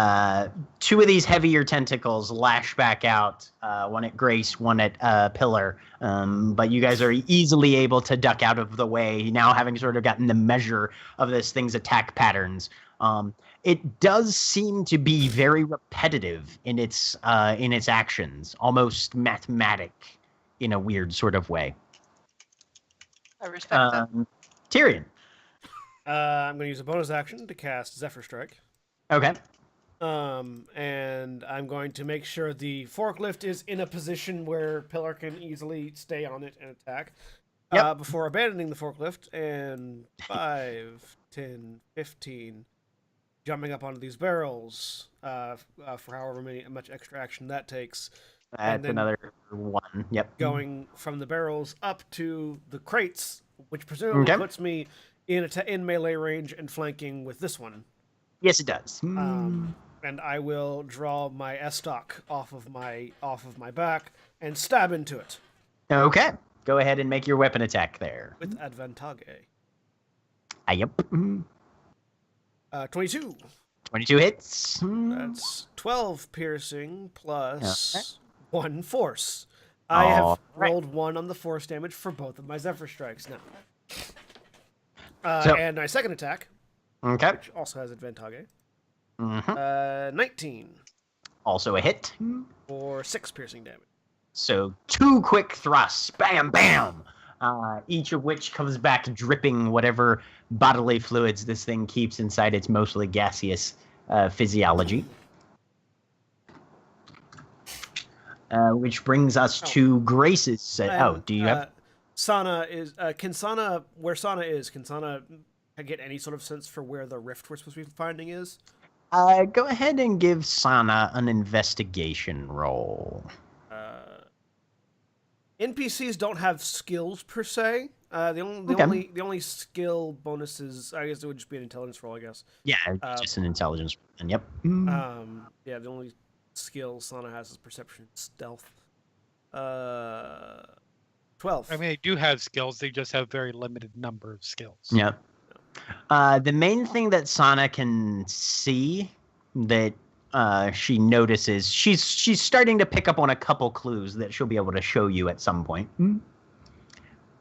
of these heavier tentacles lash back out. One at Grace, one at Pillar. But you guys are easily able to duck out of the way now, having sort of gotten the measure of this thing's attack patterns. It does seem to be very repetitive in its actions, almost mathematic in a weird sort of way. I respect that. Tyrion. I'm going to use a bonus action to cast Zephyr Strike. Okay. And I'm going to make sure the forklift is in a position where Pillar can easily stay on it and attack. Yep. Before abandoning the forklift. And 5, 10, 15, jumping up onto these barrels for however much extra action that takes. That's then another 1. Yep. Going from the barrels up to the crates, which presumably Okay. puts me in melee range and flanking with this one. Yes, it does. And I will draw my S-stock off of my back and stab into it Okay. Go ahead and make your weapon attack there. with advantage. Yep. 22. 22 hits. That's 12 piercing plus Okay. 1 force. I have All right. rolled 1 on the force damage for both of my Zephyr Strikes now. So- And my second attack, Okay. which also has advantage, Mhm. 19 Also a hit. for 6 piercing damage. So 2 quick thrusts. Bam, bam. Each of which comes back dripping whatever bodily fluids this thing keeps inside its mostly gaseous physiology. Which brings us to Grace's. Do you have? Sana is can Sana where Sana is? Can Sana get any sort of sense for where the rift we're supposed to be finding is? Go ahead and give Sana an investigation roll. NPCs don't have skills per se. The only skill bonuses, I guess it would just be an intelligence roll, I guess. Yeah, just an intelligence. And yep. Yeah, the only skill Sana has is perception and stealth. 12. I mean, they do have skills. They just have very limited number of skills. Yep. The main thing that Sana can see that she notices, she's starting to pick up on a couple clues that she'll be able to show you at some point.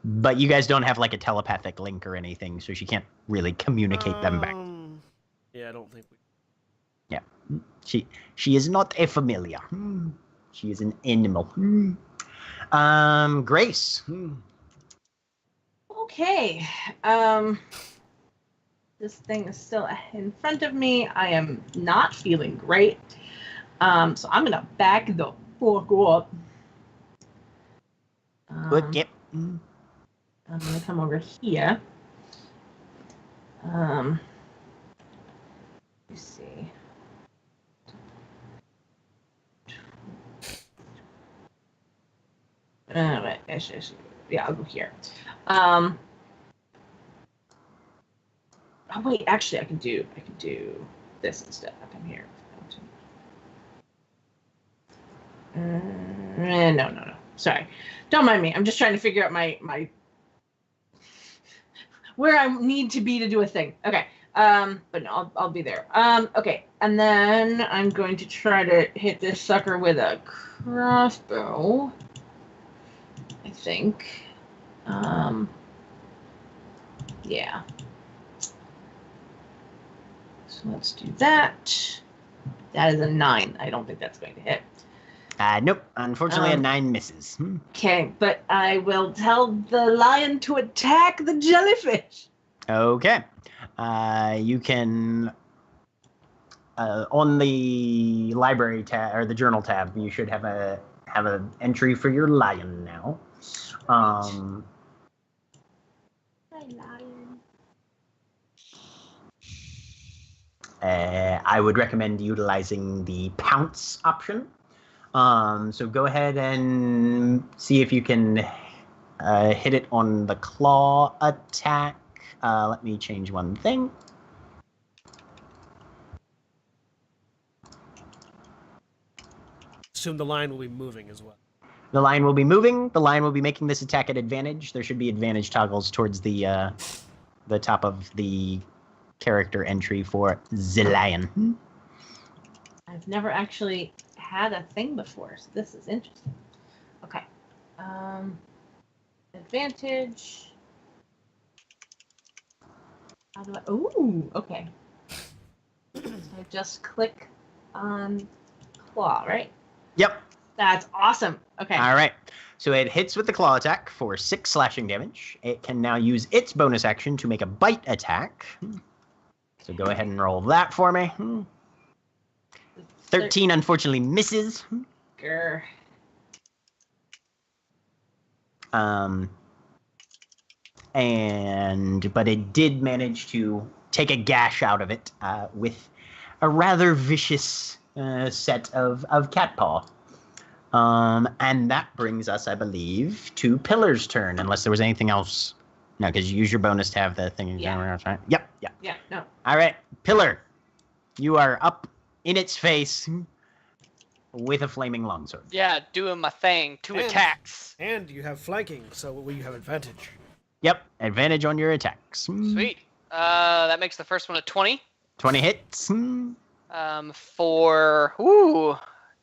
But you guys don't have like a telepathic link or anything, so she can't really communicate them back. Yeah, I don't think we. Yeah, she is not a familiar. She is an animal. Grace. Okay. This thing is still in front of me. I am not feeling great. So I'm gonna back the fuck up. Yep. I'm gonna come over here. Let's see. Wait, yeah, I'll go here. Oh wait, actually, I can do this instead. I come here. No. Sorry, don't mind me. I'm just trying to figure out my where I need to be to do a thing. Okay. But no, I'll be there. Okay, and then I'm going to try to hit this sucker with a crossbow. I think. Yeah. So let's do that. That is a 9. I don't think that's going to hit. Nope. Unfortunately, a 9 misses. Okay, but I will tell the lion to attack the jellyfish. Okay. You can on the library tab or the journal tab, you should have an entry for your lion now. My lion. I would recommend utilizing the pounce option. So go ahead and see if you can hit it on the claw attack. Let me change one thing. Assume the line will be moving as well. The line will be moving. The line will be making this attack at advantage. There should be advantage toggles towards the top of the character entry for the lion. I've never actually had a thing before, so this is interesting. Okay. Advantage. How do I? Ooh, okay. So I just click on claw, right? Yep. That's awesome. Okay. All right. So it hits with the claw attack for 6 slashing damage. It can now use its bonus action to make a bite attack. So go ahead and roll that for me. 13 unfortunately misses. Grr. But it did manage to take a gash out of it with a rather vicious set of cat paw. And that brings us, I believe, to Pillar's turn, unless there was anything else. No, because you use your bonus to have the thing. Yeah. Right? Yep. Yeah, no. All right, Pillar, you are up in its face with a flaming longsword. Yeah, doing my thing. 2 attacks. And you have flanking, so you have advantage. Yep, advantage on your attacks. Sweet. That makes the first one a 20. 20 hits. For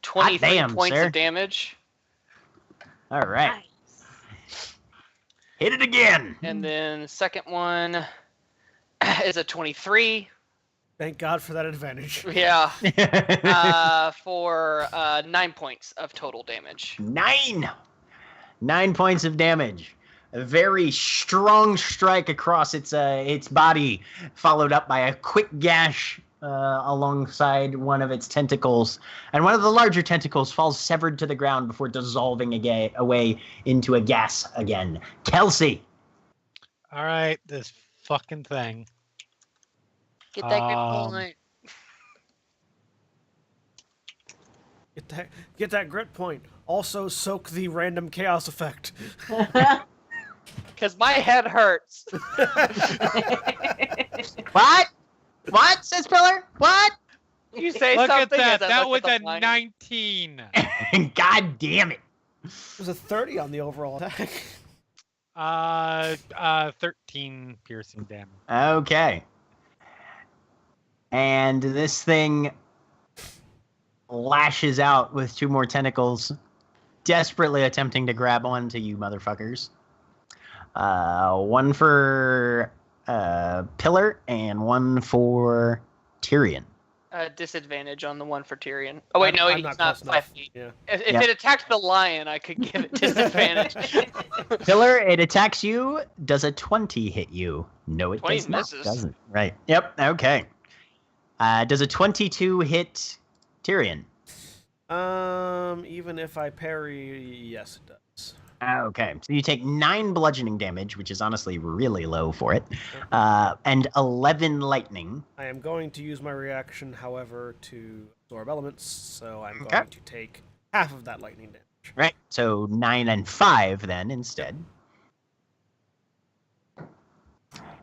23 points sir. of damage. All right. Nice. Hit it again. And then the second one is a 23. Thank God for that advantage. Yeah. For 9 points of total damage. 9 points of damage. A very strong strike across its body, followed up by a quick gash alongside one of its tentacles. And one of the larger tentacles falls severed to the ground before dissolving away into a gas again. Kelsey. All right, this fucking thing. Get that good point. Get that grit point. Also soak the random chaos effect. Because my head hurts. What? What, says Pillar? What? You say Look at something. that. as I That look was at a the line. 19. God damn it. It was a 30 on the overall attack. 13 piercing damage. Okay. And this thing lashes out with 2 more tentacles, desperately attempting to grab onto you motherfuckers. One for Pillar and one for Tyrion. Disadvantage on the one for Tyrion. Oh wait, no, I'm he's not close 5 enough. feet. Yeah. If Yep. it attacked the lion, I could give it disadvantage. Pillar, it attacks you. Does a 20 hit you? No, it 20 does not. misses. Doesn't. Right. Yep. Okay. Does a 22 hit Tyrion? Even if I parry, yes, it does. Okay, so you take 9 bludgeoning damage, which is honestly really low for it, and 11 lightning. I am going to use my reaction, however, to absorb elements, so I'm Okay. going to take half of that lightning damage. Right, so 9 and 5 then instead.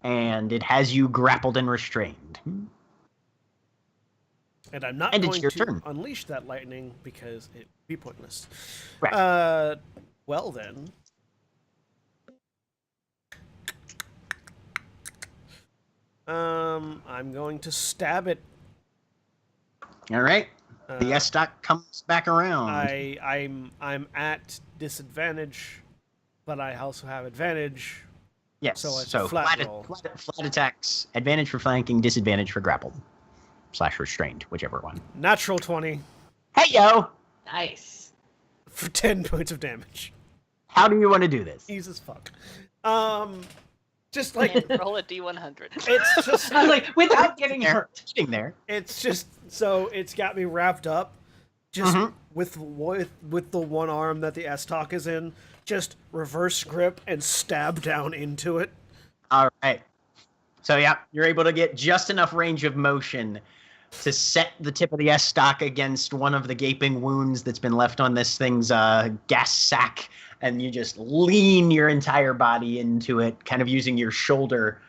And it has you grappled and restrained. And I'm not And it's going your to turn. unleash that lightning because it would be pointless. Right. Well then. I'm going to stab it. All right, the S-Stock comes back around. I'm at disadvantage, but I also have advantage. Yes, so it's so a flat roll. flat attacks, advantage for flanking, disadvantage for grappled. / restrained, whichever one. Natural 20 Hey, yo! Nice. for 10 points of damage. How do you want to do this? Easy as fuck. Just like And roll a d100. it's just I was like, without getting There, hurt. sitting there. it's just so it's got me wrapped up just Mhm. with the one arm that the S-Talk is in, just reverse grip and stab down into it. All right. So, yeah, you're able to get just enough range of motion to set the tip of the S-Stock against one of the gaping wounds that's been left on this thing's gas sack, and you just lean your entire body into it, kind of using your shoulder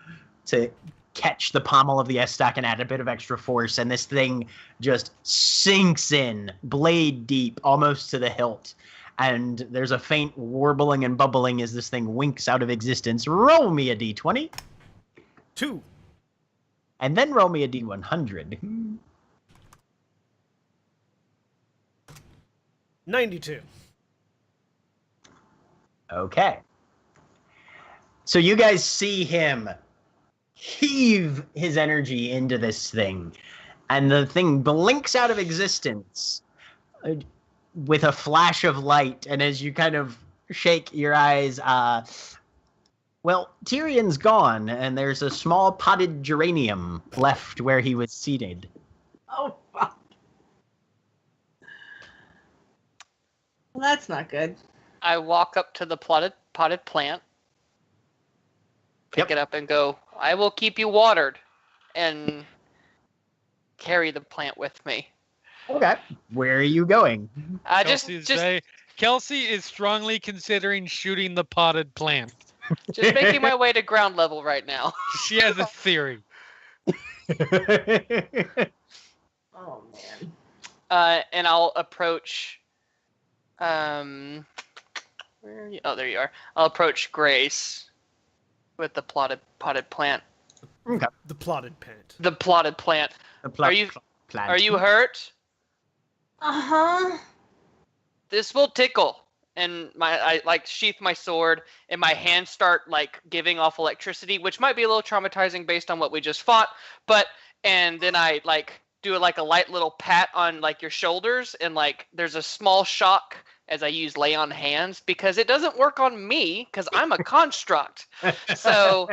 to catch the pommel of the S-Stock and add a bit of extra force, and this thing just sinks in, blade deep, almost to the hilt. And there's a faint warbling and bubbling as this thing winks out of existence. Roll me a d20. 2. And then roll me a d100. 92. Okay. So you guys see him heave his energy into this thing, and the thing blinks out of existence with a flash of light, and as you kind of shake your eyes, well, Tyrion's gone, and there's a small potted geranium left where he was seated. Oh, fuck. Well, that's not good. I walk up to the potted plant, pick Yep. it up, and go, I will keep you watered. and carry the plant with me. Okay. Where are you going? Kelsey is strongly considering shooting the potted plant. Just making my way to ground level right now. She has a theory. Oh man. And I'll approach. Where are you? Oh, there you are. I'll approach Grace with the potted plant. Okay. The plotted plant. The plotted plant. Are you hurt? Uh-huh. This will tickle. And I like sheath my sword, and my hands start like giving off electricity, which might be a little traumatizing based on what we just fought. And then I like do like a light little pat on like your shoulders, and like there's a small shock as I use lay on hands, because it doesn't work on me because I'm a construct. So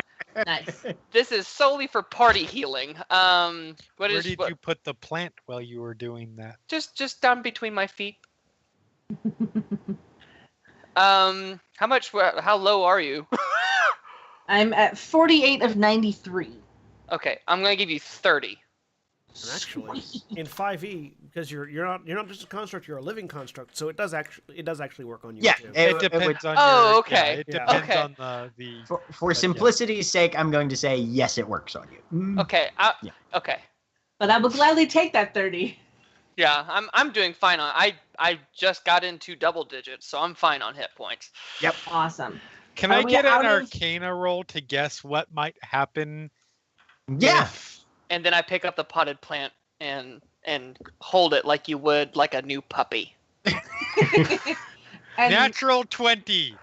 Nice. this is solely for party healing. Where did you put the plant while you were doing that? Just down between my feet. How low are you? I'm at 48 of 93. Okay, I'm gonna give you 30. And actually, in 5e, because you're not just a construct, you're a living construct, so it does actually work on you Yeah, too. It depends on okay. It Yeah. depends Okay. on the For simplicity's sake, I'm going to say yes, it works on you. Okay. Yeah. Okay. But I will gladly take that 30. Yeah, I'm doing fine on. I just got into double digits, so I'm fine on hit points. Yep. Awesome. Can Are I we get an out of- Arcana roll to guess what might happen? Yeah. And then I pick up the potted plant and hold it like you would like a new puppy. And Natural 20.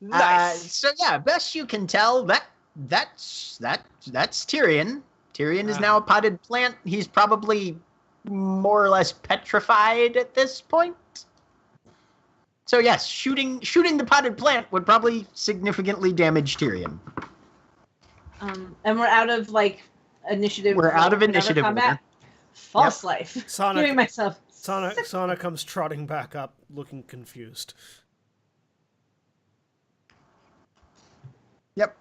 Nice. So yeah, best you can tell, that's Tyrion. Tyrion is now a potted plant. He's probably more or less petrified at this point. So yes, shooting the potted plant would probably significantly damage Tyrion. and we're out of like initiative. We're out of whatever initiative combat. order. False life. Sonic- Giving myself. Sana comes trotting back up, looking confused. Yep.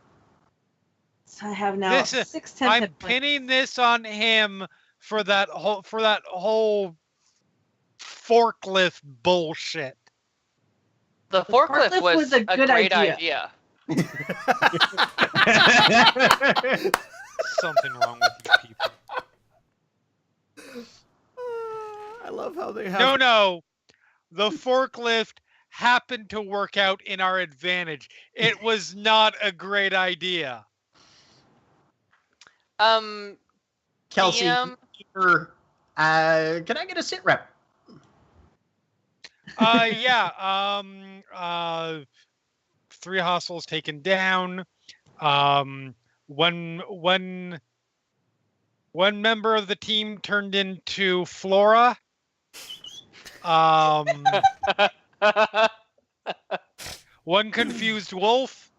So I have now 6 10 I'm hit points. pinning this on him for that whole forklift bullshit. The forklift was was a good great idea. Something wrong with you people. I love how they have. No. The forklift happened to work out in our advantage. It was not a great idea. Kelsey, DM? can I get a sit rep? Yeah. 3 hostiles taken down. One member of the team turned into Flora. One confused wolf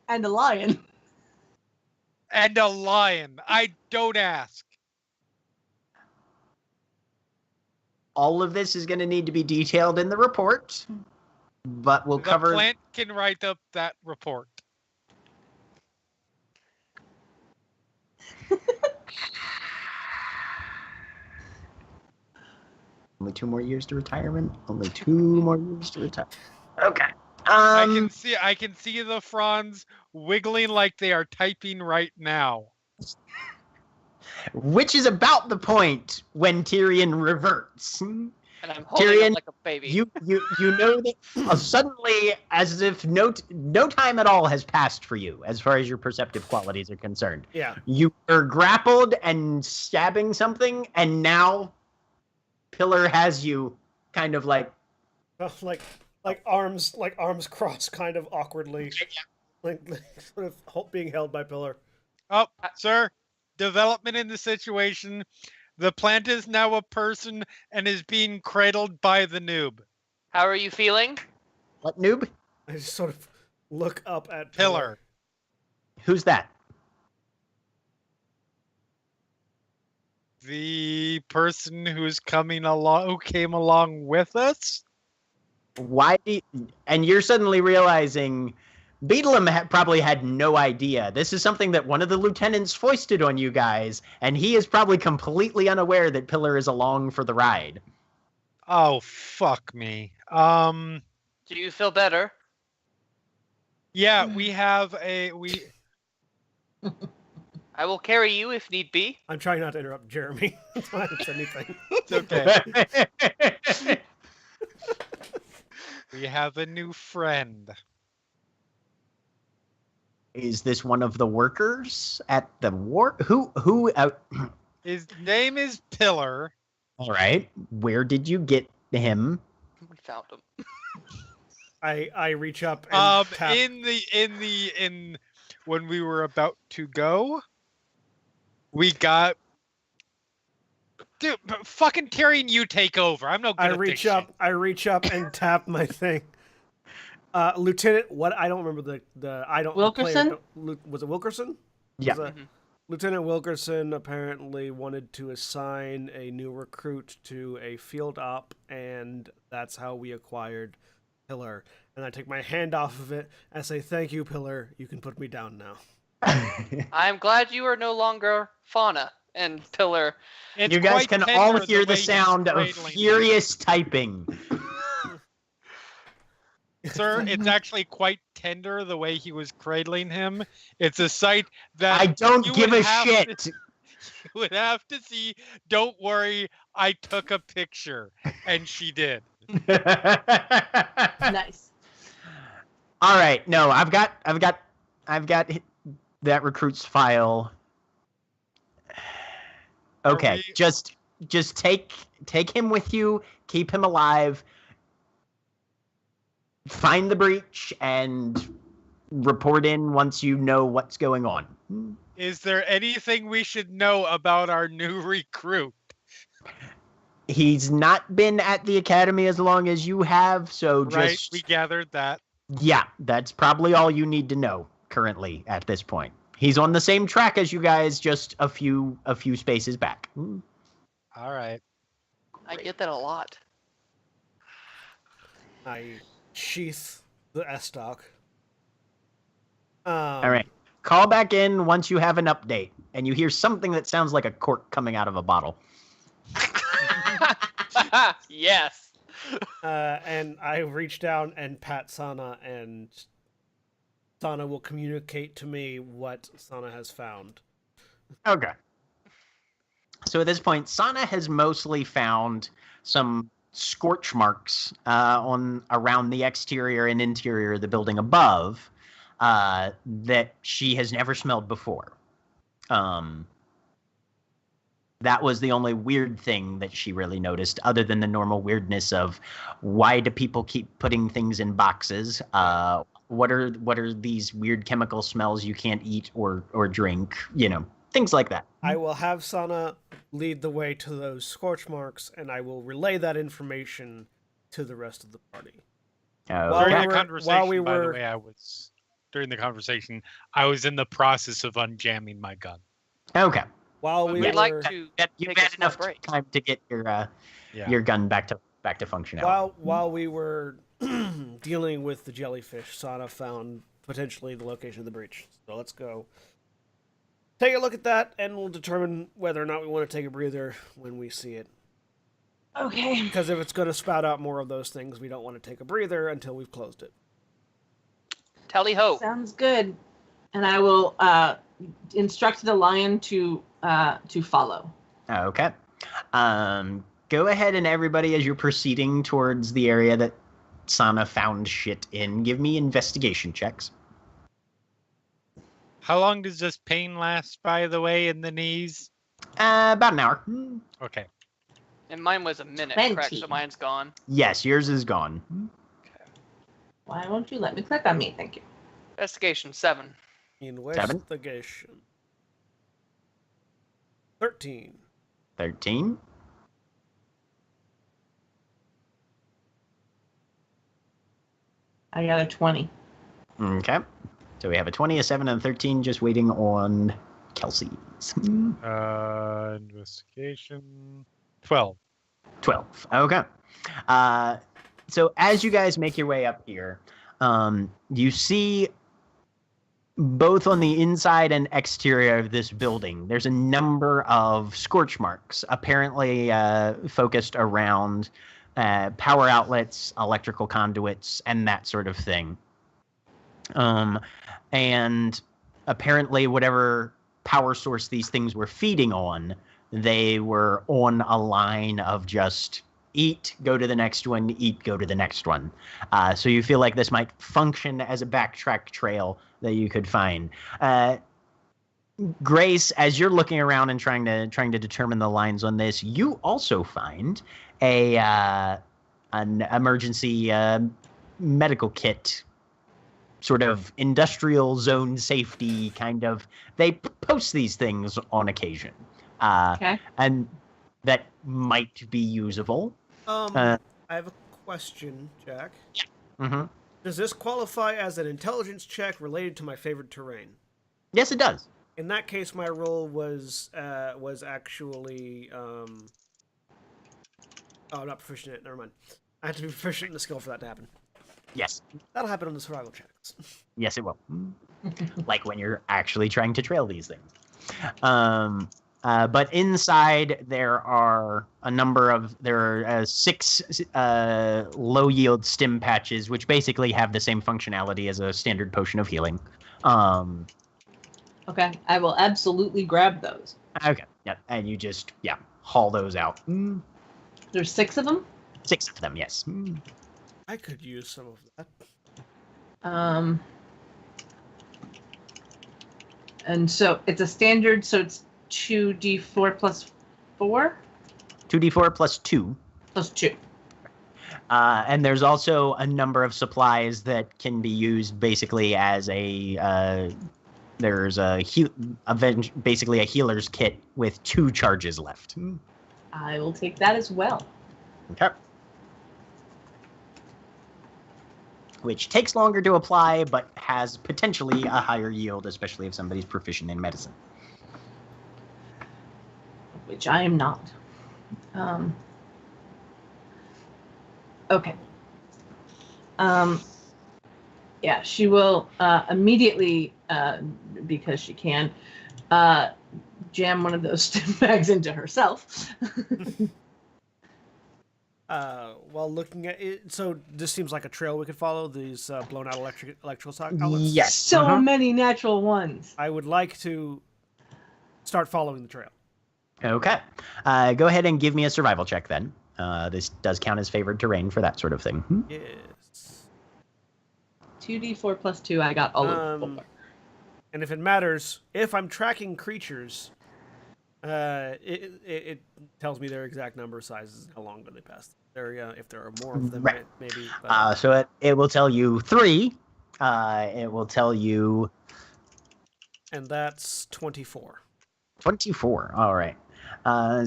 And a lion. and a lion. I don't ask. All of this is going to need to be detailed in the report, but we'll The cover. plant can write up that report. Only 2 more years to retirement. Only 2 more years to retire. Okay. I can see the fronds wiggling like they are typing right now. Which is about the point when Tyrion reverts. And I'm holding Tyrion, him like a baby. You know that suddenly, as if no time at all has passed for you, as far as your perceptive qualities are concerned. Yeah. You are grappled and stabbing something, and now Pillar has you kind of like Like arms crossed, kind of awkwardly, like sort of being held by Pillar. Oh, sir, development in the situation. The plant is now a person and is being cradled by the noob. How are you feeling? what noob? I just sort of look up at Pillar. Who's that? The person who came along with us. Why? And you're suddenly realizing Beetlem probably had no idea. This is something that one of the lieutenants foisted on you guys, and he is probably completely unaware that Pillar is along for the ride. Oh, fuck me. Do you feel better? Yeah, we have I will carry you if need be. I'm trying not to interrupt Jeremy. That's why I haven't said anything. It's okay. We have a new friend. Is this one of the workers at the war? Who? His name is Pillar. All right. Where did you get him? We found him. I reach up and tap. In when we were about to go, we got. Dude, fucking Tyrion, you take over. I'm no good at this shit. I reach up and tap my thing. Lieutenant, what? I don't remember the I don't. Wilkerson? Was it Wilkerson? Yeah. Lieutenant Wilkerson apparently wanted to assign a new recruit to a field op, and that's how we acquired Pillar. And I take my hand off of it and say, "Thank you, Pillar. You can put me down now." I'm glad you are no longer Fauna and Pillar. It's You guys quite can tender all hear the way sound of he's cradling furious typing. Sir, it's actually quite tender the way he was cradling him. It's a sight that I don't you give would a have shit. To, you would have to see. Don't worry, I took a picture, and she did. Nice. All right. No, I've got that recruit's file. Okay, just take him with you. Keep him alive. Find the breach and report in once you know what's going on. Is there anything we should know about our new recruit? He's not been at the academy as long as you have, so Right, just we gathered that. yeah, that's probably all you need to know currently at this point. He's on the same track as you guys, just a few spaces back. All right. I get that a lot. I sheath the S-Stock. All right. Call back in once you have an update and you hear something that sounds like a cork coming out of a bottle. Yes. And I reach down and pat Sana, and Sana will communicate to me what Sana has found. Okay. So at this point, Sana has mostly found some scorch marks on around the exterior and interior of the building above that she has never smelled before. That was the only weird thing that she really noticed, other than the normal weirdness of why do people keep putting things in boxes? What are these weird chemical smells you can't eat or drink? You know, things like that. I will have Sana lead the way to those scorch marks, and I will relay that information to the rest of the party. During the conversation, while we by the were- way, during the conversation, I was in the process of unjamming my gun. Okay. While we We'd were like to You've take a had small enough break. time to get your gun back to functionality. while we were dealing with the jellyfish, Sana found potentially the location of the breach. So let's go take a look at that, and we'll determine whether or not we want to take a breather when we see it. Okay. Because if it's going to spout out more of those things, we don't want to take a breather until we've closed it. Tally ho. Sounds good. And I will instruct the lion to follow. Okay. Go ahead and everybody, as you're proceeding towards the area that Sana found shit in, give me investigation checks. How long does this pain last, by the way, in the knees? About an hour. Okay. And mine was a minute, 20. correct? So mine's gone. Yes, yours is gone. Why won't you let me click on me? Thank you. Investigation 7. Investigation. 13. 13. I got a 20. Okay. So we have a 20, a 7, and a 13 just waiting on Kelsey's. Investigation 12. 12. Okay. So as you guys make your way up here, you see both on the inside and exterior of this building, there's a number of scorch marks, apparently focused around power outlets, electrical conduits, and that sort of thing. And apparently, whatever power source these things were feeding on, they were on a line of just eat, go to the next one, eat, go to the next one. So you feel like this might function as a backtrack trail that you could find. Grace, as you're looking around and trying to determine the lines on this, you also find an emergency medical kit, sort of industrial zone safety kind of. They post these things on occasion, and that might be usable. I have a question, Jack. Mm-hmm. Does this qualify as an intelligence check related to my favorite terrain? Yes, it does. In that case, my roll was actually not proficient in it. Never mind. I have to be proficient in the skill for that to happen. Yes. That'll happen on the survival checks. Yes, it will. Like when you're actually trying to trail these things. But inside there are there are 6 low yield stim patches, which basically have the same functionality as a standard potion of healing. Okay, I will absolutely grab those. Okay, yeah, and you just haul those out. There's 6 of them? 6 of them, yes. I could use some of that. And so it's a standard, so it's 2d4 plus 4? 2d4 plus 2. Plus 2. And there's also a number of supplies that can be used basically as there's basically a healer's kit with 2 charges left. I will take that as well. Okay. Which takes longer to apply, but has potentially a higher yield, especially if somebody's proficient in medicine. Which I am not. Okay. Yeah, she will immediately, because she can, jam one of those stim bags into herself. While looking at it, so this seems like a trail we could follow, these blown out electrical outlets. Yes. So many natural ones. I would like to start following the trail. Okay. Go ahead and give me a survival check then. This does count as favored terrain for that sort of thing. Yes. 2d4 plus 2, I got all of 4. And if it matters, if I'm tracking creatures, it tells me their exact number, sizes, how long do they pass the area. If there are more of them, right. maybe. But... So it will tell you 3. It will tell you... And that's 24. 24, all right.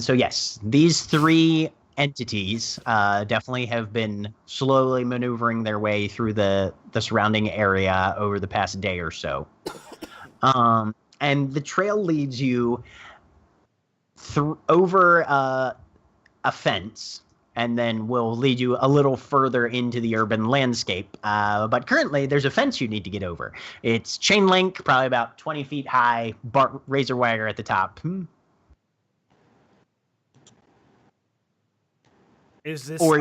So yes, these 3 entities definitely have been slowly maneuvering their way through the surrounding area over the past day or so. And the trail leads you over a fence, and then will lead you a little further into the urban landscape. But currently, there's a fence you need to get over. It's chain link, probably about 20 feet high, razor wire at the top. Is this or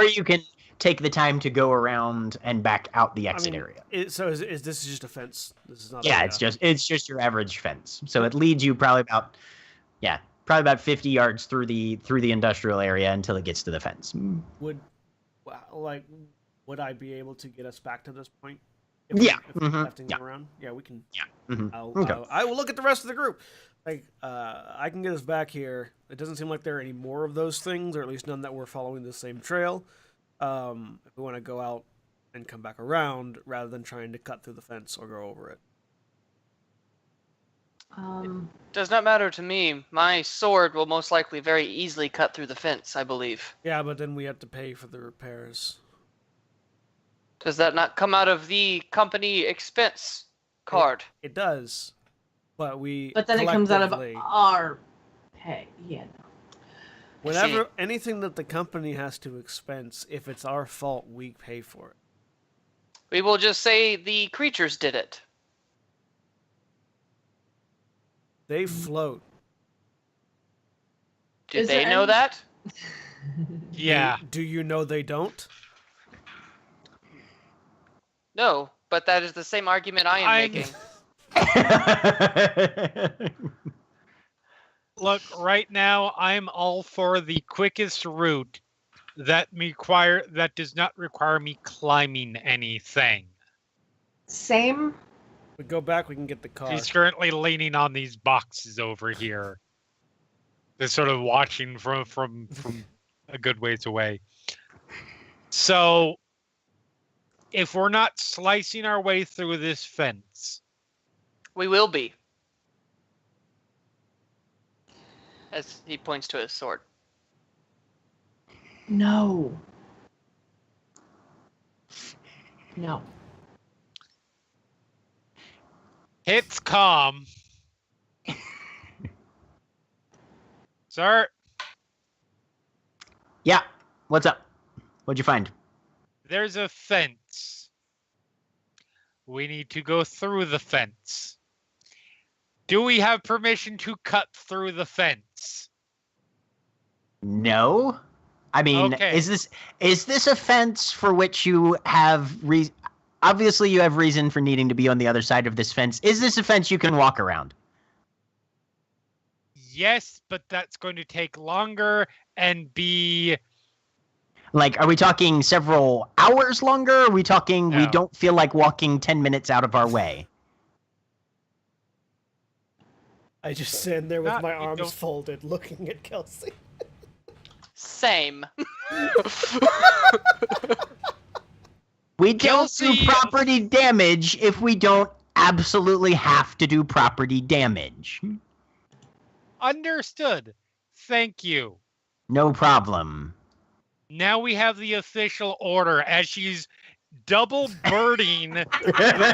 you can take the time to go around and back out the exit area. Is this just a fence? This is not. Yeah, it's just your average fence. So it leads you probably about 50 yards through the industrial area until it gets to the fence. Would I be able to get us back to this point? If we're lefting them around? Yeah, we can. Yeah. I will look at the rest of the group. I can get us back here. It doesn't seem like there are any more of those things, or at least none that we're following the same trail. If we want to go out and come back around, rather than trying to cut through the fence or go over it. Does not matter to me. My sword will most likely very easily cut through the fence, I believe. Yeah, but then we have to pay for the repairs. Does that not come out of the company expense card? It does. But then it comes out of our pay. Yeah. Whenever anything that the company has to expense, if it's our fault, we pay for it. We will just say the creatures did it. They float. Did Is they there know any- that? Yeah. Do you know they don't? No, but that is the same argument I am I'm- making. Look, right now I'm all for the quickest route that does not require me climbing anything. Same. We go back, we can get the car. He's currently leaning on these boxes over here. They're sort of watching from a good ways away. So, if we're not slicing our way through this fence, We will be. As he points to his sword. No. No. hits calm. Sir, Yeah. What's up? What'd you find? there's a fence. We need to go through the fence. Do we have permission to cut through the fence? No. I mean, Okay. is this a fence for which you have obviously you have reason for needing to be on the other side of this fence? Is this a fence you can walk around? Yes, but that's going to take longer and be... Like, are we talking several hours longer? Are we talking we No. don't feel like walking 10 minutes out of our way? I just stand there with Not- my you arms don't- folded, looking at Kelsey. Same. We don't do Kelsey- property damage if we don't absolutely have to do property damage. Understood. Thank you. No problem. Now we have the official order as she's double birding the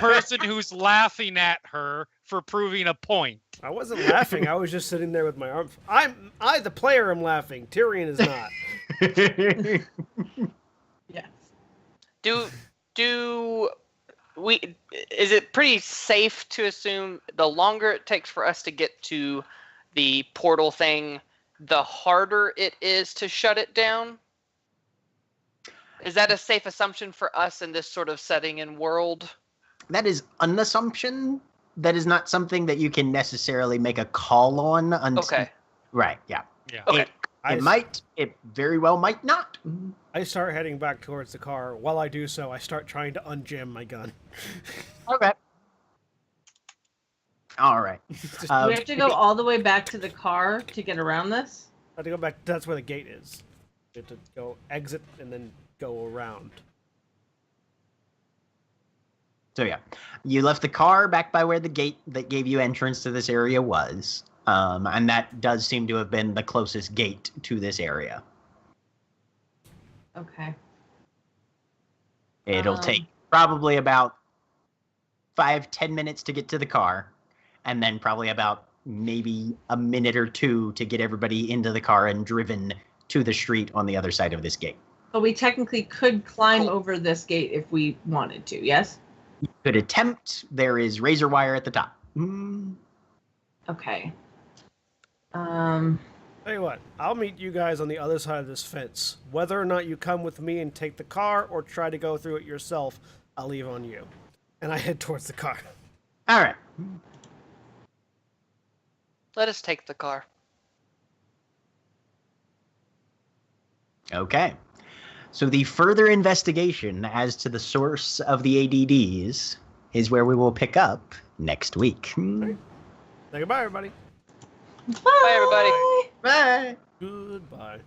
person who's laughing at her for proving a point. I wasn't laughing. I was just sitting there with my arms. I, the player, am laughing. Tyrion is not. Yes. Do we? Is it pretty safe to assume the longer it takes for us to get to the portal thing, the harder it is to shut it down? Is that a safe assumption for us in this sort of setting and world? That is an assumption. That is not something that you can necessarily make a call on. Okay. Right, yeah. Yeah. Okay. It very well might not. I start heading back towards the car. While I do so, I start trying to unjam my gun. Okay. All right. Just Do we have to go all the way back to the car to get around this? I have to go back. That's where the gate is. You have to go exit and then go around. So yeah, you left the car back by where the gate that gave you entrance to this area was. And that does seem to have been the closest gate to this area. Okay. It'll take probably about 5-10 minutes to get to the car, and then probably about maybe a minute or two to get everybody into the car and driven to the street on the other side of this gate. But we technically could climb Cool. over this gate if we wanted to, yes? You could attempt. There is razor wire at the top. Okay. Tell you what, I'll meet you guys on the other side of this fence. Whether or not you come with me and take the car or try to go through it yourself, I'll leave on you. And I head towards the car. All right. Let us take the car. Okay. So the further investigation as to the source of the ADDs is where we will pick up next week. Say goodbye, everybody. Bye, everybody. Bye. Goodbye.